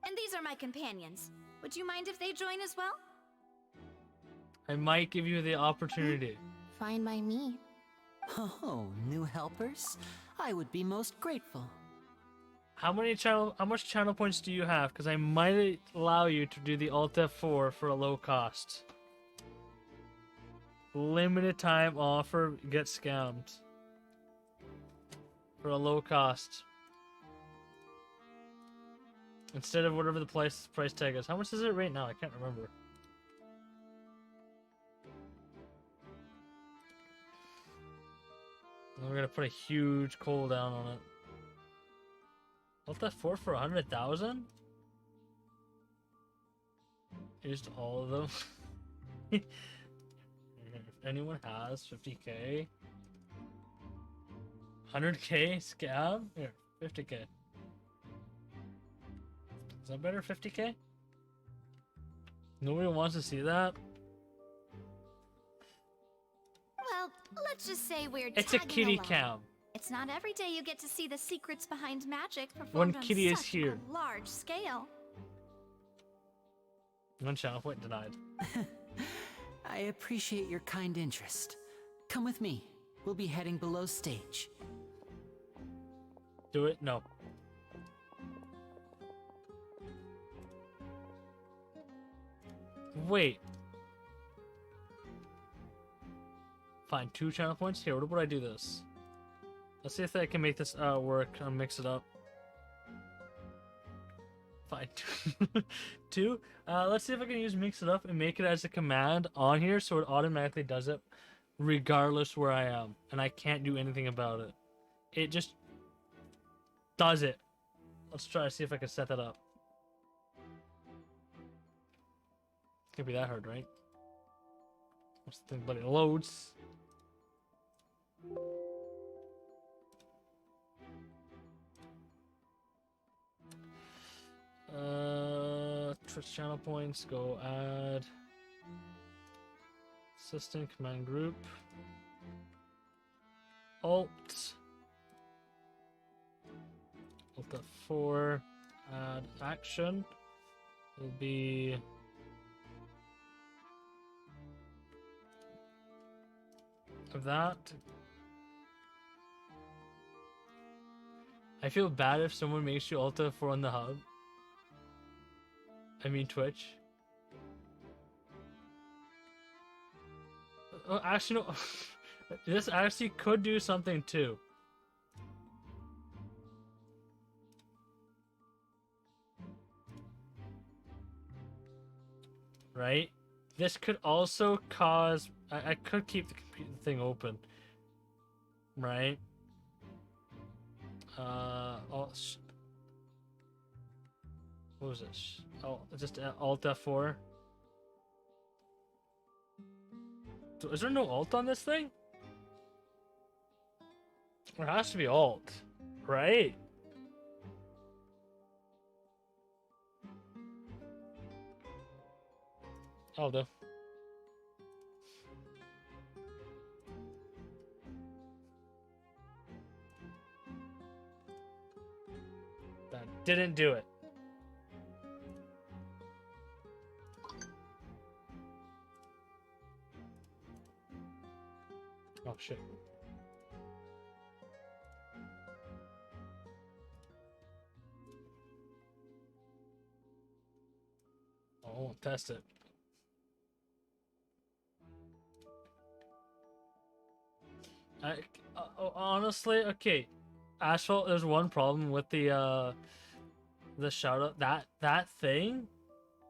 And these are my companions. Would you mind if they join as well? I might give you the opportunity. Fine by me. Oh, new helpers? I would be most grateful. How much channel points do you have? Because I might allow you to do the Alt F4 for a low cost. Limited time offer, get scammed. For a low cost. Instead of whatever the price tag is. How much is it right now? I can't remember. And we're gonna put a huge cooldown on it. Alt F4 for 100,000? Used all of them. If anyone has 50k, 100k scam? Here, 50k. Is that better, 50k? Nobody wants to see that? Well, let's just say we're It's a tagging kitty along. cam. It's not every day you get to see the secrets behind magic performed One on kitty is such here. a large scale. One channel point denied. I appreciate your kind interest. Come with me. We'll be heading below stage. Do it? No. Wait. Fine, 2 channel points? Here, what would I do this? Let's see if I can make this work and mix it up. Fine. 2. Let's see if I can use mix it up and make it as a command on here so it automatically does it regardless where I am. And I can't do anything about it. It just does it. Let's try to see if I can set that up. Can't be that hard, right? What's the thing, but it loads. Twitch channel points, go add assistant command group. Alt F4, add action will be of that. I feel bad if someone makes you Alt F4 on the hub. I mean Twitch. Oh, actually, no. This actually could do something too. Right? This could also cause... I could keep the thing open. Right? What was this? Oh, just Alt F4. Is there no Alt on this thing? There has to be Alt, right? I'll do. That didn't do it. Oh shit. Oh, test it. Honestly, okay. Asphalt, there's one problem with the shout out. That thing,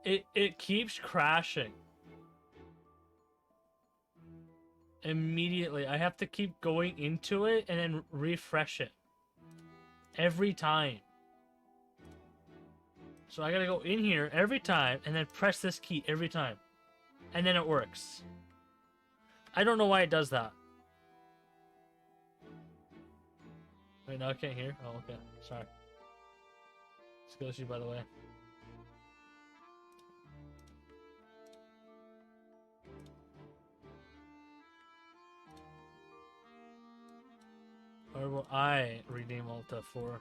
it keeps crashing. Immediately, I have to keep going into it and then refresh it every time. So I gotta go in here every time and then press this key every time, and then it works. I don't know why it does that. Wait, now I can't hear. Oh, okay. Sorry. Skills you, by the way. Or will I redeem Alt F4?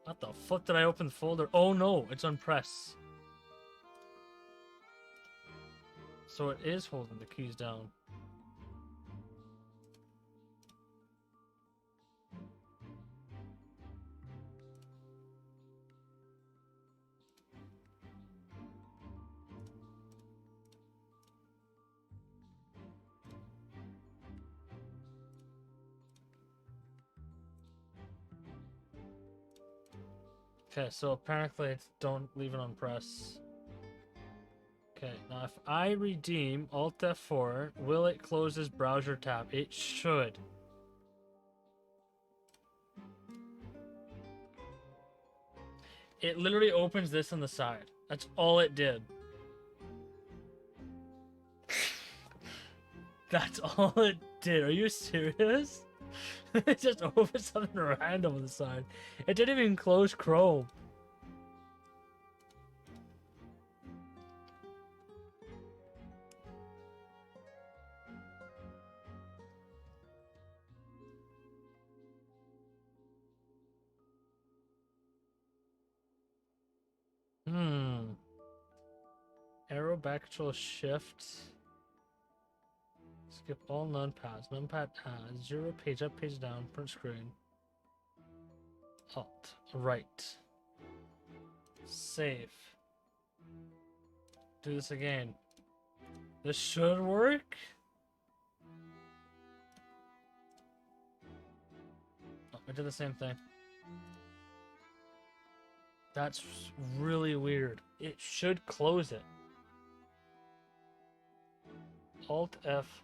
What the fuck did I open the folder? Oh no, it's on press. So it is holding the keys down. Okay, so apparently it's don't leave it on press. Okay, now if I redeem Alt F4, will it close this browser tab? It should. It literally opens this on the side. That's all it did. That's all it did. Are you serious? It just opened something random on the side. It didn't even close Chrome. Arrow back control shift. Skip all numpads. Numpad adds 0 page up, page down, print screen. Alt. Right. Save. Do this again. This should work. Oh, I did the same thing. That's really weird. It should close it. Alt F.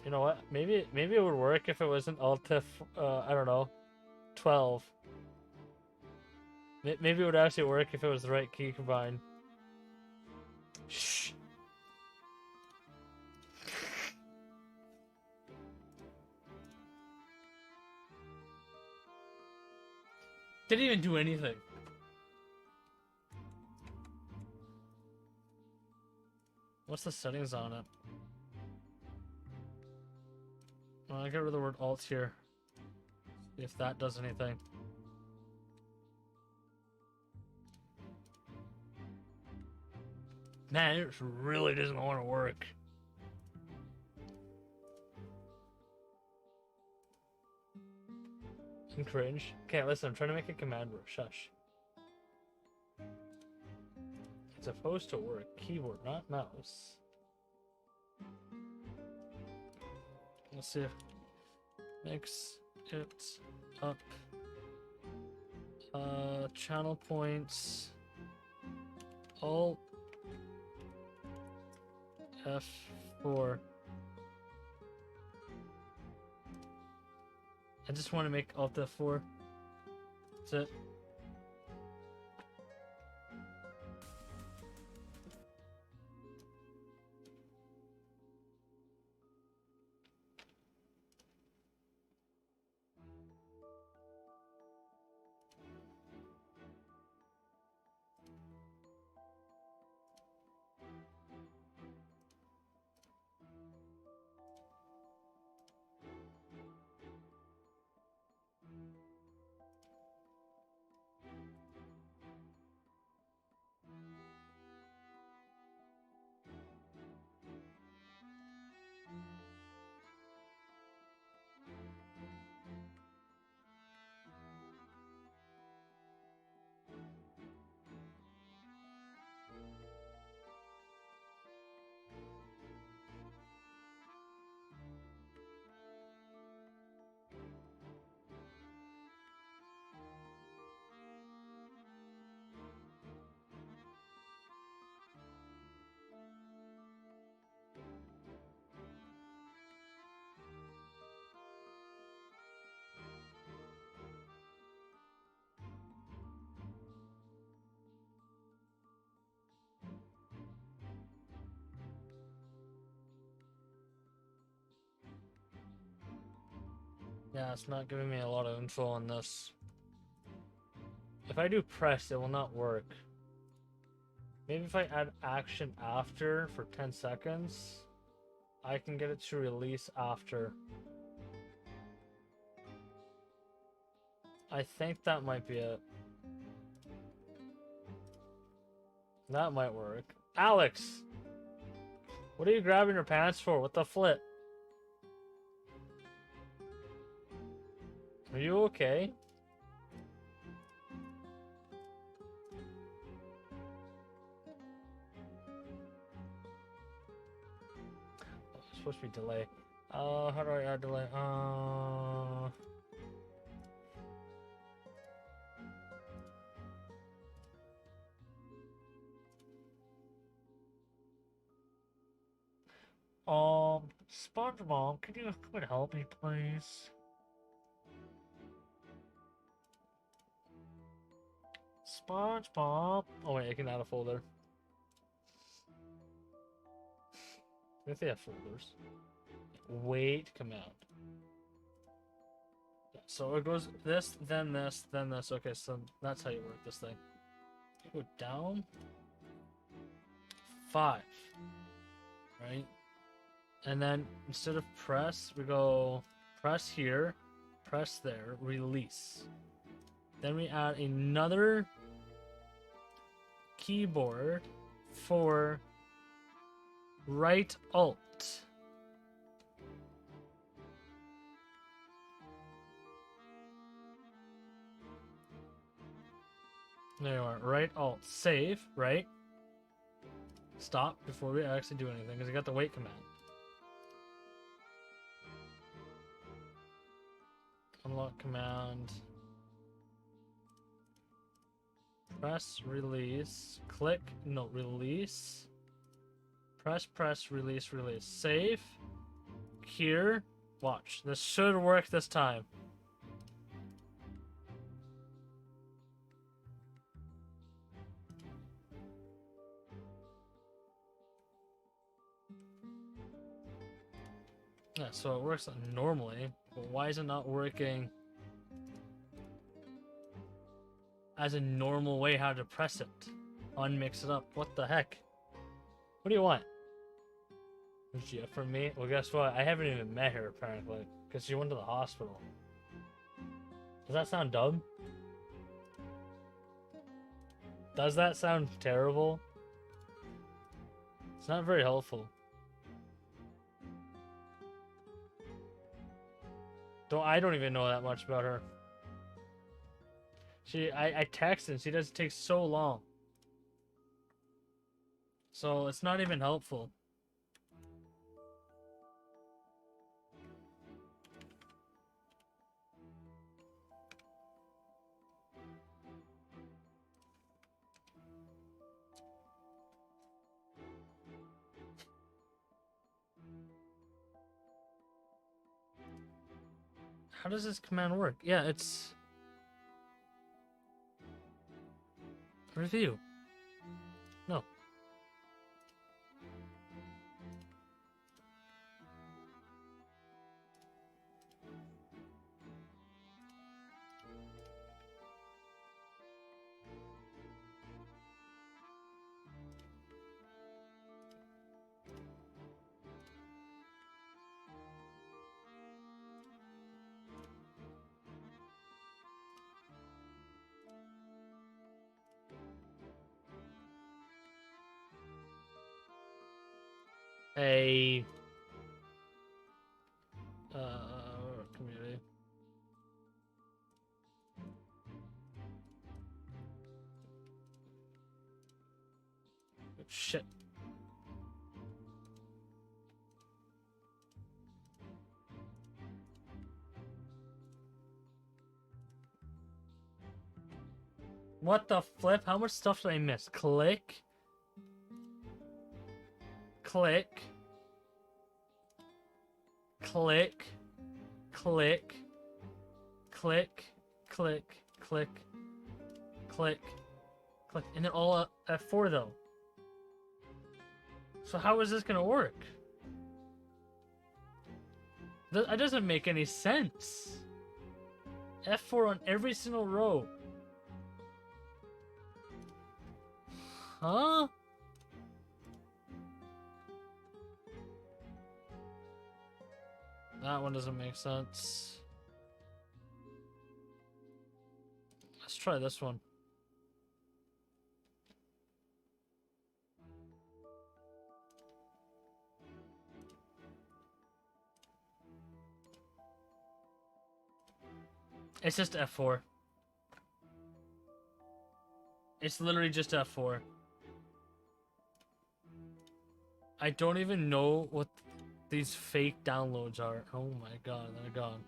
You know what? Maybe it would work if it wasn't Alt F. I don't know, 12. Maybe it would actually work if it was the right key combined. Shh. Didn't even do anything. What's the settings on it? Well, I get rid of the word alt here. See if that does anything. Man, it really doesn't want to work. I'm cringe. Okay, listen, I'm trying to make a command word. Shush. It's supposed to work. Keyboard, not mouse. Let's see if mix it up. Channel points. Alt F4. I just want to make Alt F4. That's it. Yeah, it's not giving me a lot of info on this. If I do press, it will not work. Maybe if I add action after for 10 seconds. I can get it to release after. I think that might be it. That might work. Alex! What are you grabbing your pants for? What the flip? Are you okay? Oh, it's supposed to be delay. How do I add delay? SpongeBob, can you come and help me, please? SpongeBob. Oh wait, I can add a folder. If they have folders. Wait command. Yeah, so it goes this, then this, then this. Okay, so that's how you work this thing. You go down 5. Right? And then instead of press, we go press here, press there, release. Then we add another keyboard for right alt. There you are, right alt. Save, right? Stop before we actually do anything, because I got the wait command. Unlock command. Press, release, click, no, release. Press, release, release. Save. Here. Watch. This should work this time. Yeah, so it works normally, but why is it not working as a normal way how to press it? Unmix it up. What the heck? What do you want? Yeah, for me? Well, guess what? I haven't even met her, apparently, because she went to the hospital. Does that sound dumb? Does that sound terrible? It's not very helpful. I don't even know that much about her. I text and she does take so long. So it's not even helpful. How does this command work? Yeah, it's review. No. A community. Shit. What the flip? How much stuff did I miss? Click. Click. Click. Click. Click. Click. Click. Click. Click. And they're all F4 though. So how is this gonna work? That doesn't make any sense. F4 on every single row. Huh? That one doesn't make sense. Let's try this one. It's just F4. It's literally just F4. I don't even know what these fake downloads are. Oh my god, they're gone.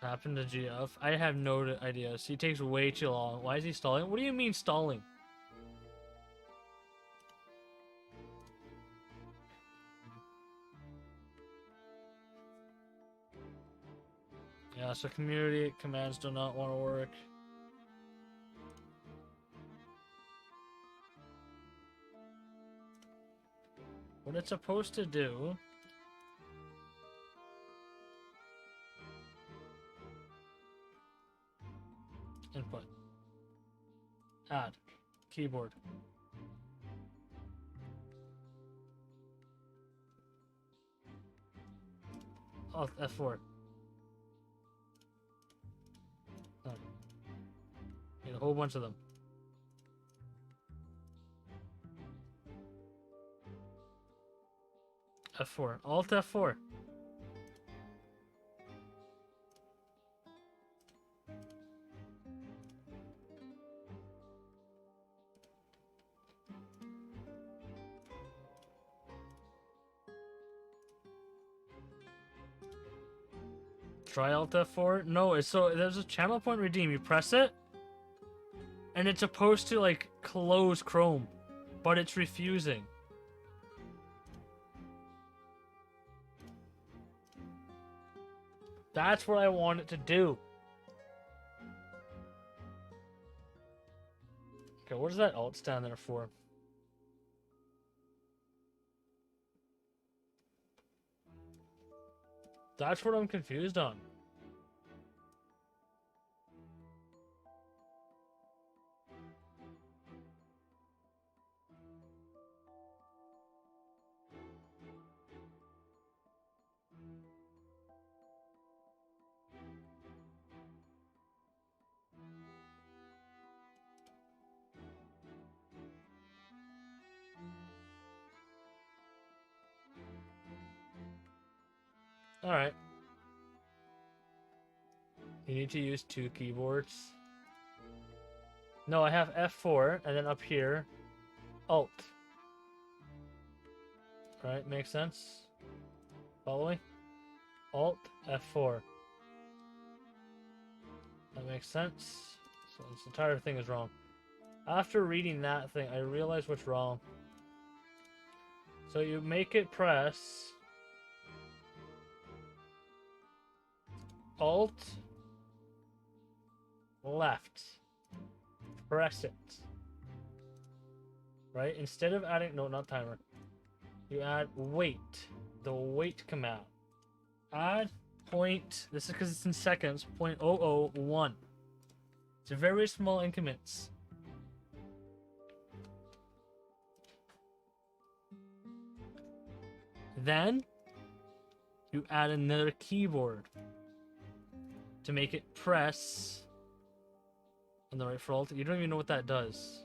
Happened to GF? I have no idea. He takes way too long. Why is he stalling? What do you mean stalling? Yeah, so community commands do not want to work. What it's supposed to do... Input. Add. Keyboard. Oh, F4. Oh. Need a whole bunch of them. F4. Alt F4. Try Alt F4? No, it's so there's a channel point redeem. You press it, and it's supposed to like close Chrome, but it's refusing. That's what I want it to do. Okay, what does that alt stand there for? That's what I'm confused on. Alright. You need to use 2 keyboards. No, I have F4, and then up here, Alt. Right, makes sense? Following? Alt, F4. That makes sense. So this entire thing is wrong. After reading that thing, I realized what's wrong. So you make it press Alt left. Press it. Right? Instead of adding, no, not timer. You add wait. The wait command. Add point, this is because it's in seconds, 0.001. It's a very small increments. Then you add another keyboard to make it press on the right for alt. You don't even know what that does.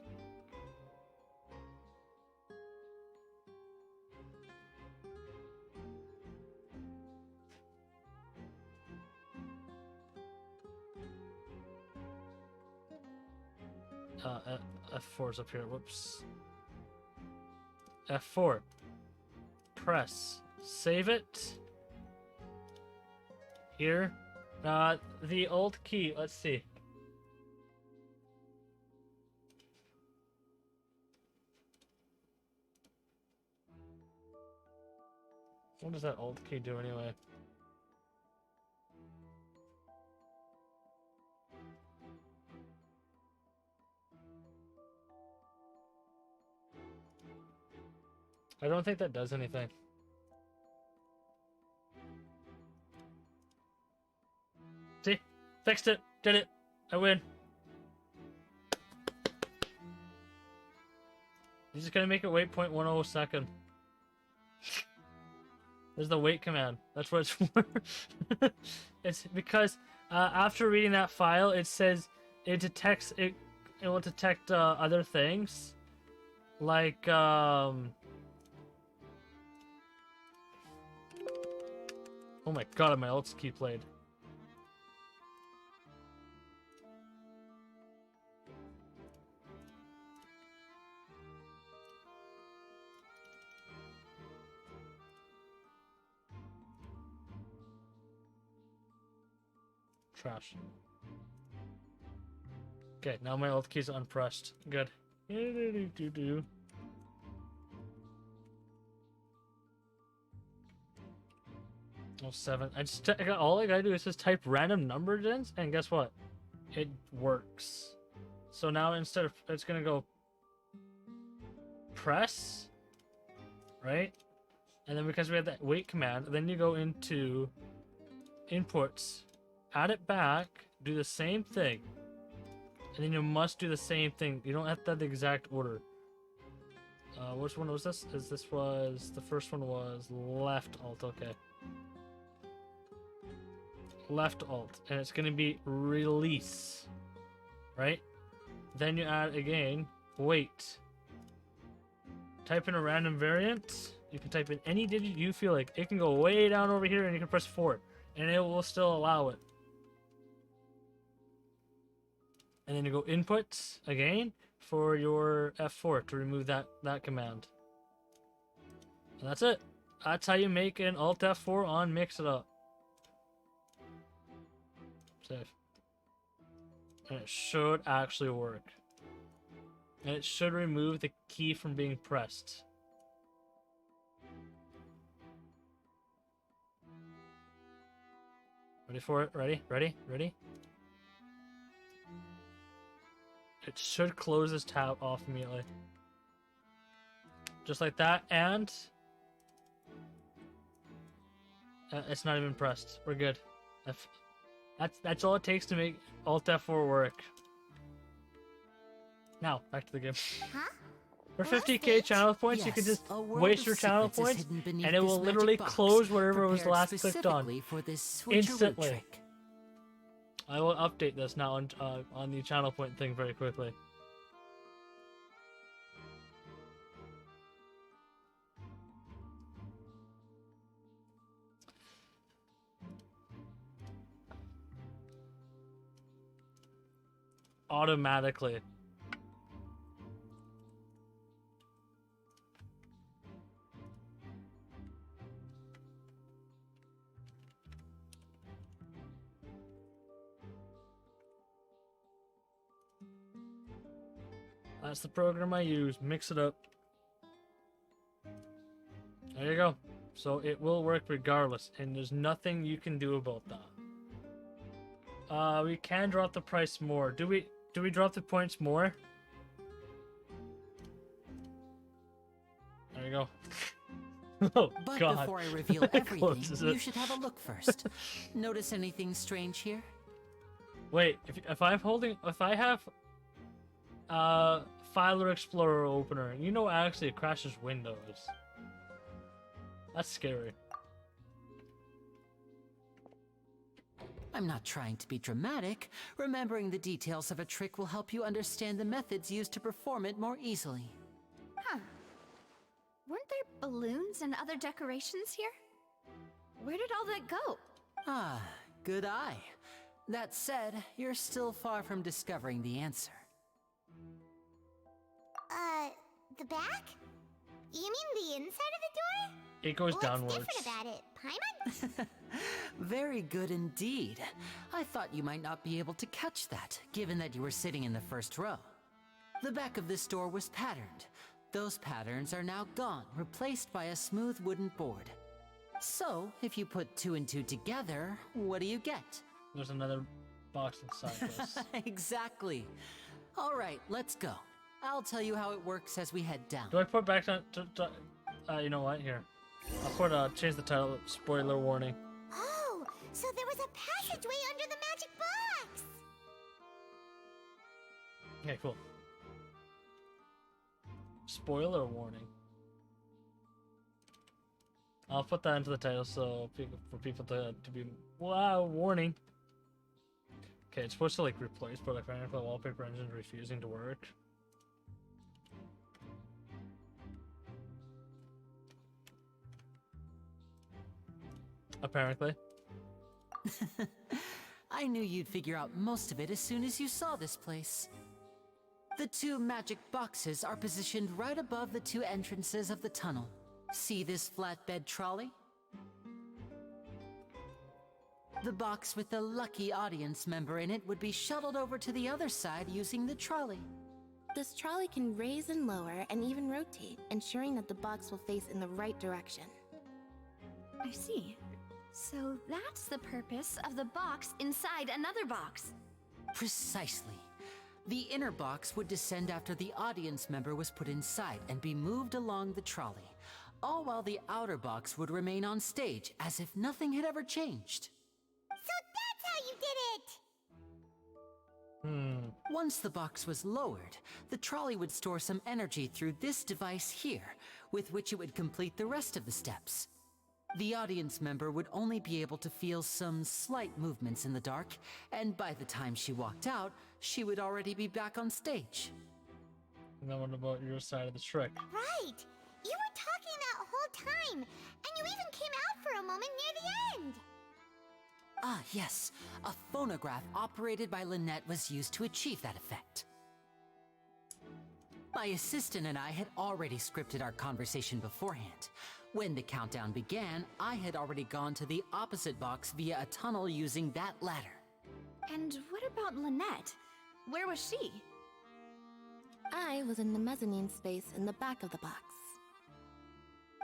F4 is up here. Whoops. F4. Press. Save it. Here. The Alt key. Let's see. What does that Alt key do anyway? I don't think that does anything. See? Fixed it. Did it. I win. You're just gonna make it wait 0.10 second. There's the wait command. That's what it's for. It's because after reading that file, it says it detects it. It will detect other things, like oh my god, my ults keep played. Trash. Okay, now my alt keys are unpressed. Good. Do. Oh, 7. All I gotta do is just type random numbers in, and guess what? It works. So now instead of it's gonna go press, right? And then because we have that wait command, then you go into inputs, add it back, do the same thing. And then you must do the same thing. You don't have to have the exact order. Which one was this? The first one was left alt, okay. Left alt, and it's gonna be release, right? Then you add again, wait. Type in a random variant. You can type in any digit you feel like. It can go way down over here and you can press 4, and it will still allow it. And then you go inputs again for your F4 to remove that command. And that's it. That's how you make an Alt F4 on Mix It Up. Save. And it should actually work. And it should remove the key from being pressed. Ready for it? Ready? Ready? Ready? It should close this tab off immediately. Just like that, and it's not even pressed. We're good. That's all it takes to make Alt F4 work. Now, back to the game. Huh? For 50k channel points, you can just waste your channel points, and it will literally close wherever it was last clicked on. Instantly. I will update this now on the channel point thing very quickly. Automatically. That's the program I use. Mix it up. There you go. So it will work regardless, and there's nothing you can do about that. We can drop the price more. Do we drop the points more? There you go. Oh, but God. before I reveal everything, you should have a look first. Notice anything strange here? Wait, if I have Filer Explorer opener, you know actually it crashes Windows. That's scary. I'm not trying to be dramatic. Remembering the details of a trick will help you understand the methods used to perform it more easily. Huh. Weren't there balloons and other decorations here? Where did all that go? Ah, good eye. That said, you're still far from discovering the answer. The back? You mean the inside of the door? It goes downwards. What's different about it, Paimon? Very good indeed. I thought you might not be able to catch that, given that you were sitting in the first row. The back of this door was patterned. Those patterns are now gone, replaced by a smooth wooden board. So, if you put 2 and 2 together, what do you get? There's another box inside this. Exactly. All right, let's go. I'll tell you how it works as we head down. Do I put back on? You know what? Here, I'll put change the title. Spoiler warning. Oh, so there was a passageway under the magic box. Okay, cool. spoiler warning. I'll put that into the title so for people to be wow warning. Okay, it's supposed to like replace, but apparently the wallpaper engine is refusing to work. Apparently. I knew you'd figure out most of it as soon as you saw this place. The two magic boxes are positioned right above the two entrances of the tunnel. See this flatbed trolley? The box with the lucky audience member in it would be shuttled over to the other side using the trolley. This trolley can raise and lower and even rotate, ensuring that the box will face in the right direction. I see. So that's the purpose of the box inside another box. Precisely. The inner box would descend after the audience member was put inside and be moved along the trolley, all while the outer box would remain on stage as if nothing had ever changed. So that's how you did it! Once the box was lowered, the trolley would store some energy through this device here, with which it would complete the rest of the steps. The audience member would only be able to feel some slight movements in the dark, and by the time she walked out, she would already be back on stage. And then what about your side of the trick? Right! You were talking that whole time, and you even came out for a moment near the end! Ah, yes. A phonograph operated by Lynette was used to achieve that effect. My assistant and I had already scripted our conversation beforehand. When the countdown began, I had already gone to the opposite box via a tunnel using that ladder. And what about Lynette? Where was she? I was in the mezzanine space in the back of the box.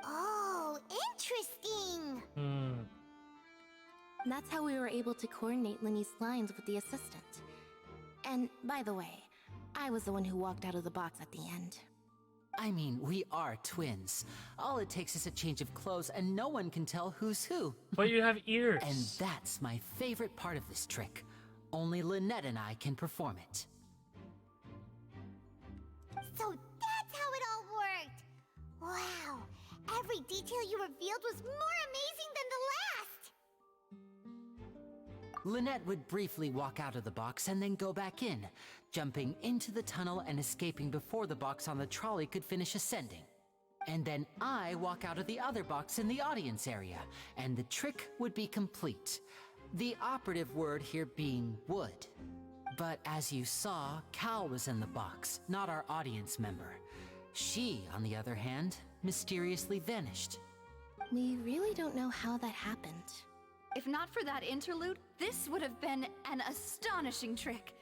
Oh, interesting! That's how we were able to coordinate Linny's lines with the assistant. And, by the way, I was the one who walked out of the box at the end. I mean, we are twins. All it takes is a change of clothes and no one can tell who's who. But you have ears. And that's my favorite part of this trick. Only Lynette and I can perform it. So that's how it all worked! Wow! Every detail you revealed was more amazing than the last! Lynette would briefly walk out of the box and then go back in, jumping into the tunnel and escaping before the box on the trolley could finish ascending. And then I walk out of the other box in the audience area, and the trick would be complete. The operative word here being would. But as you saw, Cal was in the box, not our audience member. She, on the other hand, mysteriously vanished. We really don't know how that happened. If not for that interlude, this would have been an astonishing trick.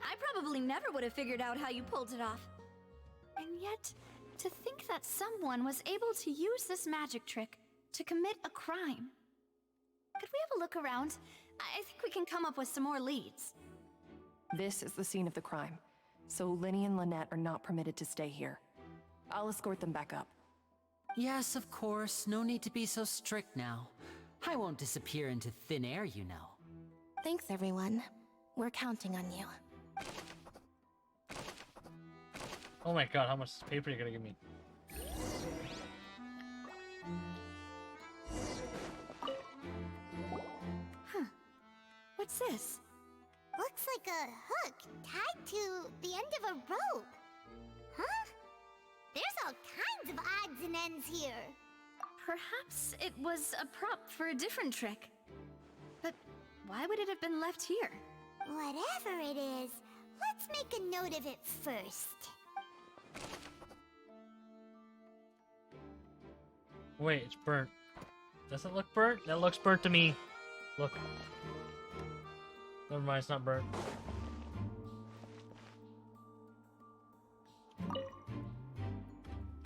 I probably never would have figured out how you pulled it off. And yet, to think that someone was able to use this magic trick to commit a crime. Could we have a look around? I think we can come up with some more leads. This is the scene of the crime, so Linny and Lynette are not permitted to stay here. I'll escort them back up. Yes, of course. No need to be so strict now. I won't disappear into thin air, you know. Thanks, everyone. We're counting on you. Oh my god, how much paper are you gonna give me? Huh. What's this? Looks like a hook tied to the end of a rope. Huh? There's all kinds of odds and ends here. Perhaps it was a prop for a different trick. But why would it have been left here? Whatever it is, let's make a note of it first. Wait, it's burnt. Does it look burnt? That looks burnt to me. Look. Never mind, it's not burnt.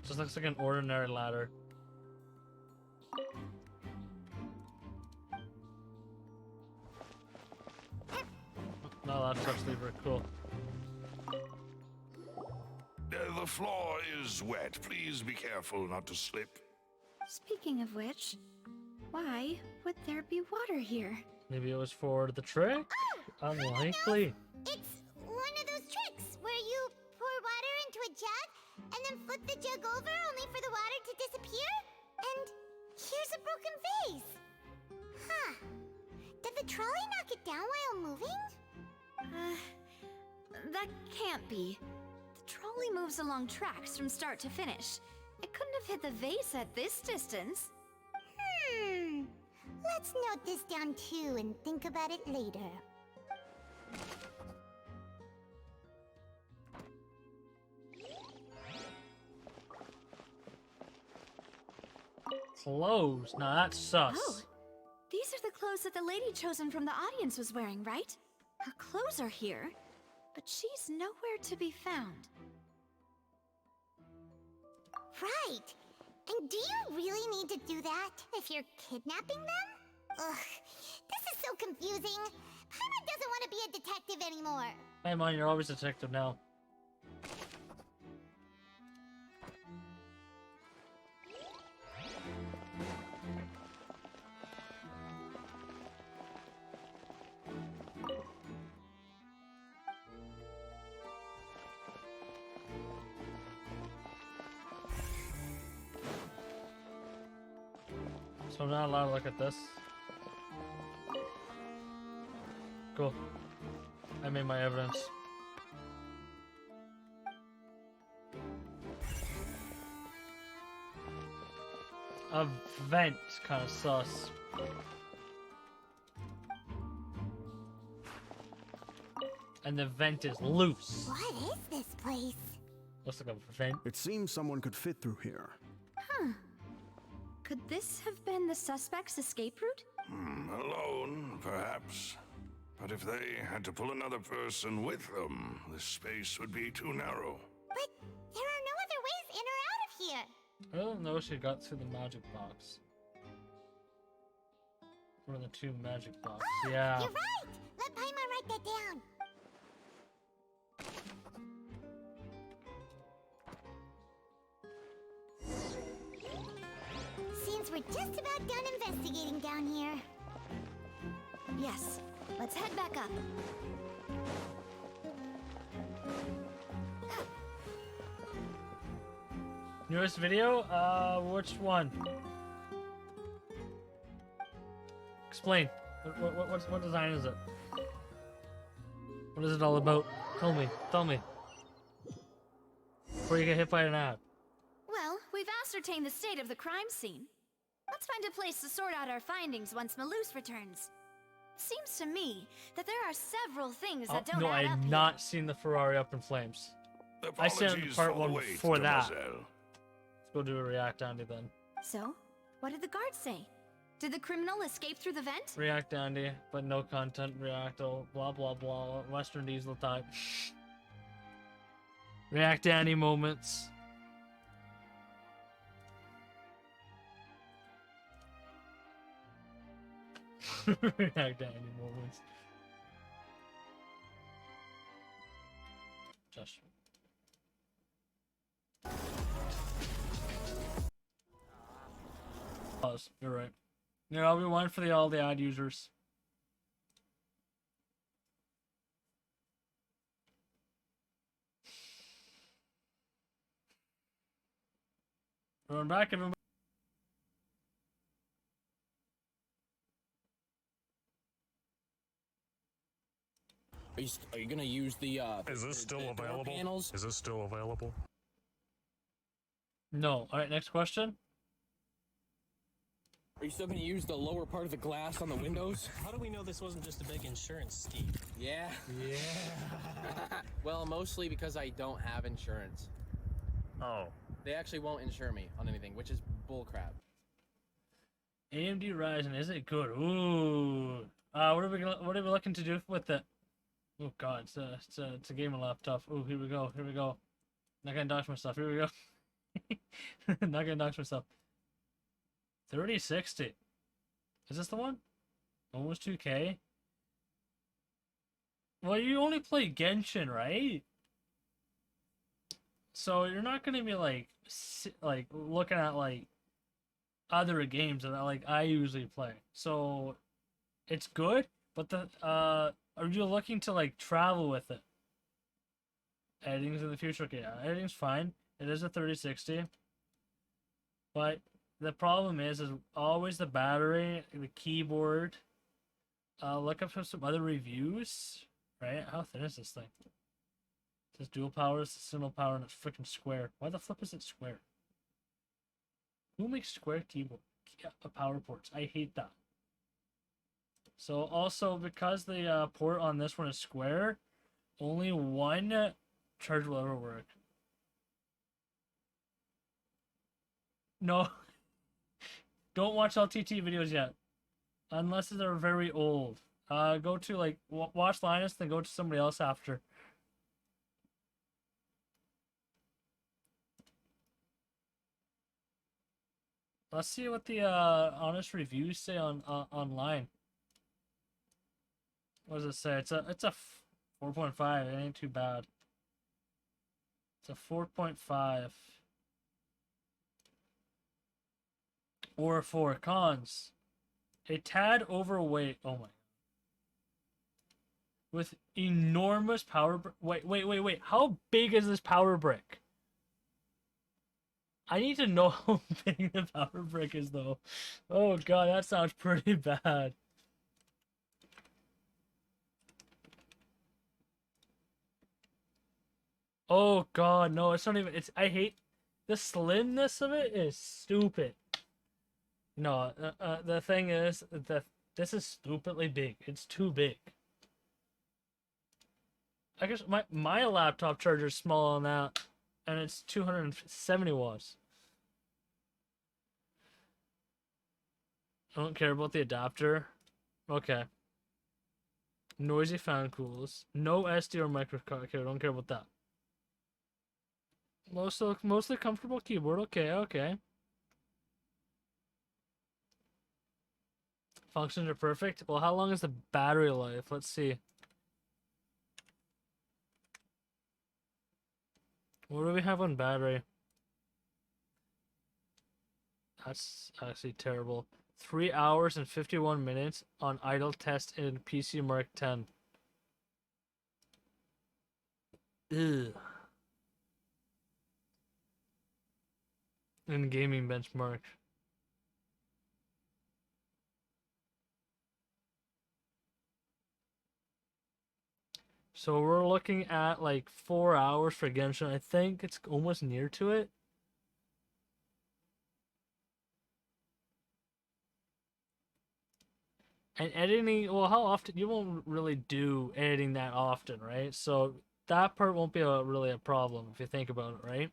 Just looks like an ordinary ladder. No, that's actually very cool. The floor is wet. Please be careful not to slip. Speaking of which, why would there be water here? Maybe it was for the trick? Unlikely. It's one of those tricks where you pour water into a jug and them flip the jug over only for the water to disappear? And here's a broken vase. Huh. Did the trolley knock it down while moving? That can't be. The trolley moves along tracks from start to finish. It couldn't have hit the vase at this distance. Let's note this down too and think about it later. Clothes? Now that's sus. Oh, these are the clothes that the lady chosen from the audience was wearing, right? Her clothes are here, but she's nowhere to be found. Right. And do you really need to do that if you're kidnapping them? Ugh, this is so confusing. Paimon doesn't want to be a detective anymore. Hey, man, you're always a detective now. So I'm not allowed to look at this. Cool. I made my evidence. A vent, kind of sus. And the vent is loose. What is this place? Looks like a vent. It seems someone could fit through here. Huh. Could this have been the suspect's escape route? Alone, perhaps. But if they had to pull another person with them, the space would be too narrow. But there are no other ways in or out of here. I don't know if she got through the magic box. One of the two magic boxes. Oh, yeah. You're right! Let Paimon write that down. Seems we're just about done investigating down here. Yes. Let's head back up. Newest video? Which one? Explain. What design is it? What is it all about? Tell me. Tell me. Before you get hit by an ad. Well, we've ascertained the state of the crime scene. Let's find a place to sort out our findings once Malus returns. Seems to me that there are several things that don't no, add I up had here. not seen the Ferrari up in flames. I seen part one before that. Let's go do a react Andy then. So, what did the guard say? Did the criminal escape through the vent? React Andy, but no content. React all blah blah blah. Western diesel type. React Andy moments. React Andy moments. Josh. Pause. You're right. Yeah, I'll rewind for all the ad users. We're back, everybody. Are you gonna use the Is this still available? panels? Is this still available? No. All right, next question. Are you still gonna use the lower part of the glass on the windows? How do we know this wasn't just a big insurance scheme? Yeah. Yeah. Well, mostly because I don't have insurance. Oh. They actually won't insure me on anything, which is bullcrap. AMD Ryzen, is it good? Ooh. What are we looking to do with it? Oh god, it's a gaming laptop. Oh, here we go. Here we go. Not gonna dox myself. Here we go. Not gonna dox myself. 3060. Is this the one? Almost 2K. Well, you only play Genshin, right? So you're not gonna be like looking at like other games that like I usually play. So it's good, but the are you looking to like travel with it? Editing's in the future. Okay, yeah, editing's fine. It is a 3060. But the problem is always the battery, the keyboard. Look up some other reviews, right? How thin is this thing? It says dual power, it's a single power, and it's freaking square. Why the flip is it square? Who makes square keyboard power ports? I hate that. So also, because the port on this one is square, only one charge will ever work. No. Don't watch LTT videos yet. Unless they're very old. Go to, like, watch Linus, then go to somebody else after. Let's see what the honest reviews say on online. What does it say? It's a 4.5. It ain't too bad. It's a 4.5. Or 4 cons. A tad overweight. Oh my. With enormous power. Wait. How big is this power brick? I need to know how big the power brick is, though. Oh god, that sounds pretty bad. Oh god, no, it's not even. I hate the slimness of it. Is stupid. No, the thing is that this is stupidly big. It's too big. I guess my laptop charger is smaller than that, and it's 270 watts. I don't care about the adapter. Okay. Noisy fan cools. No SD or micro card. Okay, I don't care about that. Mostly comfortable keyboard. Okay. Functions are perfect. Well, how long is the battery life? Let's see. What do we have on battery? That's actually terrible. 3 hours and 51 minutes on idle test in PC Mark 10. Ugh. In gaming benchmark. So we're looking at like 4 hours for Genshin. I think it's almost near to it. And editing, well, how often? You won't really do editing that often, right? So that part won't be really a problem if you think about it, right?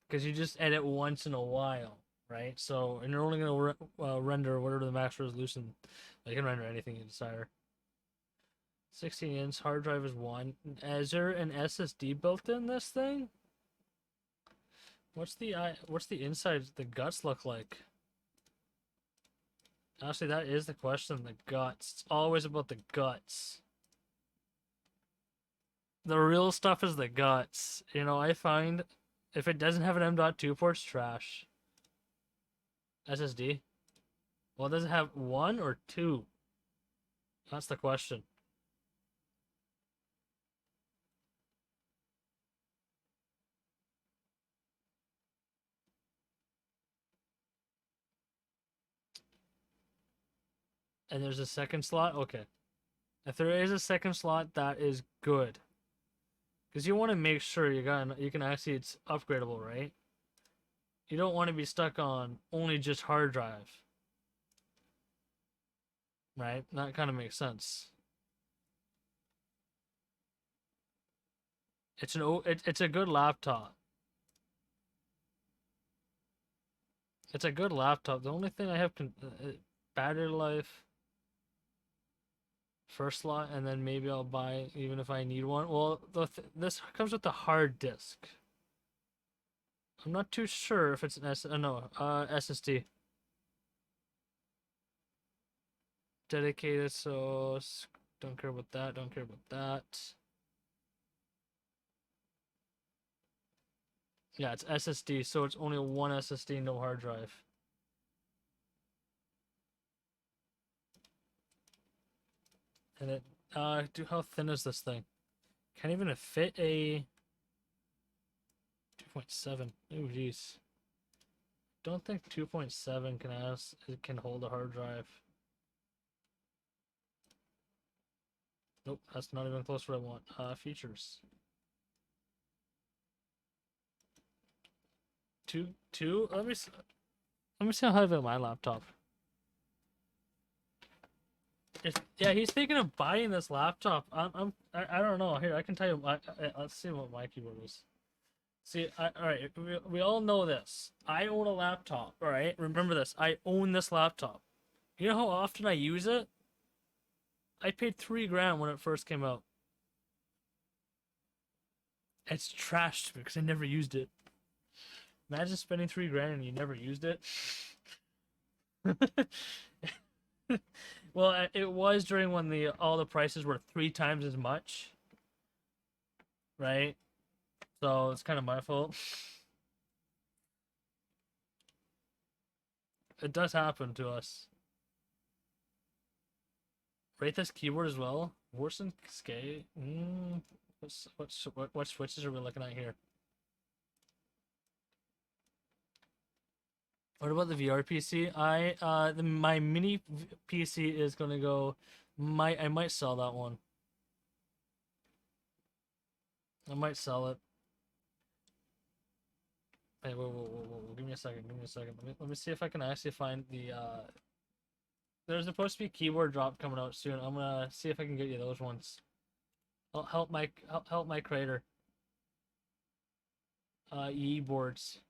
Because you just edit once in a while, right? So, and you're only going to render whatever the max resolution. You can render anything you desire. 16-inch hard drive is 1. Is there an SSD built in this thing? What's the inside, the guts look like? Actually, that is the question, the guts. It's always about the guts. The real stuff is the guts. You know, I find if it doesn't have an M.2 port, it's trash. SSD? Well, does it have 1 or 2? That's the question. And there's a second slot? Okay. If there is a second slot, that is good. Because you want to make sure you can actually, it's upgradable, right? You don't want to be stuck on only just hard drive. Right? That kind of makes sense. It's a good laptop. It's a good laptop. The only thing I have battery life. First slot, and then maybe I'll buy even if I need one. Well, this comes with the hard disk. I'm not too sure if it's an SSD. Dedicated, so don't care about that. Don't care about that. Yeah, it's SSD, so it's only one SSD, no hard drive. And it, how thin is this thing? Can't even fit a 2.7. Oh jeez. Don't think 2.7 can hold a hard drive. Nope, that's not even close to what I want. Features. Two. Let me see how heavy my laptop. Yeah, he's thinking of buying this laptop. I don't know. Here, I can tell you. Let's see what my keyboard is. See, all right. We all know this. I own a laptop. All right, remember this. I own this laptop. You know how often I use it? I paid $3,000 when it first came out. It's trashed because I never used it. Imagine spending $3,000 and you never used it. Well, it was during when all the prices were 3 times as much, right? So it's kind of my fault. It does happen to us. Rate this keyboard as well. Worse than Skate. What switches are we looking at here? What about the VR PC? My mini PC is gonna go. I might sell that one. I might sell it. Hey, whoa. Give me a second. Let me see if I can actually find the. There's supposed to be a keyboard drop coming out soon. I'm gonna see if I can get you those ones. I'll help my creator. EE boards.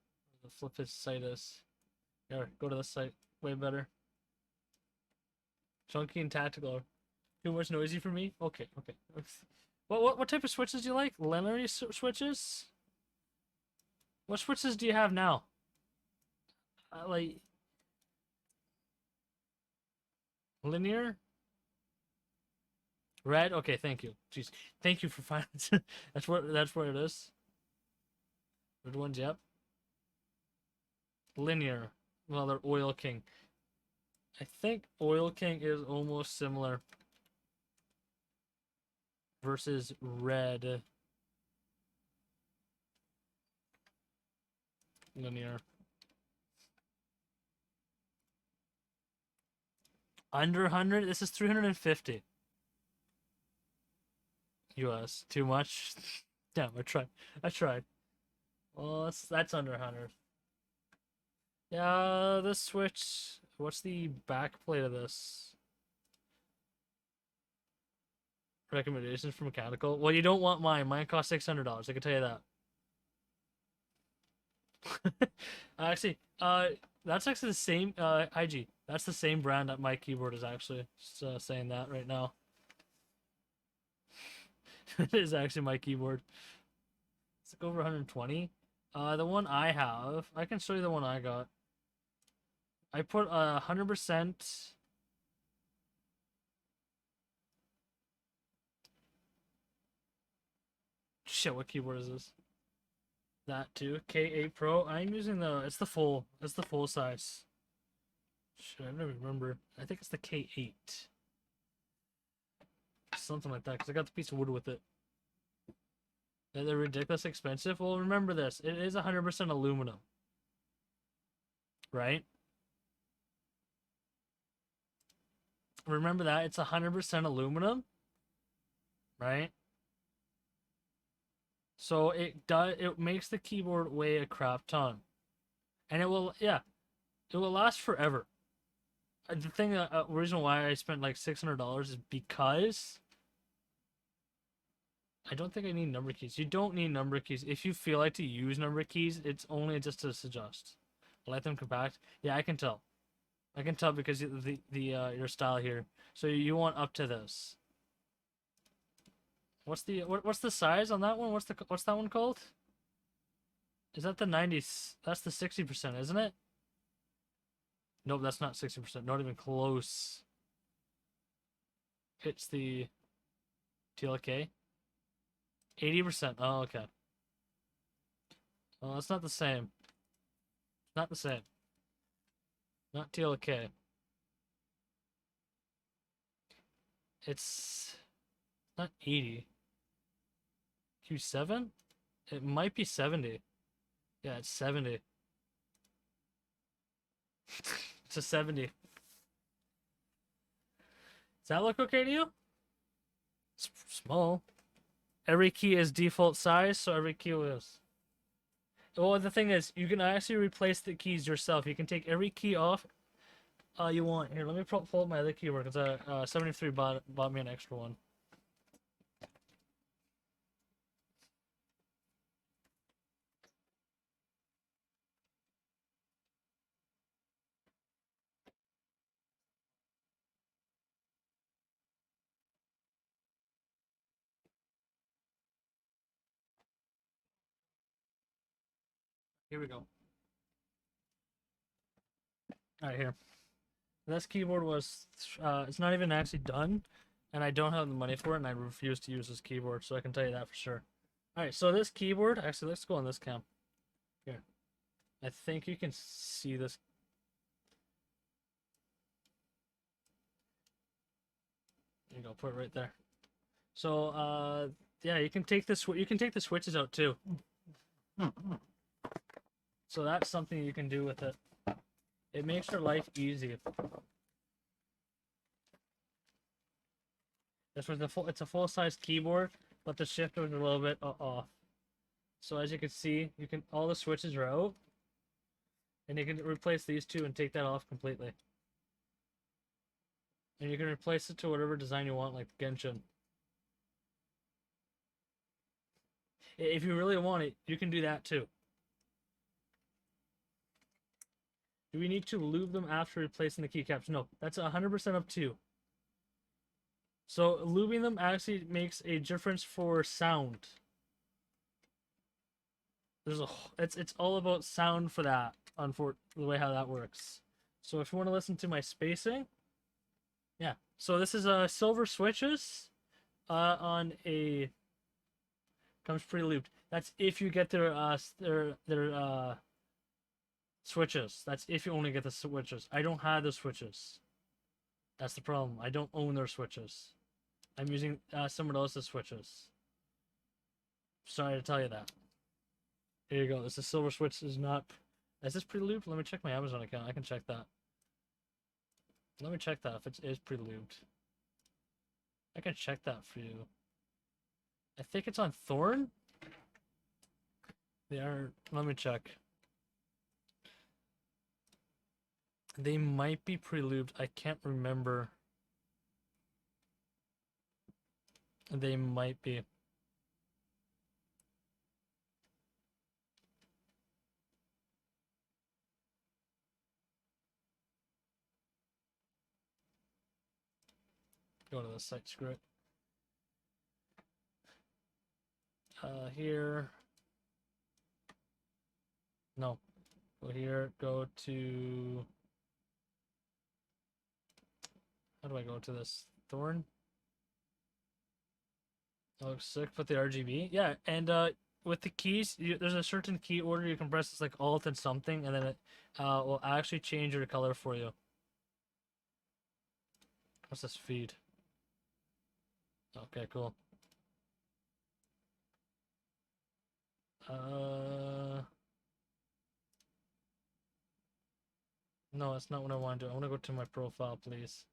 The flip his site is. Here, go to this site. Way better. Chunky and tactical. Too much noisy for me? Okay. What type of switches do you like? Linear switches? What switches do you have now? Like linear? Red? Okay, thank you. Jeez. Thank you for finding that's where it is. Red ones, yep. Linear. Well, they're Oil King. I think Oil King is almost similar versus red. Linear. Under 100? This is 350. US. Too much? Damn, I tried. Well, that's under 100. Yeah, this switch. What's the back plate of this? Recommendations for mechanical? Well, you don't want mine. Mine costs $600. I can tell you that. Actually, that's actually the same. IG. That's the same brand that my keyboard is actually. Just saying that right now. It is actually my keyboard. It's like over 120. The one I have, I can show you the one I got. I put 100%. Shit, what keyboard is this? That too. K8 Pro. I'm using it's the full size. Shit, I don't remember. I think it's the K8. Something like that, because I got the piece of wood with it. They're ridiculous expensive. Well, remember this. It is 100% aluminum. Right? Remember that. It's 100% aluminum. Right? So it makes the keyboard weigh a crap ton. And it will last forever. The reason why I spent like $600 is because I don't think I need number keys. You don't need number keys. If you feel like to use number keys, it's only just to suggest. Let them compact. Yeah, I can tell. I can tell because your style here. So you want up to this. What's the size on that one? What's that one called? Is that the 90s? That's the 60%, isn't it? Nope, that's not 60%. Not even close. It's the TLK. 80%. Oh, okay. Well, that's not the same. Not the same. Not TLK. It's not 80. Q7? It might be 70. Yeah, it's 70. It's a 70. Does that look okay to you? It's small. Every key is default size, so every key is. Well, the thing is, you can actually replace the keys yourself. You can take every key off you want. Here, let me pull up my other keyboard, because 73 bought me an extra one. Here we go. Alright, here. This keyboard was, it's not even actually done, and I don't have the money for it, and I refuse to use this keyboard, so I can tell you that for sure. Alright, so this keyboard, actually, let's go on this cam. Here. I think you can see this. There you go, put it right there. So, yeah, you can take the switches out too. So that's something you can do with it. It makes your life easy. This was it's a full-size keyboard, but the shifter was a little bit off. So as you can see, all the switches are out, and you can replace these two and take that off completely. And you can replace it to whatever design you want, like Genshin. If you really want it, you can do that too. Do we need to lube them after replacing the keycaps? No, that's 100% up to you. So lubing them actually makes a difference for sound. It's all about sound for that, the way how that works. So if you want to listen to my spacing, yeah. So this is silver switches on a comes pre-lubed. That's if you get their switches. That's if you only get the switches. I don't have the switches. That's the problem. I don't own their switches. I'm using someone else's switches. Sorry to tell you that. Here you go. This is silver switch. Is this pre-lubed? Let me check my Amazon account. I can check that. Let me check that if it is pre-lubed. I can check that for you. I think it's on Thorn. They are. Let me check. They might be pre-lubed. I can't remember. They might be. Go to the site, screw it. Here. No. Go here, go to... How do I go to this? Thorn? That looks sick. Put the RGB. Yeah, and with the keys, there's a certain key order you can press. It's like Alt and something, and then it will actually change your color for you. What's this feed? Okay, cool. No, that's not what I want to do. I want to go to my profile, please.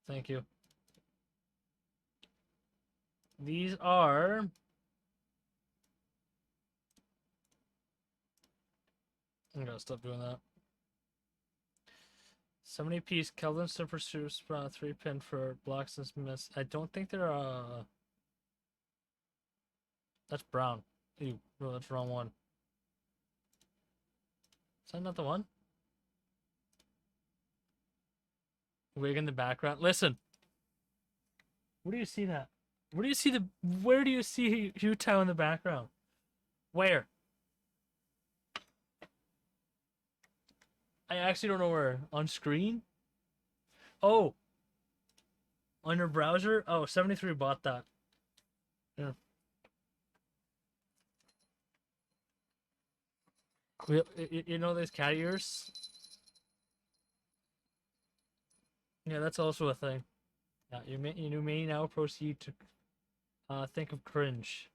Thank you. These are... I'm gonna stop doing that. 70-piece Kelvin Super 3-pin for blocks and miss. I don't think they're that's brown. Ew, no, that's the wrong one. Is that not the one? Wig in the background. Listen. Where do you see that? Where do you see where do you see Utah in the background? Where? I actually don't know where. On screen? Oh. On your browser? Oh, 73 bought that. Yeah. You know those cat ears? Yeah, that's also a thing. Yeah, you may now proceed to Think of cringe.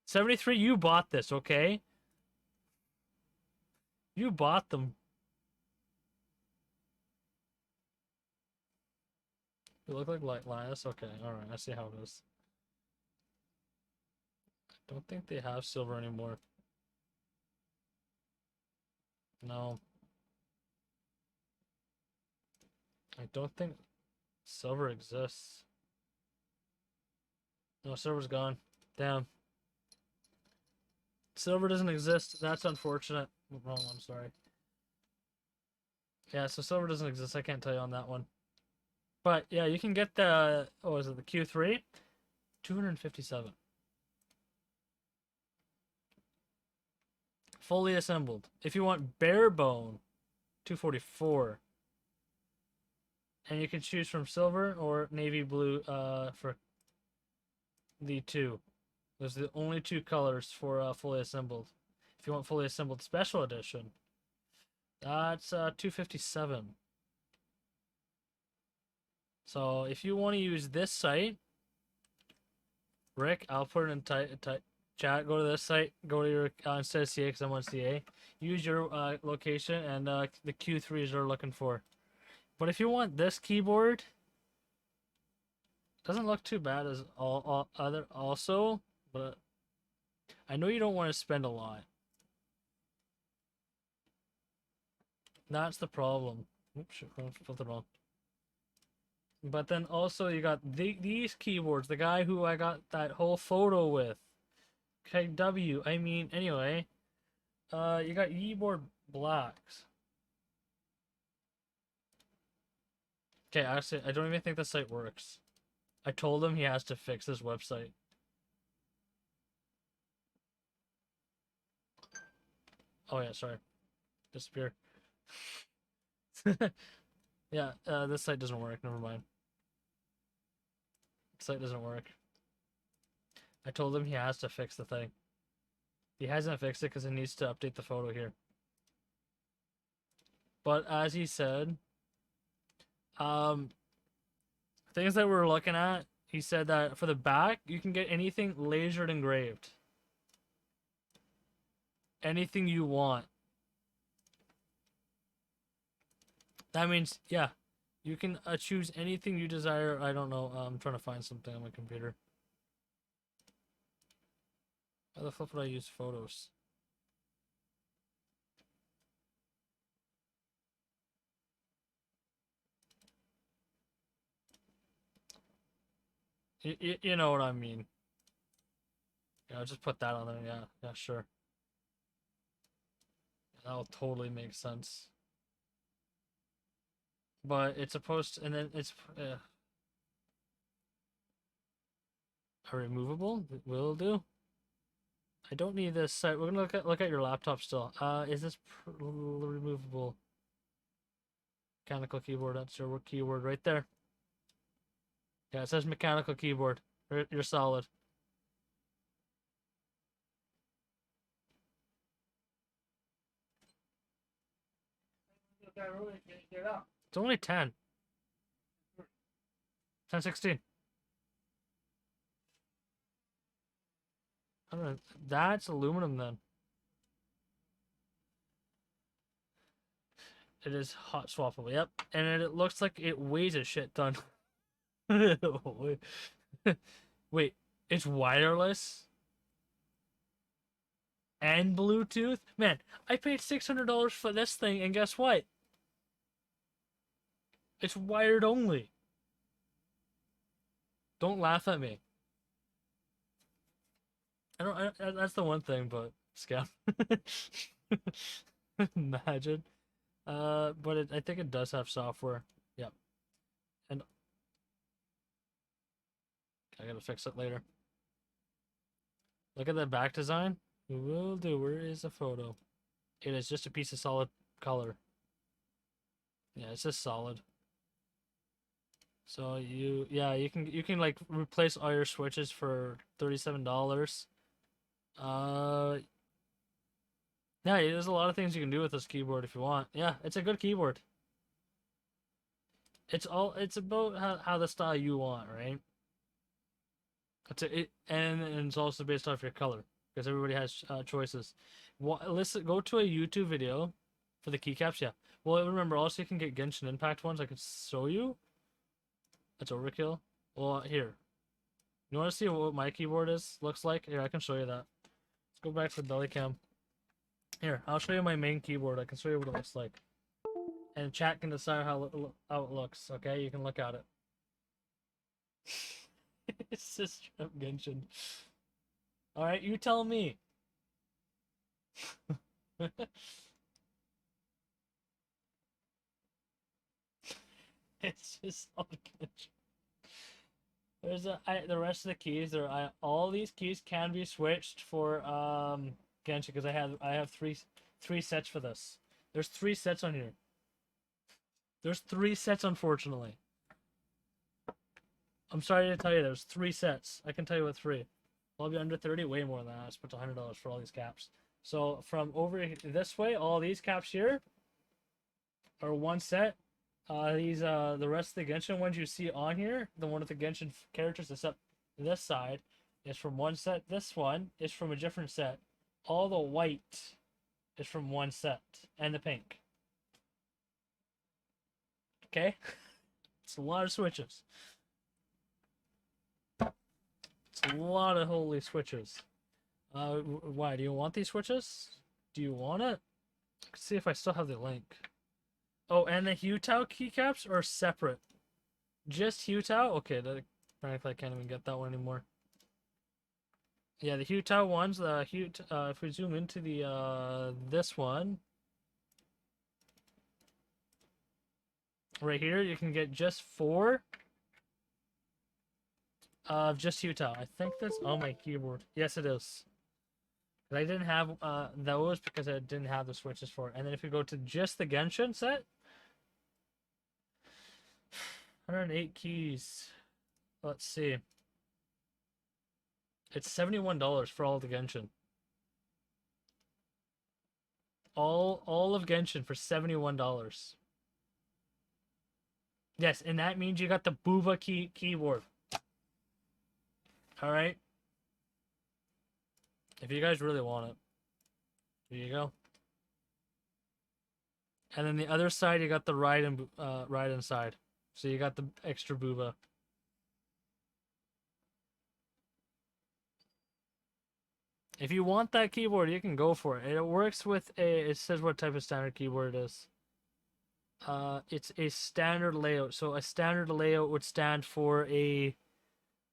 73, you bought this, okay? You bought them. You look like Linus? Okay, alright, I see how it is. I don't think they have silver anymore. No. I don't think silver exists. No, silver's gone. Damn. Silver doesn't exist. That's unfortunate. Wrong one, sorry. Yeah, so silver doesn't exist. I can't tell you on that one. But yeah, you can get the, what was it, the Q3? 257. Fully assembled. If you want bare bone, 244. And you can choose from silver or navy blue for the two. Those are the only two colors for fully assembled. If you want fully assembled special edition, that's 257. So if you want to use this site, Rick, I'll put it in chat. Go to this site. Go to your instead of CA because I'm on CA. Use your location and the Q3s are looking for. But if you want this keyboard, doesn't look too bad as all other also, but I know you don't want to spend a lot. That's the problem. Oops, flipped it wrong. But then also you got these keyboards. The guy who I got that whole photo with. KW. I mean, anyway. You got keyboard blacks. Okay, actually, I don't even think the site works. I told him he has to fix his website. Oh yeah, sorry. Disappear. Yeah, this site doesn't work. Never mind. The site doesn't work. I told him he has to fix the thing. He hasn't fixed it because it needs to update the photo here. But as he said, things that we're looking at, he said that for the back, you can get anything lasered engraved. Anything you want. That means, yeah, you can choose anything you desire. I don't know. I'm trying to find something on my computer. How the flip would I use photos? You know what I mean. Yeah, I'll just put that on there. Yeah, yeah, sure. That'll totally make sense. But it's supposed to, and then it's a removable. It will do. I don't need this site. We're gonna look at your laptop still. Is this removable? Mechanical keyboard. That's your keyword right there. Yeah, it says mechanical keyboard. You're solid. It's only 10. 1016. I don't know. That's aluminum then. It is hot swappable. Yep. And it looks like it weighs a shit ton. Wait, it's wireless and Bluetooth? Man, I paid $600 for this thing, and guess what? It's wired only. Don't laugh at me. That's the one thing, but scam. Imagine. But I think it does have software. Yep. And I gotta fix it later. Look at the back design. We will do. Where is the photo? It is just a piece of solid color. Yeah, it's just solid. So you can like replace all your switches for $37. Yeah, there's a lot of things you can do with this keyboard if you want. Yeah, it's a good keyboard. It's about how the style you want, right? And it's also based off your color because everybody has choices. Listen, go to a YouTube video for the keycaps. Yeah. Well, remember also you can get Genshin Impact ones. I could show you. That's overkill. Well, here. You want to see what my keyboard looks like? Here, I can show you that. Let's go back to the belly cam. Here, I'll show you my main keyboard. I can show you what it looks like. And chat can decide how it looks, okay? You can look at it. It's just Genshin. Alright, you tell me. It's just all Genshin. There's the rest of the keys. All these keys can be switched for Genshin because I have three sets for this. There's 3 sets on here. There's 3 sets, unfortunately. I'm sorry to tell you, there's 3 sets. I can tell you what 3. I'll be under 30, way more than that. I spent $100 for all these caps. So from over this way, all these caps here are 1 set. The rest of the Genshin ones you see on here, the one with the Genshin characters, except this side, is from 1 set. This one is from a different set. All the white is from 1 set, and the pink. Okay? It's a lot of switches. It's a lot of holy switches. Why? Do you want these switches? Do you want it? Let's see if I still have the link. Oh, and the Hutao keycaps are separate. Just Hutao? Okay, frankly, I can't even get that one anymore. Yeah, the Hutao ones, if we zoom into the, this one. Right here, you can get just 4 of just Hutao. I think that's on my keyboard. Yes, it is. I didn't have those because I didn't have the switches for it. And then if you go to just the Genshin set, 108 keys. Let's see. It's $71 for all the Genshin. All of Genshin for $71. Yes, and that means you got the Buva keyboard. All right. If you guys really want it, here you go. And then the other side, you got the Raiden side. So you got the extra Buva. If you want that keyboard, you can go for it. It works with it says what type of standard keyboard it is. It's a standard layout. So a standard layout would stand for a,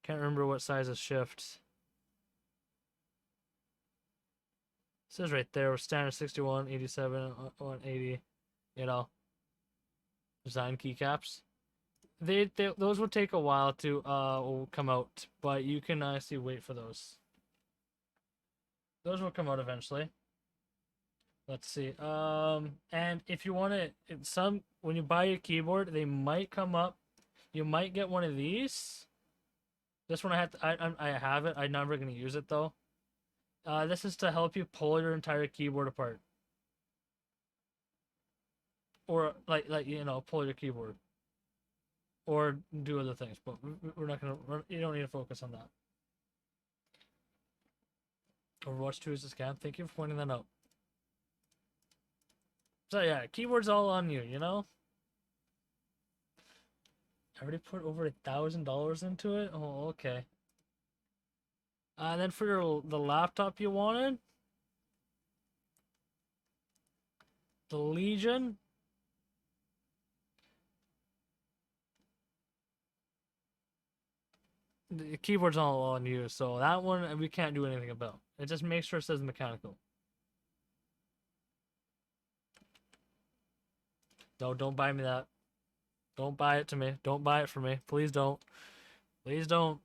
can't remember what size of shift. It says right there, standard 61, 87, 180, you know. Design keycaps. Those will take a while to come out, but you can honestly wait for those. Those will come out eventually. Let's see. And if you want to, when you buy your keyboard, they might come up. You might get one of these. This one I have it. I'm never gonna use it though. This is to help you pull your entire keyboard apart, or like pull your keyboard, or do other things. But we're not gonna. You don't need to focus on that. Overwatch 2 is a scam. Thank you for pointing that out. So yeah, keyboard's all on you, you know? I already put over $1,000 into it? Oh, okay. And then for the laptop you wanted, the Legion. The keyboard's all on you, so that one we can't do anything about. It just makes sure it says mechanical. No, don't buy me that. Don't buy it to me. Don't buy it for me. Please don't. Please don't.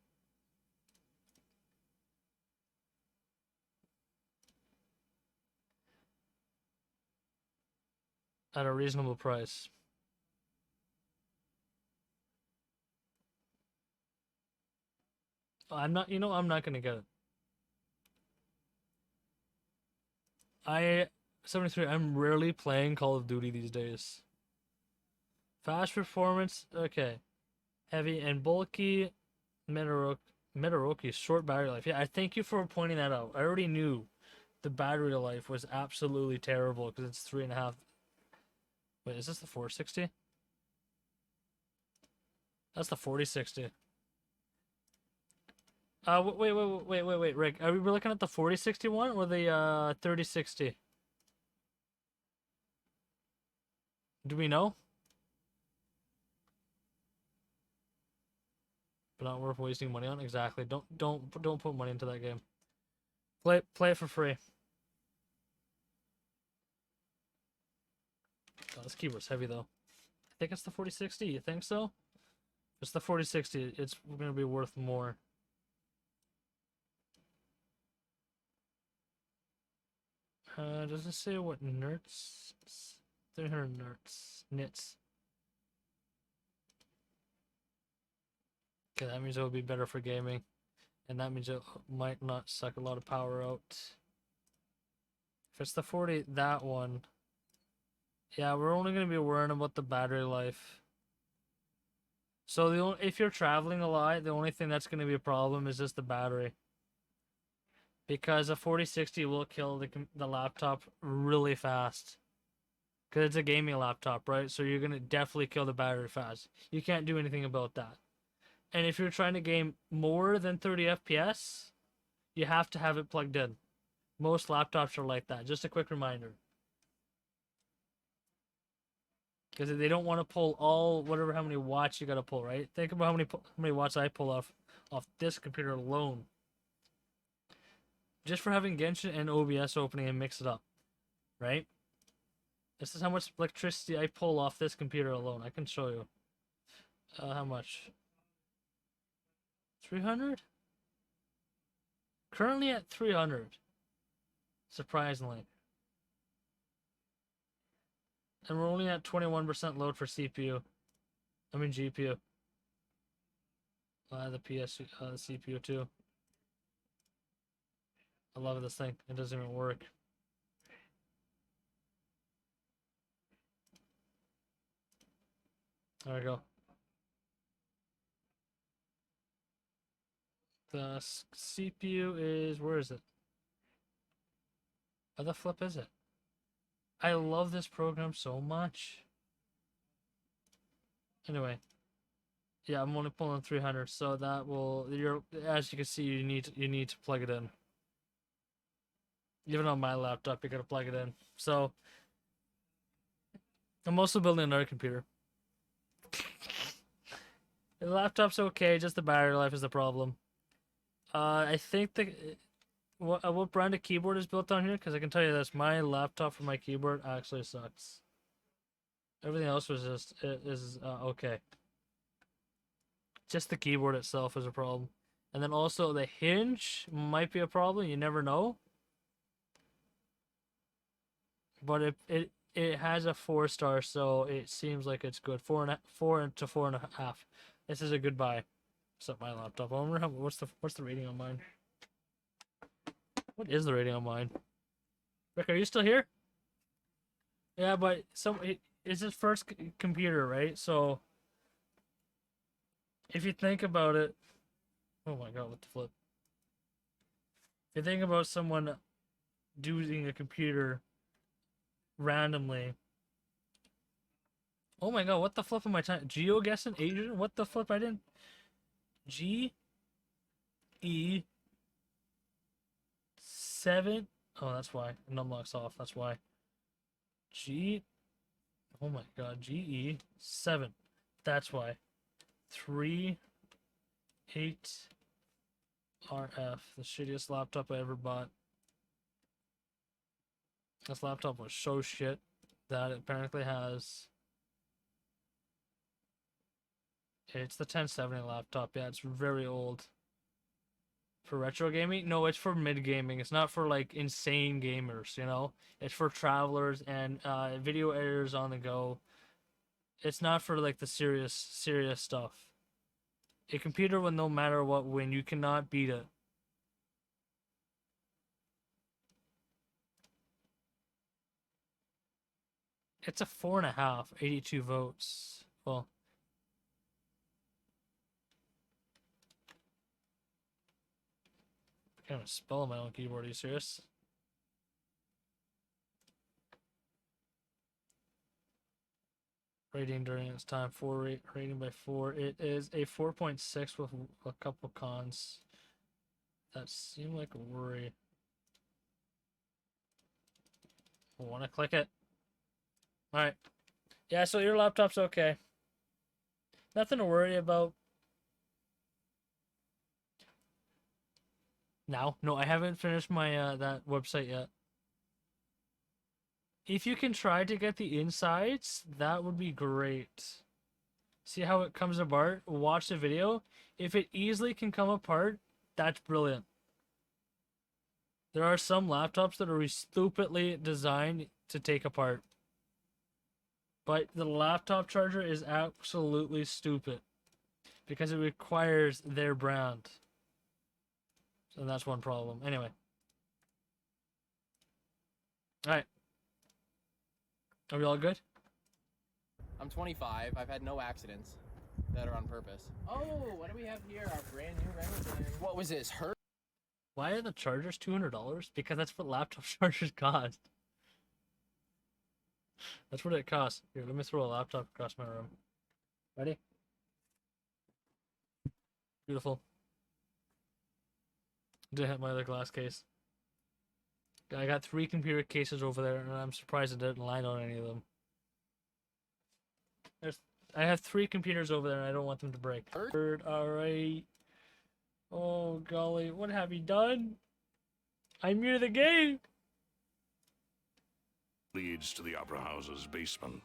At a reasonable price. I'm not gonna get it. 73, I'm rarely playing Call of Duty these days. Fast performance, okay. Heavy and bulky, mineral Metoroki, short battery life. Yeah, I thank you for pointing that out. I already knew the battery life was absolutely terrible because it's 3.5. Wait, is this the 460? That's the 4060. Wait, Rick. Are we looking at the 4061 or the 3060? Do we know? But not worth wasting money on. Exactly. Don't put money into that game. Play it for free. Oh, this keyboard's heavy though. I think it's the 4060. You think so? If it's the 4060. It's gonna be worth more. Does it say what nerds? 300 nerds. Nits. Okay, that means it will be better for gaming. And that means it might not suck a lot of power out. If it's the 40, that one. Yeah, we're only going to be worrying about the battery life. So if you're traveling a lot, the only thing that's going to be a problem is just the battery. Because a 4060 will kill the laptop really fast. Because it's a gaming laptop, right? So you're going to definitely kill the battery fast. You can't do anything about that. And if you're trying to game more than 30 FPS, you have to have it plugged in. Most laptops are like that. Just a quick reminder. Because they don't want to pull how many watts you got to pull, right? Think about how many watts I pull off this computer alone. Just for having Genshin and OBS opening and mix it up, right? This is how much electricity I pull off this computer alone. I can show you. How much? 300? Currently at 300. Surprisingly. And we're only at 21% load for CPU. I mean GPU. The CPU too. I love this thing. It doesn't even work. There we go. The CPU is... Where is it? How the flip is it? I love this program so much. Anyway. Yeah, I'm only pulling 300, so that will... as you can see, you need to plug it in. Even on my laptop, you gotta plug it in. So... I'm also building another computer. The laptop's okay, just the battery life is the problem. I think what brand of keyboard is built on here? Because I can tell you this, my laptop for my keyboard actually sucks. Everything else was just okay. Just the keyboard itself is a problem, and then also the hinge might be a problem. You never know. But it has a 4-star, so it seems like it's good. 4 to 4.5. This is a good buy. Except my laptop. I wonder what's the rating on mine. What is the rating on mine? Rick, are you still here? Yeah, but it's his first computer, right? So if you think about it, oh my god, what the flip? If you think about someone using a computer randomly. Oh my god, what the flip am I trying? GeoGuessing Adrian? What the flip? I didn't. GE7. Oh, that's why. Numlocks off. That's why. Oh my god. GE7. That's why. 38RF. The shittiest laptop I ever bought. This laptop was so shit that it apparently has... It's the 1070 laptop. Yeah, it's very old. For retro gaming? No, it's for mid gaming. It's not for like insane gamers, you know? It's for travelers and video editors on the go. It's not for like the serious stuff. A computer will no matter what win. You cannot beat it. It's a 4.5, 82 votes. Well, Can't even spell on my own keyboard, are you serious? Rating during its time, rating by 4. It is a 4.6 with a couple cons that seem like a worry. I want to click it. Alright. Yeah, so your laptop's okay. Nothing to worry about. Now? No, I haven't finished my that website yet. If you can try to get the insides, that would be great. See how it comes apart? Watch the video. If it easily can come apart, that's brilliant. There are some laptops that are stupidly designed to take apart. But the laptop charger is absolutely stupid. Because it requires their brand. So that's one problem. Anyway. Alright. Are we all good? I'm 25. I've had no accidents that are on purpose. Oh, what do we have here? Our brand new Remington. What was this? Her? Why are the chargers $200? Because that's what laptop chargers cost. That's what it costs. Here, let me throw a laptop across my room. Ready? Beautiful. Didn't hit my other glass case. I got 3 computer cases over there, and I'm surprised it didn't land on any of them. I have 3 computers over there, and I don't want them to break. Alright. Oh, golly. What have you done? I'm new to the game! Leads to the Opera House's basement.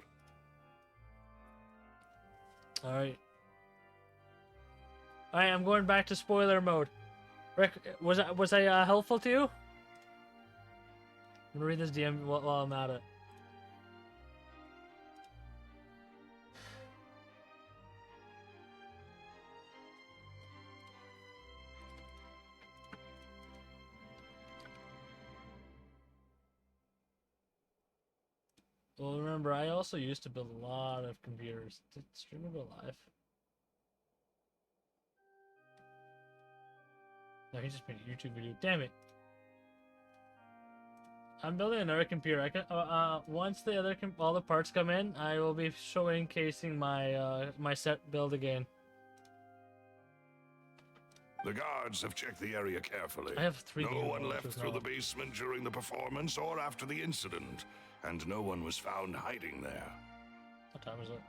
Alright. Alright, I'm going back to spoiler mode. Rick, was I helpful to you? I'm gonna read this DM while I'm at it. Well, remember, I also used to build a lot of computers. Did streamer go live? No, he just made a YouTube video. Damn it! I'm building another computer. I can once the other all the parts come in, I will be showcasing my my set build again. The guards have checked the area carefully. I have 3 No game one modes, left there's through no- the basement during the performance or after the incident, and no one was found hiding there. What time is it?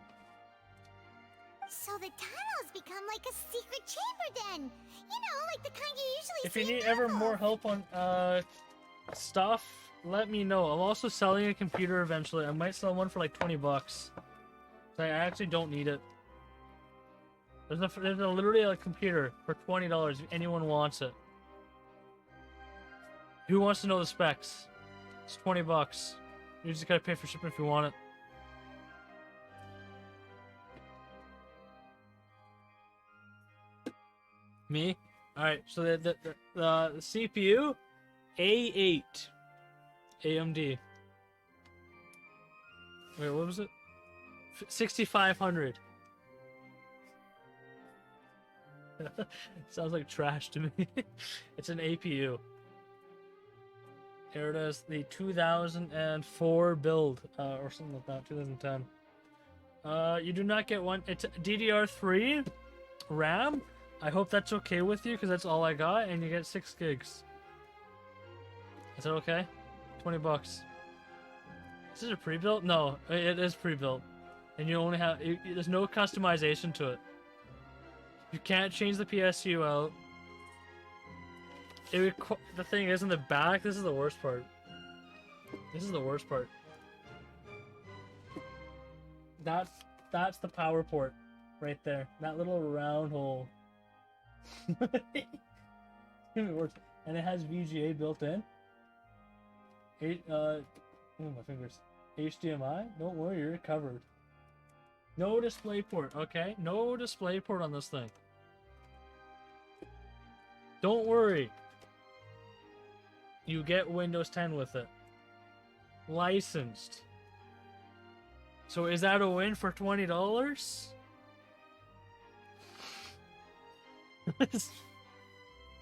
So the tunnels become like a secret chamber then. You know, like the kind you usually If see you in need ever novels. more help on stuff, let me know. I'm also selling a computer eventually. I might sell one for like $20. I actually don't need it. There's literally a computer for $20 if anyone wants it. Who wants to know the specs? It's $20. You just gotta pay for shipping if you want it. Me? Alright, so the CPU, A8 AMD. Wait, what was it? 6500. Sounds like trash to me. It's an APU. Here it is, the 2004 build, or something like that, 2010. You do not get one. It's DDR3 RAM. I hope that's okay with you, because that's all I got, and you get 6 gigs. Is that okay? $20. Is this a pre-built? No, it is pre-built. And you only have, there's no customization to it. You can't change the PSU out. The thing is, in the back, this is the worst part. This is the worst part. That's the power port right there. That little round hole. It works. And it has VGA built in. Oh my fingers. HDMI? Don't worry, you're covered. No display port, okay? No display port on this thing. Don't worry. You get Windows 10 with it. Licensed. So is that a win for $20?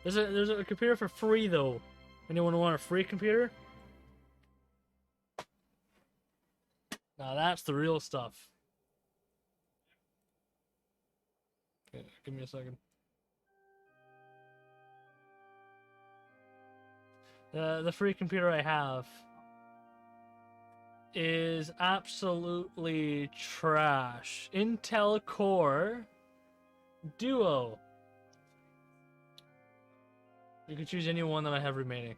There's a computer for free though. Anyone want a free computer? Now that's the real stuff. Okay, give me a second. The free computer I have is absolutely trash. Intel Core Duo. You can choose any one that I have remaining.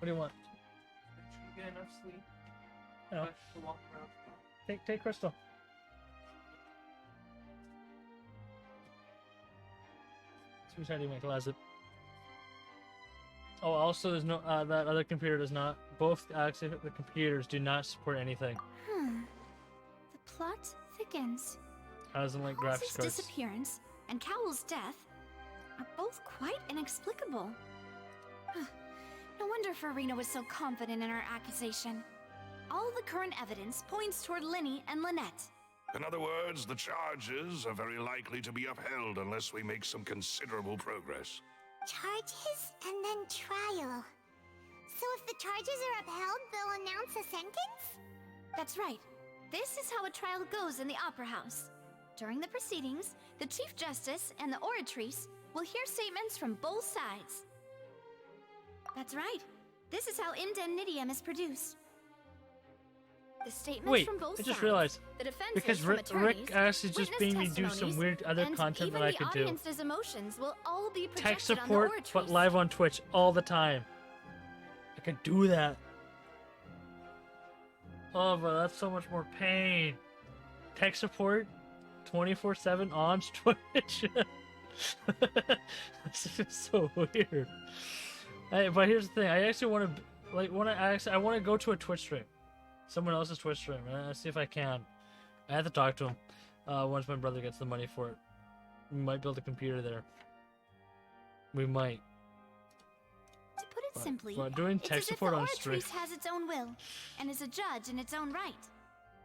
What do you want? You get enough sleep. No. To walk around. Take Crystal. Who's hiding in my closet? Oh, also, there's no that other computer does not. Both actually the computers do not support anything. The plot thickens. Doesn't like graphics Halsey's cards. disappearance and Cowell's death are both quite inexplicable. No wonder Farina was so confident in her accusation. All the current evidence points toward Linny and Lynette. In other words, the charges are very likely to be upheld unless we make some considerable progress. Charges and then trial. So if the charges are upheld, they'll announce a sentence? That's right. This is how a trial goes in the Opera House. During the proceedings, the Chief Justice and the Oratrice will hear statements from both sides. That's right. This is how Indemnitium is produced. The statements Wait, from both I just sides, realized. the defenses Because from attorneys, Rick actually just witness being me do some testimonies, weird other and content even that I the could do. audience's emotions will all be projected Tech on support, the Oratrice. but live on Twitch all the time. I could do that. Oh, but that's so much more pain. Tech support, 24/7 on Twitch. This is so weird. But here's the thing: I actually want to, I want to go to a Twitch stream, someone else's Twitch stream, and see if I can. I have to talk to him once my brother gets the money for it. We might build a computer there. We might. To put it simply, but doing tech it's as if support the on stream. Oratrice has its own will and is a judge in its own right.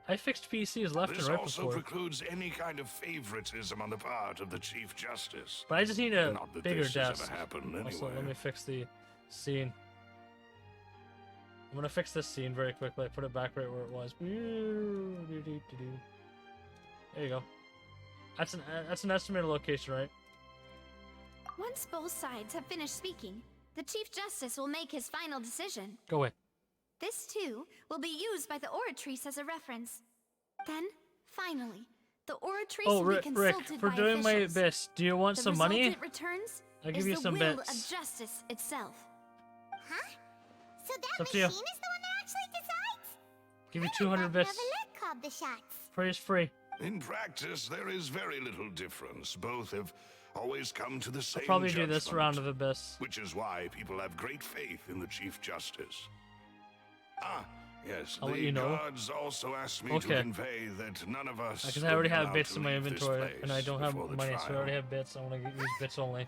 I fixed PCs left This and right also before. precludes any kind of favoritism on the part of the Chief Justice. But I just need a Not that bigger this has desk. ever happened anyway. Also, let me fix the scene. I'm gonna fix this scene very quickly. Put it back right where it was. There you go. That's an estimated location, right? Once both sides have finished speaking, the Chief Justice will make his final decision. Go away. This, too, will be used by the Oratrice as a reference. Then, finally, the Oratrice Oh, will be Rick, consulted for by doing my officials. best, do you want The some result money? it returns I'll give is you the some will bits. of justice itself. Huh? So It's that up to you. machine is the one that actually decides? Give you 200 bits. Neverlet called the shots. Free is free. In practice, there is very little difference. Both have always come to the same I'll probably do judgment, this round of Abyss. which is why people have great faith in the Chief Justice. Ah, yes, I'll the let you know. guards also asked me Okay. to convey that none of us Because I already will be have allowed bits to in my leave this inventory, and I place don't have before the money, so I trial. already have bits. I want to use bits only.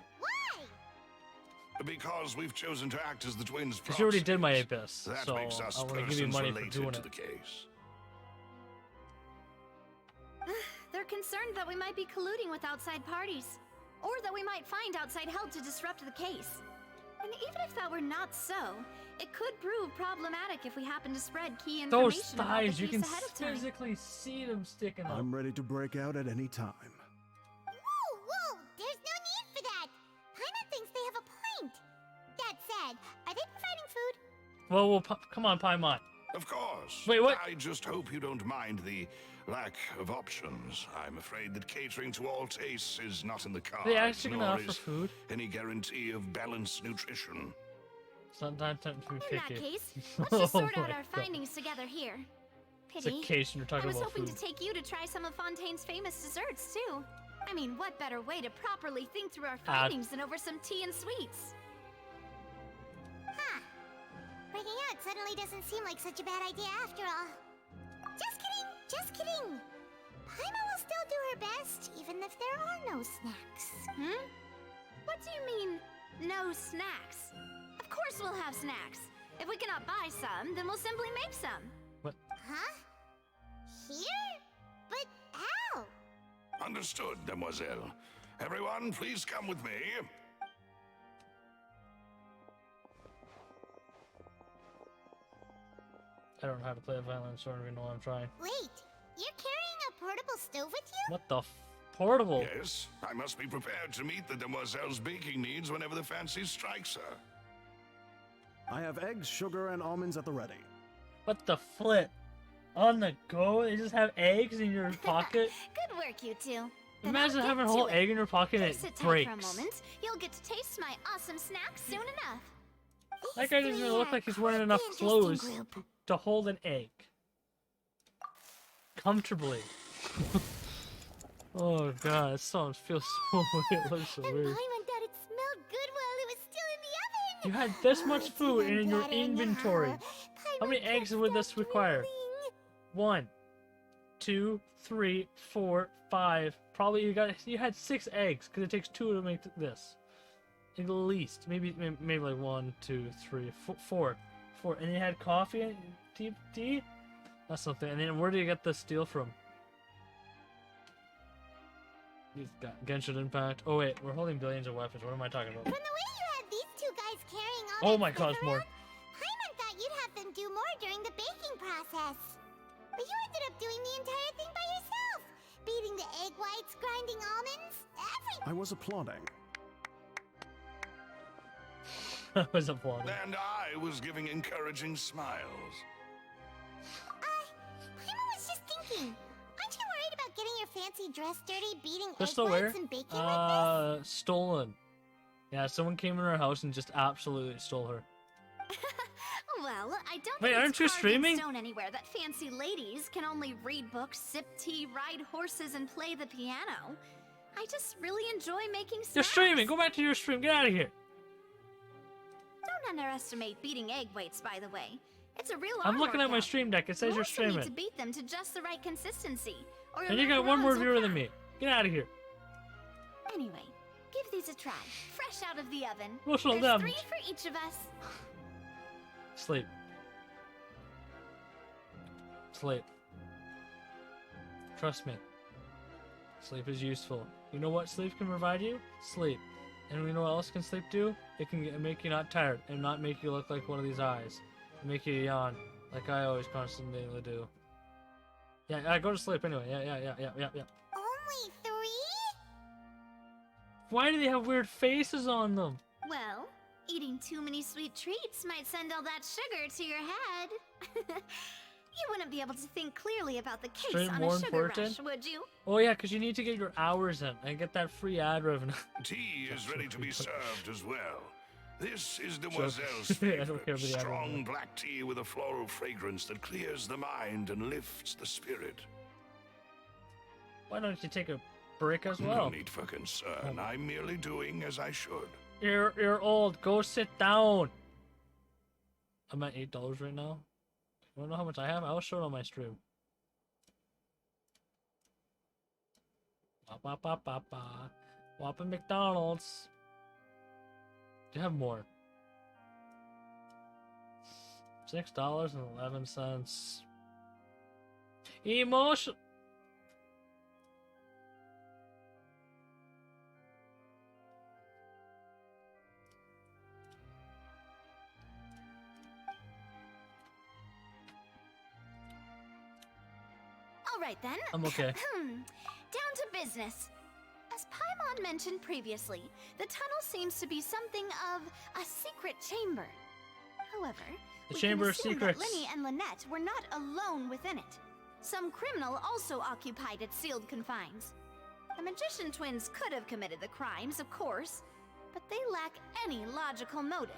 Because we've chosen to act as the twins' Because you already proxies. did my Abyss, That so makes us I want to give you persons money for related doing to it. the case. They're concerned that we might be colluding with outside parties, or that we might find outside help to disrupt the case. And even if that were not so, it could prove problematic if we happen to spread key information Those about the thighs, you case can ahead of time. physically see them sticking up. I'm ready to break out at any time. Whoa, there's no need for that. Paimon thinks they have a point. That said, are they providing food? Well, come on, Paimon. Of course. Wait, what? I just hope you don't mind the lack of options. I'm afraid that catering to all tastes is not in the cards. They actually gonna nor offer is food? any guarantee of balanced nutrition. Sometimes time to be In that picky. case, let's just sort Oh out my our God. findings together here. It's a Pity. case and you're talking I was about hoping food. to take you to try some of Fontaine's famous desserts, too. I mean, what better way to properly think through our findings than over some tea and sweets? Huh. Breaking out suddenly doesn't seem like such a bad idea after all. Just kidding. Paimon will still do her best, even if there are no snacks. What do you mean, no snacks? Of course we'll have snacks. If we cannot buy some, then we'll simply make some. Huh? Here? But how? Understood, demoiselle. Everyone, please come with me. I don't know how to play the violin, so I don't even know what I'm trying. Wait, you're carrying a portable stove with you? What the portable? Yes, I must be prepared to meet the demoiselle's baking needs whenever the fancy strikes her. I have eggs, sugar, and almonds at the ready. What the flip? On the go? You just have eggs in your pocket? Good work, you two. Imagine having a whole egg in your pocket and it Sit tight breaks. for a moment. You'll get to taste my awesome snack soon enough. That guy doesn't even look like he's wearing enough clothes to hold an egg. Comfortably. Oh god, that sound feels so weird. It looks so weird. Paimon thought it smelled good while it was still in the oven. You had this much food in your inventory. How many eggs would this require? 1, 2, 3, 4, 5. Probably you had 6 eggs because it takes 2 to make this. At least maybe like 1, 2, 3, 4. And you had coffee and tea. That's something. And then where do you get the steel from? You've got Genshin Impact. Oh wait, we're holding billions of weapons. What am I talking about? From the way you had these two guys carrying all Oh my god, more. Paimon thought you'd have them do more during the baking process. But you ended up doing the entire thing by yourself. Beating the egg whites, grinding almonds, everything. I was applauding. I was applauding. And I was giving encouraging smiles. Paimon was just thinking. Aren't you worried about getting your fancy dress dirty, beating egg Crystal whites where? and baking like this? Stolen. Yeah, someone came in her house and just absolutely stole her. Well, I don't Wait, think aren't it's you carved in streaming? stone anywhere that fancy ladies can only read books, sip tea, ride horses, and play the piano. I just really enjoy making snacks. You're streaming. Go back to your stream. Get out of here. Don't underestimate beating egg whites, by the way. It's a real I'm art looking at my workout. stream deck. It says You you're also need streaming. to beat them to just the right consistency, or And you got one more viewer than me. Get out of here. Anyway, give these a try. Fresh out of the oven. What's all There's them? 3 for each of us. Sleep. Sleep. Trust me. Sleep is useful. You know what sleep can provide you? Sleep. And you know what else can sleep do? It can make you not tired and not make you look like one of these eyes. Make you yawn, like I always constantly do. Yeah, go to sleep anyway. Yeah. Only 3? Why do they have weird faces on them? Well, eating too many sweet treats might send all that sugar to your head. You wouldn't be able to think clearly about the case Straight on more a sugar rush, important? would you? Oh yeah, because you need to get your hours in and get that free ad revenue. Tea is ready to be served as well. This is Sure. Demoiselle's I favorite. don't care about the ad Strong revenue. black tea with a floral fragrance that clears the mind and lifts the spirit. Why don't you take a break as No well? need for concern. I'm merely doing as I should. You're old. Go sit down. I'm at $8 right now. You wanna know how much I have? I'll show it on my stream. Whopper McDonald's. Do you have more? $6.11. Emotion. All right then. I'm okay. Down to business. As Paimon mentioned previously, the tunnel seems to be something of a secret chamber. However, The we Chamber can of assume Secrets. that Linny and Lynette were not alone within it. Some criminal also occupied its sealed confines. The magician twins could have committed the crimes, of course, but they lack any logical motive.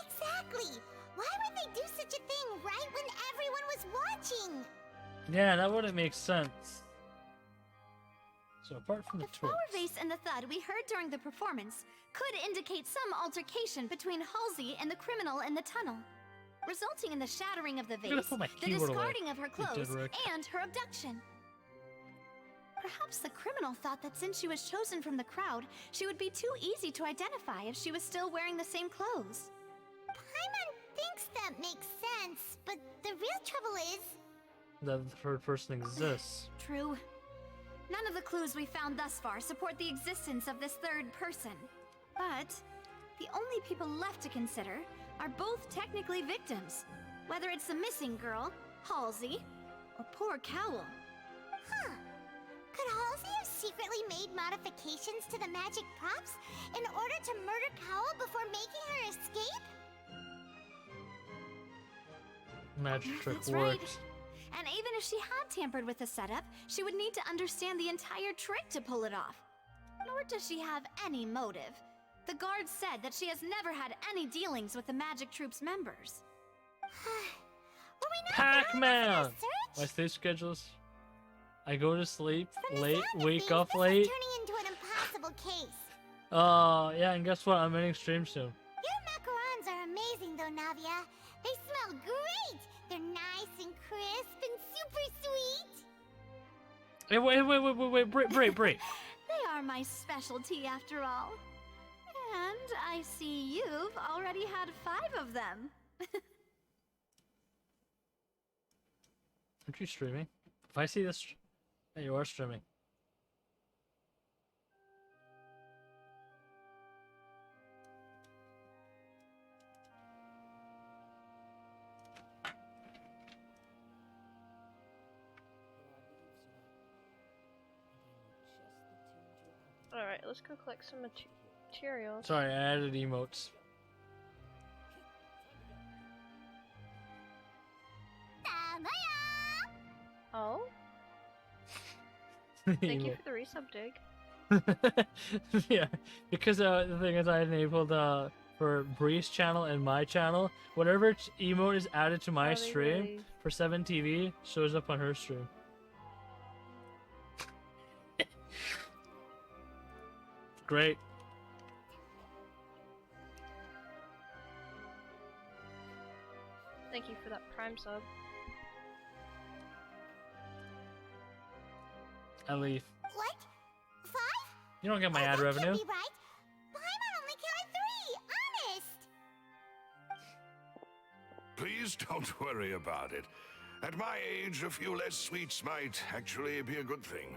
Exactly! Why would they do such a thing right when everyone was watching? Yeah, that wouldn't make sense. So apart from the Flower twins, vase and the thud we heard during the performance could indicate some altercation between Halsey and the criminal in the tunnel, resulting in the shattering of the I'm gonna vase, put my the keyboard away, discarding of her you clothes, dick. and her abduction. Perhaps the criminal thought that since she was chosen from the crowd, she would be too easy to identify if she was still wearing the same clothes. Paimon thinks that makes sense, but the real trouble is... the third person exists. True. None of the clues we found thus far support the existence of this third person. But the only people left to consider are both technically victims. Whether it's the missing girl, Halsey, or poor Cowl. Huh. Could Halsey have secretly made modifications to the magic props in order to murder Cowl before making her escape? Magic trick That's works. right. And even if she had tampered with the setup, she would need to understand the entire trick to pull it off. Nor does she have any motive. The guard said that she has never had any dealings with the Magic Troop's members. Pac-Man! My sleep schedules. I go to sleep late, wake up late. Turning into an impossible case. Yeah, and guess what? I'm ending stream soon. Your macarons are amazing though, Navia. They smell great. They're nice and crisp and super sweet. Hey, wait, break. They are my specialty after all. And I see you've already had 5 of them. Aren't you streaming? If I see this, yeah, you are streaming. Alright, let's go collect some materials. Sorry, I added emotes. Oh? Thank you for the resub dig. Yeah, because the thing is, I enabled for Bree's channel and my channel, whatever emote is added to my stream really? for 7TV shows up on her stream. Great. Thank you for that Prime sub. I leave. What? 5? You don't get my ad That revenue. can't be right. Paimon only counted 3, honest. Please don't worry about it. At my age, a few less sweets might actually be a good thing.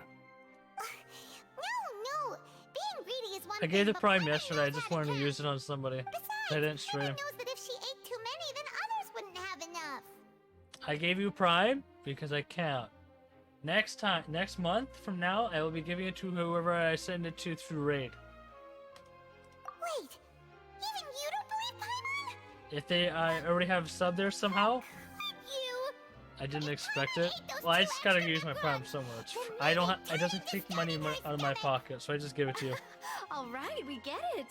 No. Being greedy is one I gave the thing, Prime but yesterday. I just wanted to use it on somebody. I didn't stream. Paimon knows that if she ate too many, then others wouldn't have enough. I gave you Prime because I count. Next month from now, I will be giving it to whoever I send it to through Raid. Wait, even you don't believe Paimon? If they already have sub there somehow, You. I didn't expect it. Well, I just gotta use my Prime somewhere. It doesn't take money out of my pocket, so I just give it to you. Alright, we get it.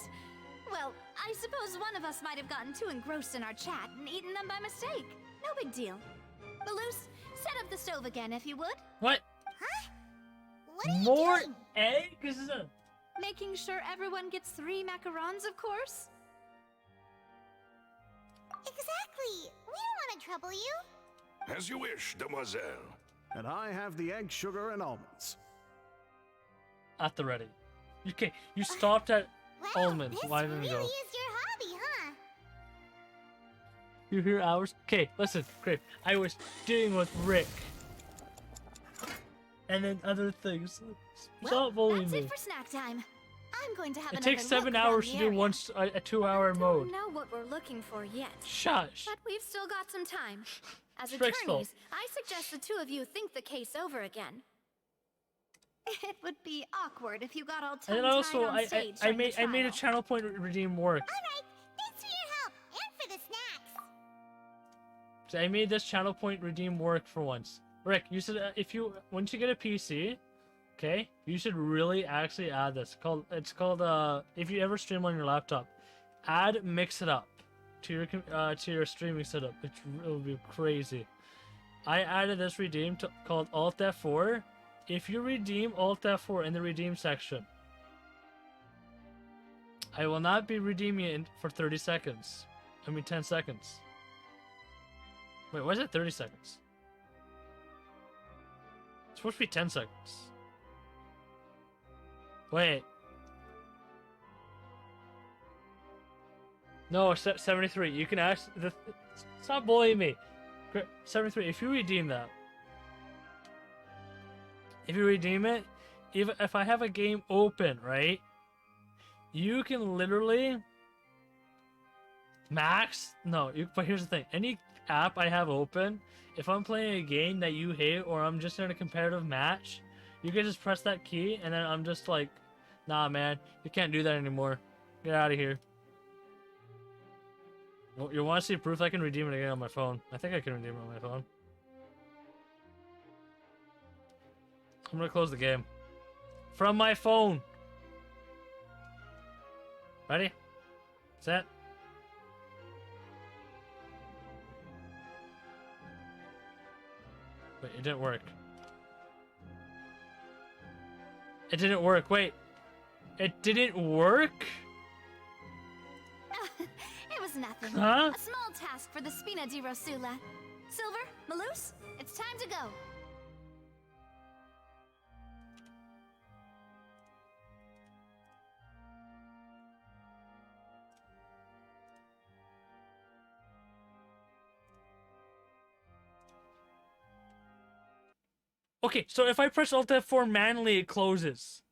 Well, I suppose one of us might have gotten too engrossed in our chat and eaten them by mistake. No big deal. Maloose, set up the stove again if you would. What? Huh? What are you More doing? eggs? Making sure everyone gets 3 macarons, of course. Exactly. We don't want to trouble you. As you wish, demoiselle. And I have the egg, sugar, and almonds. At the ready. You stopped at almonds. This Why didn't really you go? is your hobby, huh? You hear hours? Okay, listen, Grape. I was dealing with Rick. And then other things. Stop bullying That's me. it for snack time. I'm going to have It another takes 7 look around hours the to do area. a 2-hour mode. Don't know what we're looking for yet. Shush. But we've still got some time. As Strick's fault. attorneys, I suggest the 2 of you think the case over again. It would be awkward if you got all And tongue-tied then also, on stage I during the made a trial. channel point redeem work. Alright, thanks for your help and for the snacks. So I made this channel point redeem work for once. Rick, you said once you get a PC, okay, you should really actually add this. It's called if you ever stream on your laptop, add Mix It Up to your streaming setup. It will be crazy. I added this redeem called Alt F4. If you redeem Alt F4 in the redeem section, I will not be redeeming it for 30 seconds. I mean 10 seconds. Wait, why is it 30 seconds? It's supposed to be 10 seconds. Wait. No, 73. You can ask stop bullying me. 73. If you redeem that, if you redeem it, even if I have a game open, right? You can literally but here's the thing. Any app I have open, if I'm playing a game that you hate or I'm just in a competitive match, you can just press that key and then I'm just like, nah, man, you can't do that anymore. Get out of here. Well, you want to see proof? I can redeem it again on my phone. I think I can redeem it on my phone. I'm gonna close the game. From my phone. Ready? Set. Wait, it didn't work. It didn't work. Wait. It didn't work? It was nothing. Huh? A small task for the Spina di Rosula. Silver, Malus, it's time to go. Okay, so if I press Alt F4 manually, it closes.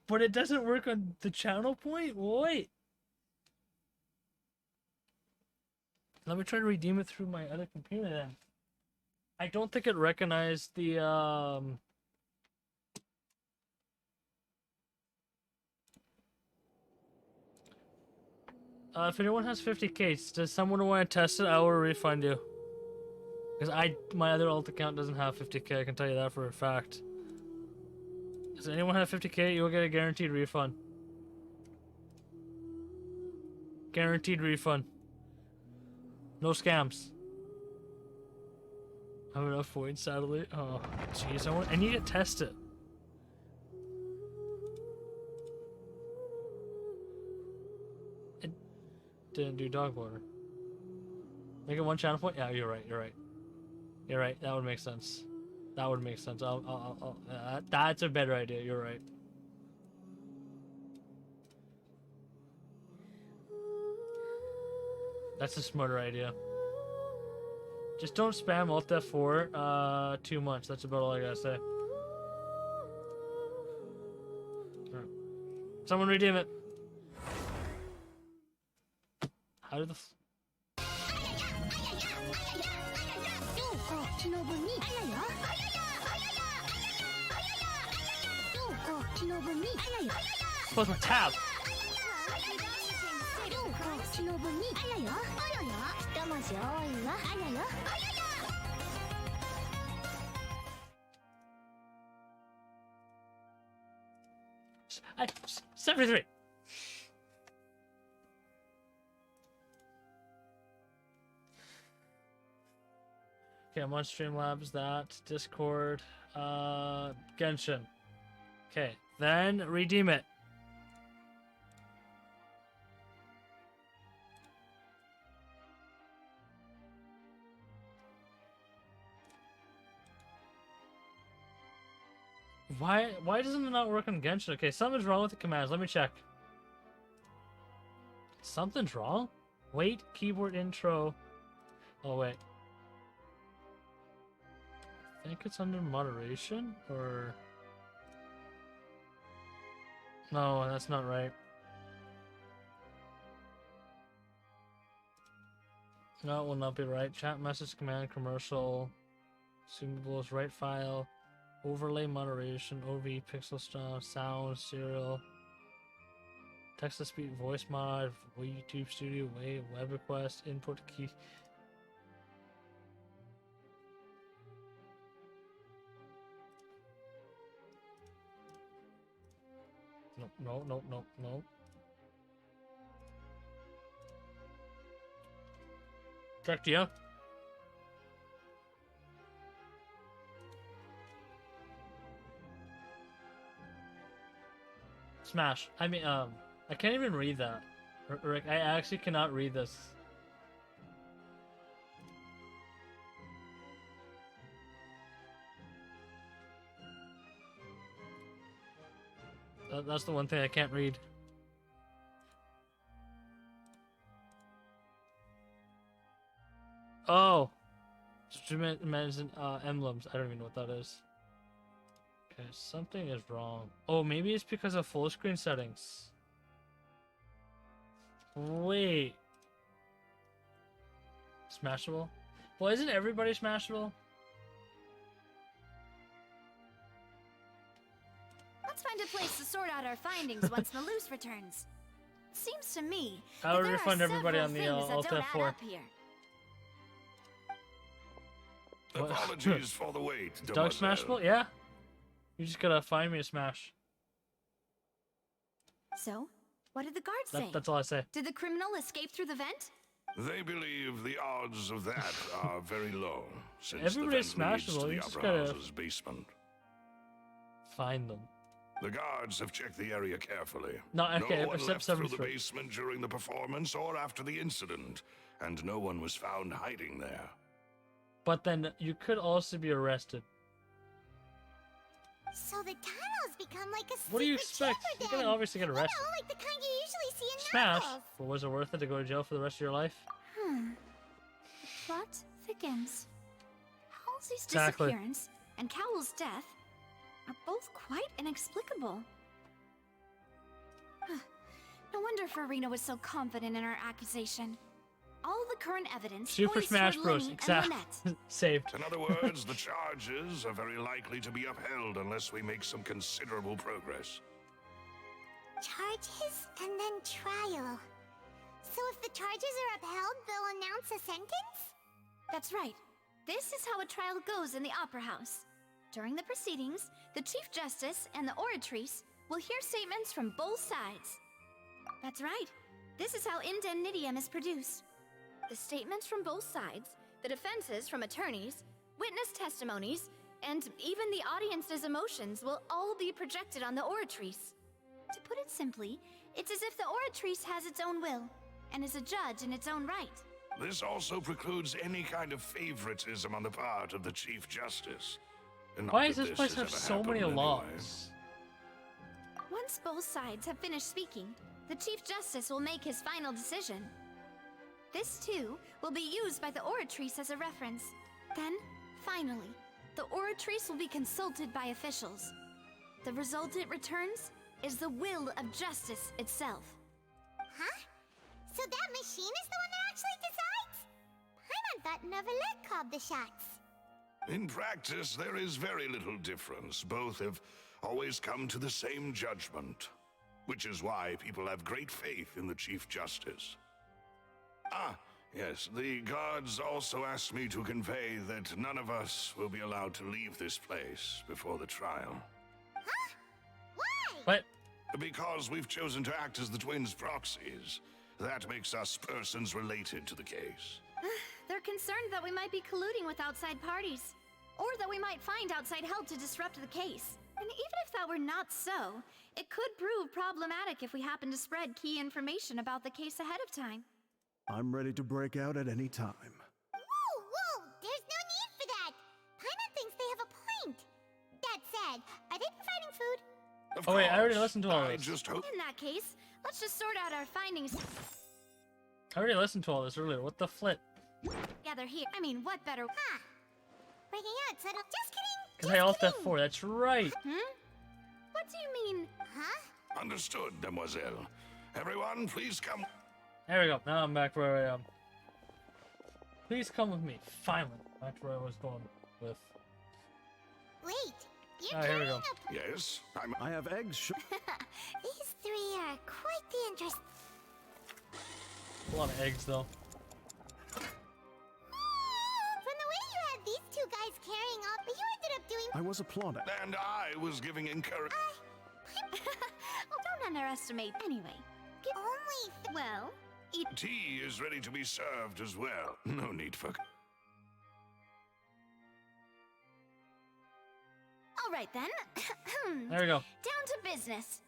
But it doesn't work on the channel point? Wait. Let me try to redeem it through my other computer then. I don't think it recognized the, if anyone has 50k, does someone want to test it? I will refund you. Because my other alt account doesn't have 50k, I can tell you that for a fact. Does anyone have 50k? You'll get a guaranteed refund. Guaranteed refund. No scams. I have enough points, sadly. Oh, jeez, I need to test it. It didn't do dog water. Make it one channel point? Yeah, you're right, you're right. You're right, that would make sense. That would make sense. That's a better idea, you're right. That's a smarter idea. Just don't spam Alt F4 too much. That's about all I gotta say. Right. Someone redeem it. How did the... Close my tab. I 73. Okay, I'm on Streamlabs, that, Discord, Genshin. Okay, then redeem it. Why doesn't it not work on Genshin? Okay, something's wrong with the commands. Let me check. Something's wrong? Wait, keyboard intro. Oh, wait. I think it's under moderation, or... No, that's not right. No, it will not be right. Chat message, command, commercial, consumables, write file, overlay moderation, OV, pixel style, sound, serial, text to speech, voice mod, YouTube Studio, web request, input key. No. Correct, yeah. Smash. I mean, I can't even read that. Rick, I actually cannot read this. That's the one thing I can't read. Oh. emblems. I don't even know what that is. Okay, something is wrong. Oh, maybe it's because of full screen settings. Wait. Smashable? Well, isn't everybody smashable? Let's find a place to sort out our findings once Malus returns. Seems to me I would that there refund are everybody on the several things that don't Alt add up here. Apologies for the wait, Doug demoiselle. smashable? Yeah. You just gotta find me a smash. So, what did the guards say? That's all I say. Did the criminal escape through the vent? They believe the odds of that are very low, since Everybody's the vent leads smashable, to the you just upper gotta- house's basement. Find them. The guards have checked the area carefully. No, okay, no one except left through the 73. basement during the performance or after the incident, and no one was found hiding there. But then you could also be arrested. So the tunnels become like a What do you secret expect? chamber You're gonna then. obviously get arrested. You know, like the kind you usually see in Smash. novels. But was it worth it to go to jail for the rest of your life? The plot thickens. Halsey's Exactly. disappearance and Cowell's death are both quite inexplicable. No wonder Farina was so confident in her accusation. All the current evidence Super points Smash toward Bros. Lenny and Exactly. Lynette. Saved. In other words, the charges are very likely to be upheld unless we make some considerable progress. Charges and then trial. So if the charges are upheld, they'll announce a sentence? That's right. This is how a trial goes in the Opera House. During the proceedings, the Chief Justice and the Oratrice will hear statements from both sides. That's right. This is how indemnitium is produced. The statements from both sides, the defenses from attorneys, witness testimonies, and even the audience's emotions will all be projected on the Oratrice. To put it simply, it's as if the Oratrice has its own will and is a judge in its own right. This also precludes any kind of favoritism on the part of the Chief Justice. And not Why does that this place has have ever so many happened laws? Once both sides have finished speaking, the Chief Justice will make his final decision. This, too, will be used by the Oratrice as a reference. Then, finally, the Oratrice will be consulted by officials. The result it returns is the will of justice itself. Huh? So that machine is the one that actually decides? I thought Novelette called the shots. In practice, there is very little difference. Both have always come to the same judgment, which is why people have great faith in the Chief Justice. Ah, yes, the guards also asked me to convey that none of us will be allowed to leave this place before the trial. Huh? Why? What? Because we've chosen to act as the twins' proxies. That makes us persons related to the case. They're concerned that we might be colluding with outside parties, or that we might find outside help to disrupt the case. And even if that were not so, it could prove problematic if we happen to spread key information about the case ahead of time. I'm ready to break out at any time. Whoa! There's no need for that! Paimon thinks they have a point. That said, are they providing food? Of Oh wait, I already course. listened to all I this. just hope. In that case, let's just sort out our findings I already listened to all this earlier. What the flip? together here. I mean, what better? Huh. Breaking out, so just kidding! Because I alt F4. That's right. What do you mean? Huh? Understood, demoiselle. Everyone, please come. There we go. Now I'm back where I am. Please come with me. Finally. Back to where I was going with. Wait, you're Here we carrying go. a... Yes, I have eggs. These three are quite the interest... A lot of eggs, though. From the way you had these two guys carrying up, you ended up doing... I was applauding. And I was giving encouragement. Oh, don't underestimate. Anyway, Only... well, Tea is ready to be served as well. No need for. all right then. There we go. Down to business.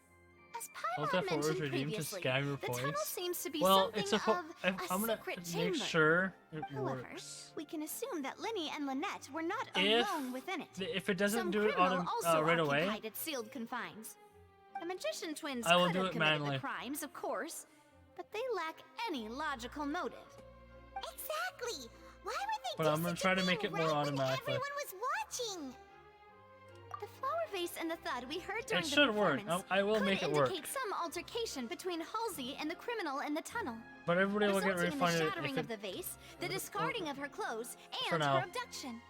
As Alt Paimon F4 is mentioned redeemed to previously, scam your the tunnel points. seems to be Well, something it's a. of I'm gonna secret make chamber. sure it However, works. we can assume that Linny and Lynette were not If- alone within it. If it doesn't Some do it criminal also right away, occupied its sealed confines. The magician twins I will could do have it committed manually. the crimes, of course, but they lack any logical motive. Exactly! Why would they But do I'm gonna such try a to thing make it more right when automatic. everyone was watching? The flower vase and the thud we heard during It the should work. performance I will make it work. could indicate some altercation between Halsey and the criminal in the tunnel. But everybody will get resulting in the refunded shattering if of the vase, the discarding of her clothes, For and now. her abduction.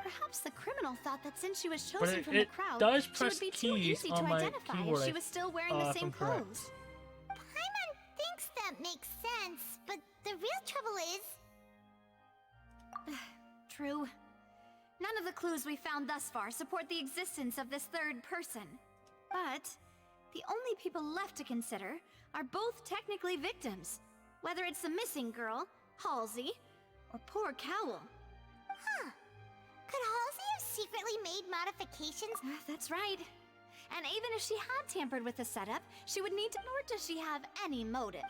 Perhaps the criminal thought that since she was But chosen from the it crowd, does she press would be too keys easy on to my identify keyboard, if she I- was still wearing the if same I'm correct. clothes. Paimon thinks that makes sense, but the real trouble is... True. None of the clues we found thus far support the existence of this third person. But the only people left to consider are both technically victims, whether it's the missing girl, Halsey, or poor Cowl. Huh. Could Halsey have secretly made modifications? That's right. And even if she had tampered with the setup, she would need to, nor does she have any motive.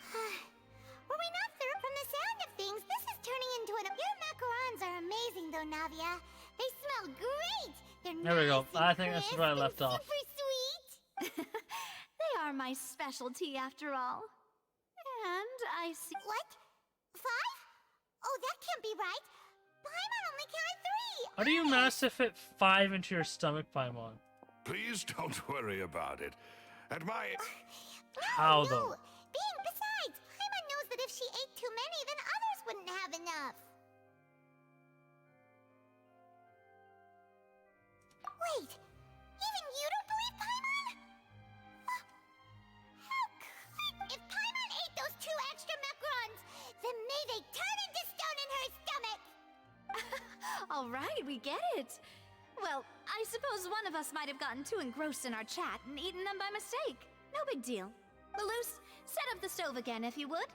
Were we not through from the sound of things? This is turning into an... Your macarons are amazing, though, Navia. They smell great. They're There we go. nice and I think that's crisp where I and left off. super sweet. They are my specialty after all. And I see... What? 5? Oh, that can't be right. Paimon only counted 3. How do you manage to fit 5 into your stomach, Paimon? Please don't worry about it. At my... How though? Besides, Paimon knows that if she ate too many, then others wouldn't have enough. Wait, even you don't believe Paimon? How could... If Paimon ate those 2 extra macarons, then may they turn into stone in her stomach! All right, we get it. Well, I suppose one of us might have gotten too engrossed in our chat and eaten them by mistake. No big deal. Malus, set up the stove again if you would.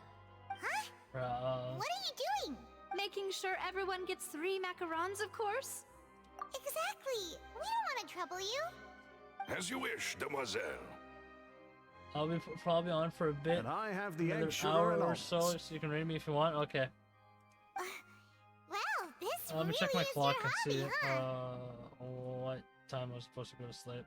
Huh? What are you doing? Making sure everyone gets 3 macarons, of course. Exactly. We don't want to trouble you. As you wish, demoiselle. I'll be probably on for a bit. And I have the another egg, sugar, hour and or almonds. so you can read me if you want. Okay. Well, this Let me really check my is clock your and see hobby, huh? what time I was supposed to go to sleep.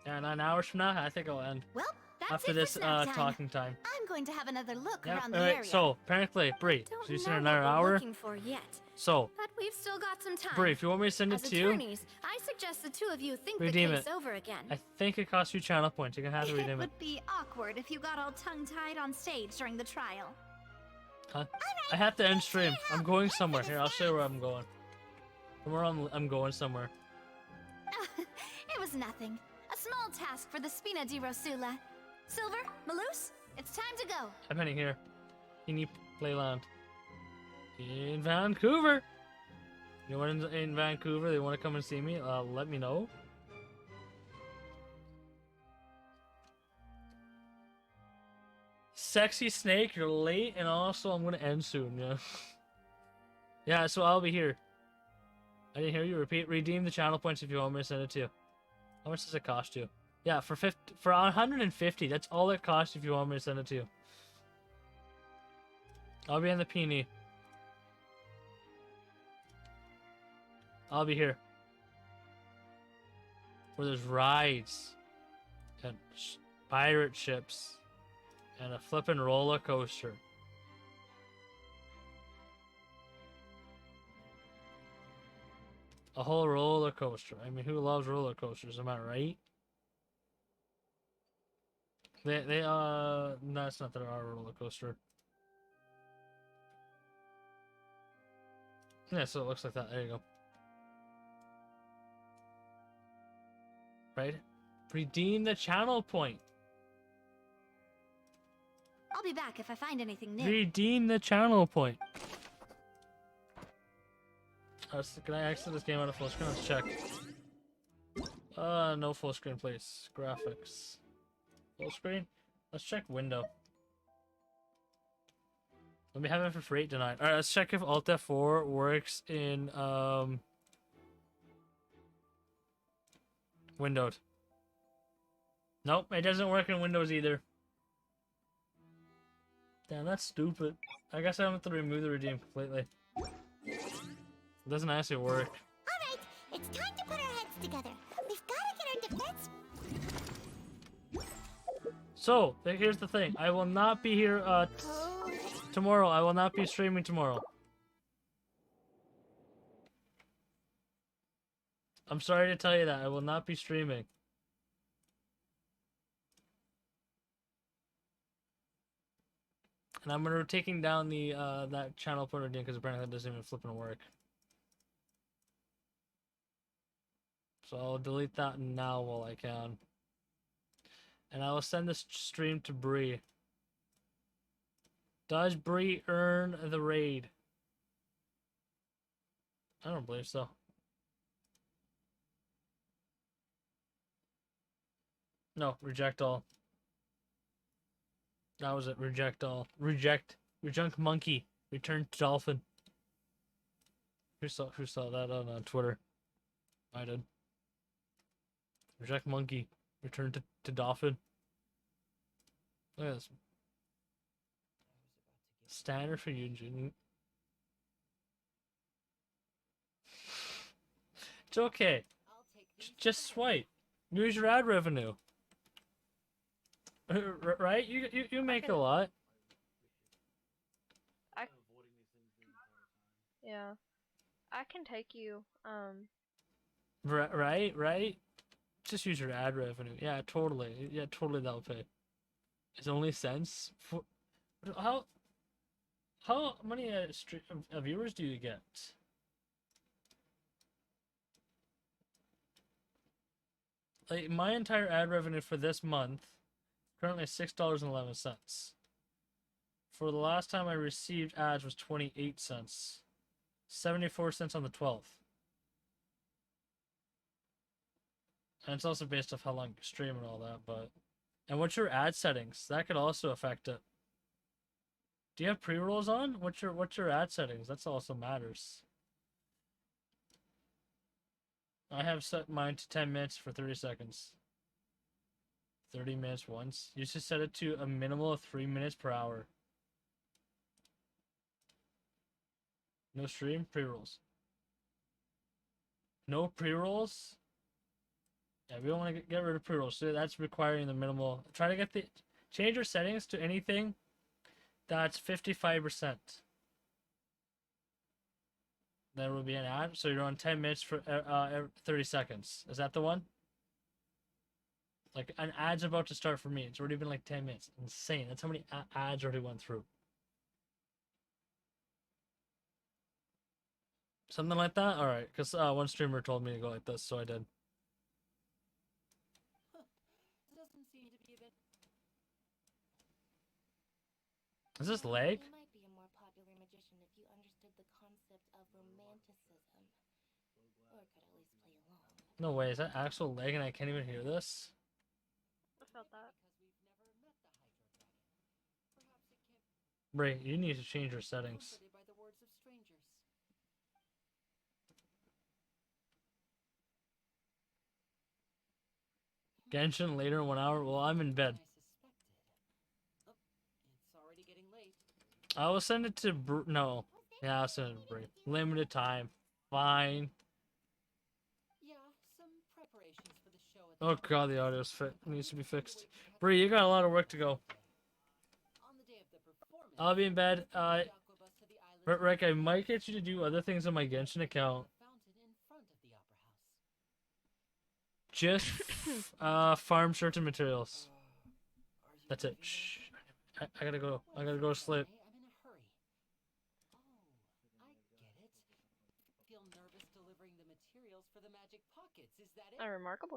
Yeah, 9 hours from now, I think I'll end. Well, that's after it this for snack time. talking time. I'm going to have another look Yeah, around the alright, area. so apparently, Bree, so you Don't said know another what we're hour. looking for yet. So, But we've still got some time. Bree, if you want me to send it As to you, attorneys, I suggest the two of you think redeem the case it. over again. I think it costs you channel points. You can have to It redeem it. would be awkward if you got all tongue-tied on stage during the trial. Huh? I have to end stream. I'm going somewhere. Here, I'll show you where I'm going. I'm going somewhere. It was nothing. A small task for the Spina di Rosula. Silver, Malus, it's time to go. I'm heading here. Teeny Playland. In Vancouver. Anyone in Vancouver, they want to come and see me, let me know. Sexy Snake, you're late, and also I'm gonna end soon, yeah. Yeah, so I'll be here. I didn't hear you repeat. Redeem the channel points if you want me to send it to you. How much does it cost you? Yeah, for 150, that's all it costs if you want me to send it to you. I'll be in the Peony. I'll be here. Where there's rides and pirate ships and a flippin' roller coaster. A whole roller coaster. I mean, who loves roller coasters? Am I right? No, it's not that our roller coaster. Yeah, so it looks like that. There you go. Right? Redeem the channel point. I'll be back if I find anything new. Redeem the channel point. Can I exit this game out of full screen? Let's check. No full screen, please. Graphics. Full screen? Let's check window. Let me have it for free tonight. Alright, let's check if Alt F4 works in, windowed. Nope, it doesn't work in Windows either. Damn, that's stupid. I guess I have to remove the redeem completely. It doesn't actually work. Alright, it's time to put our heads together. We've got to get our defense... So, here's the thing. I will not be here tomorrow. I will not be streaming tomorrow. I'm sorry to tell you that. I will not be streaming. And I'm gonna be taking down the that channel put again because apparently that doesn't even flipping work. So I'll delete that now while I can. And I will send this stream to Bree. Does Bree earn the raid? I don't believe so. No, reject all. That was it. Reject all. Reject. Rejunk monkey. Return to dolphin. Who saw that on Twitter? I did. Reject monkey. Return to dolphin. Look at this. Standard for Eugene. It's okay. Just swipe. Use your ad revenue. Right? You make a lot. Yeah. I can take you, Right? Just use your ad revenue. Yeah, totally. Yeah, totally that'll pay. It's only cents for how many viewers do you get? Like my entire ad revenue for this month currently $6.11. For the last time I received ads was 28 cents. 74 cents on the 12th. And it's also based off how long you stream and all that, but and what's your ad settings? That could also affect it. Do you have pre-rolls on? What's your ad settings? That's also matters. I have set mine to 10 minutes for 30 seconds. 30 minutes once. You should set it to a minimal of 3 minutes per hour. No stream, pre-rolls. No pre-rolls? Yeah, we don't want to get rid of pre-rolls. So that's requiring the minimal. Try to change your settings to anything that's 55%. There will be an ad. So you're on 10 minutes for 30 seconds. Is that the one? Like, an ad's about to start for me. It's already been like 10 minutes. Insane. That's how many ads already went through. Something like that? Alright, because one streamer told me to go like this, so I did. Is this lag? You might be a more popular magician if you understood the concept of romanticism. Or could at least play along. No way, is that actual lag and I can't even hear this? I felt that. Bray, you need to change your settings. Genshin later in 1 hour? Well, I'm in bed. I will send it to no. Yeah, I'll send it to Bray. Limited time. Fine. Oh god, the audio's needs to be fixed. Bree, you got a lot of work to go. I'll be in bed. Rick, I might get you to do other things on my Genshin account. Just farm certain materials. That's it. Shh. I gotta go. I gotta go to sleep. A remarkable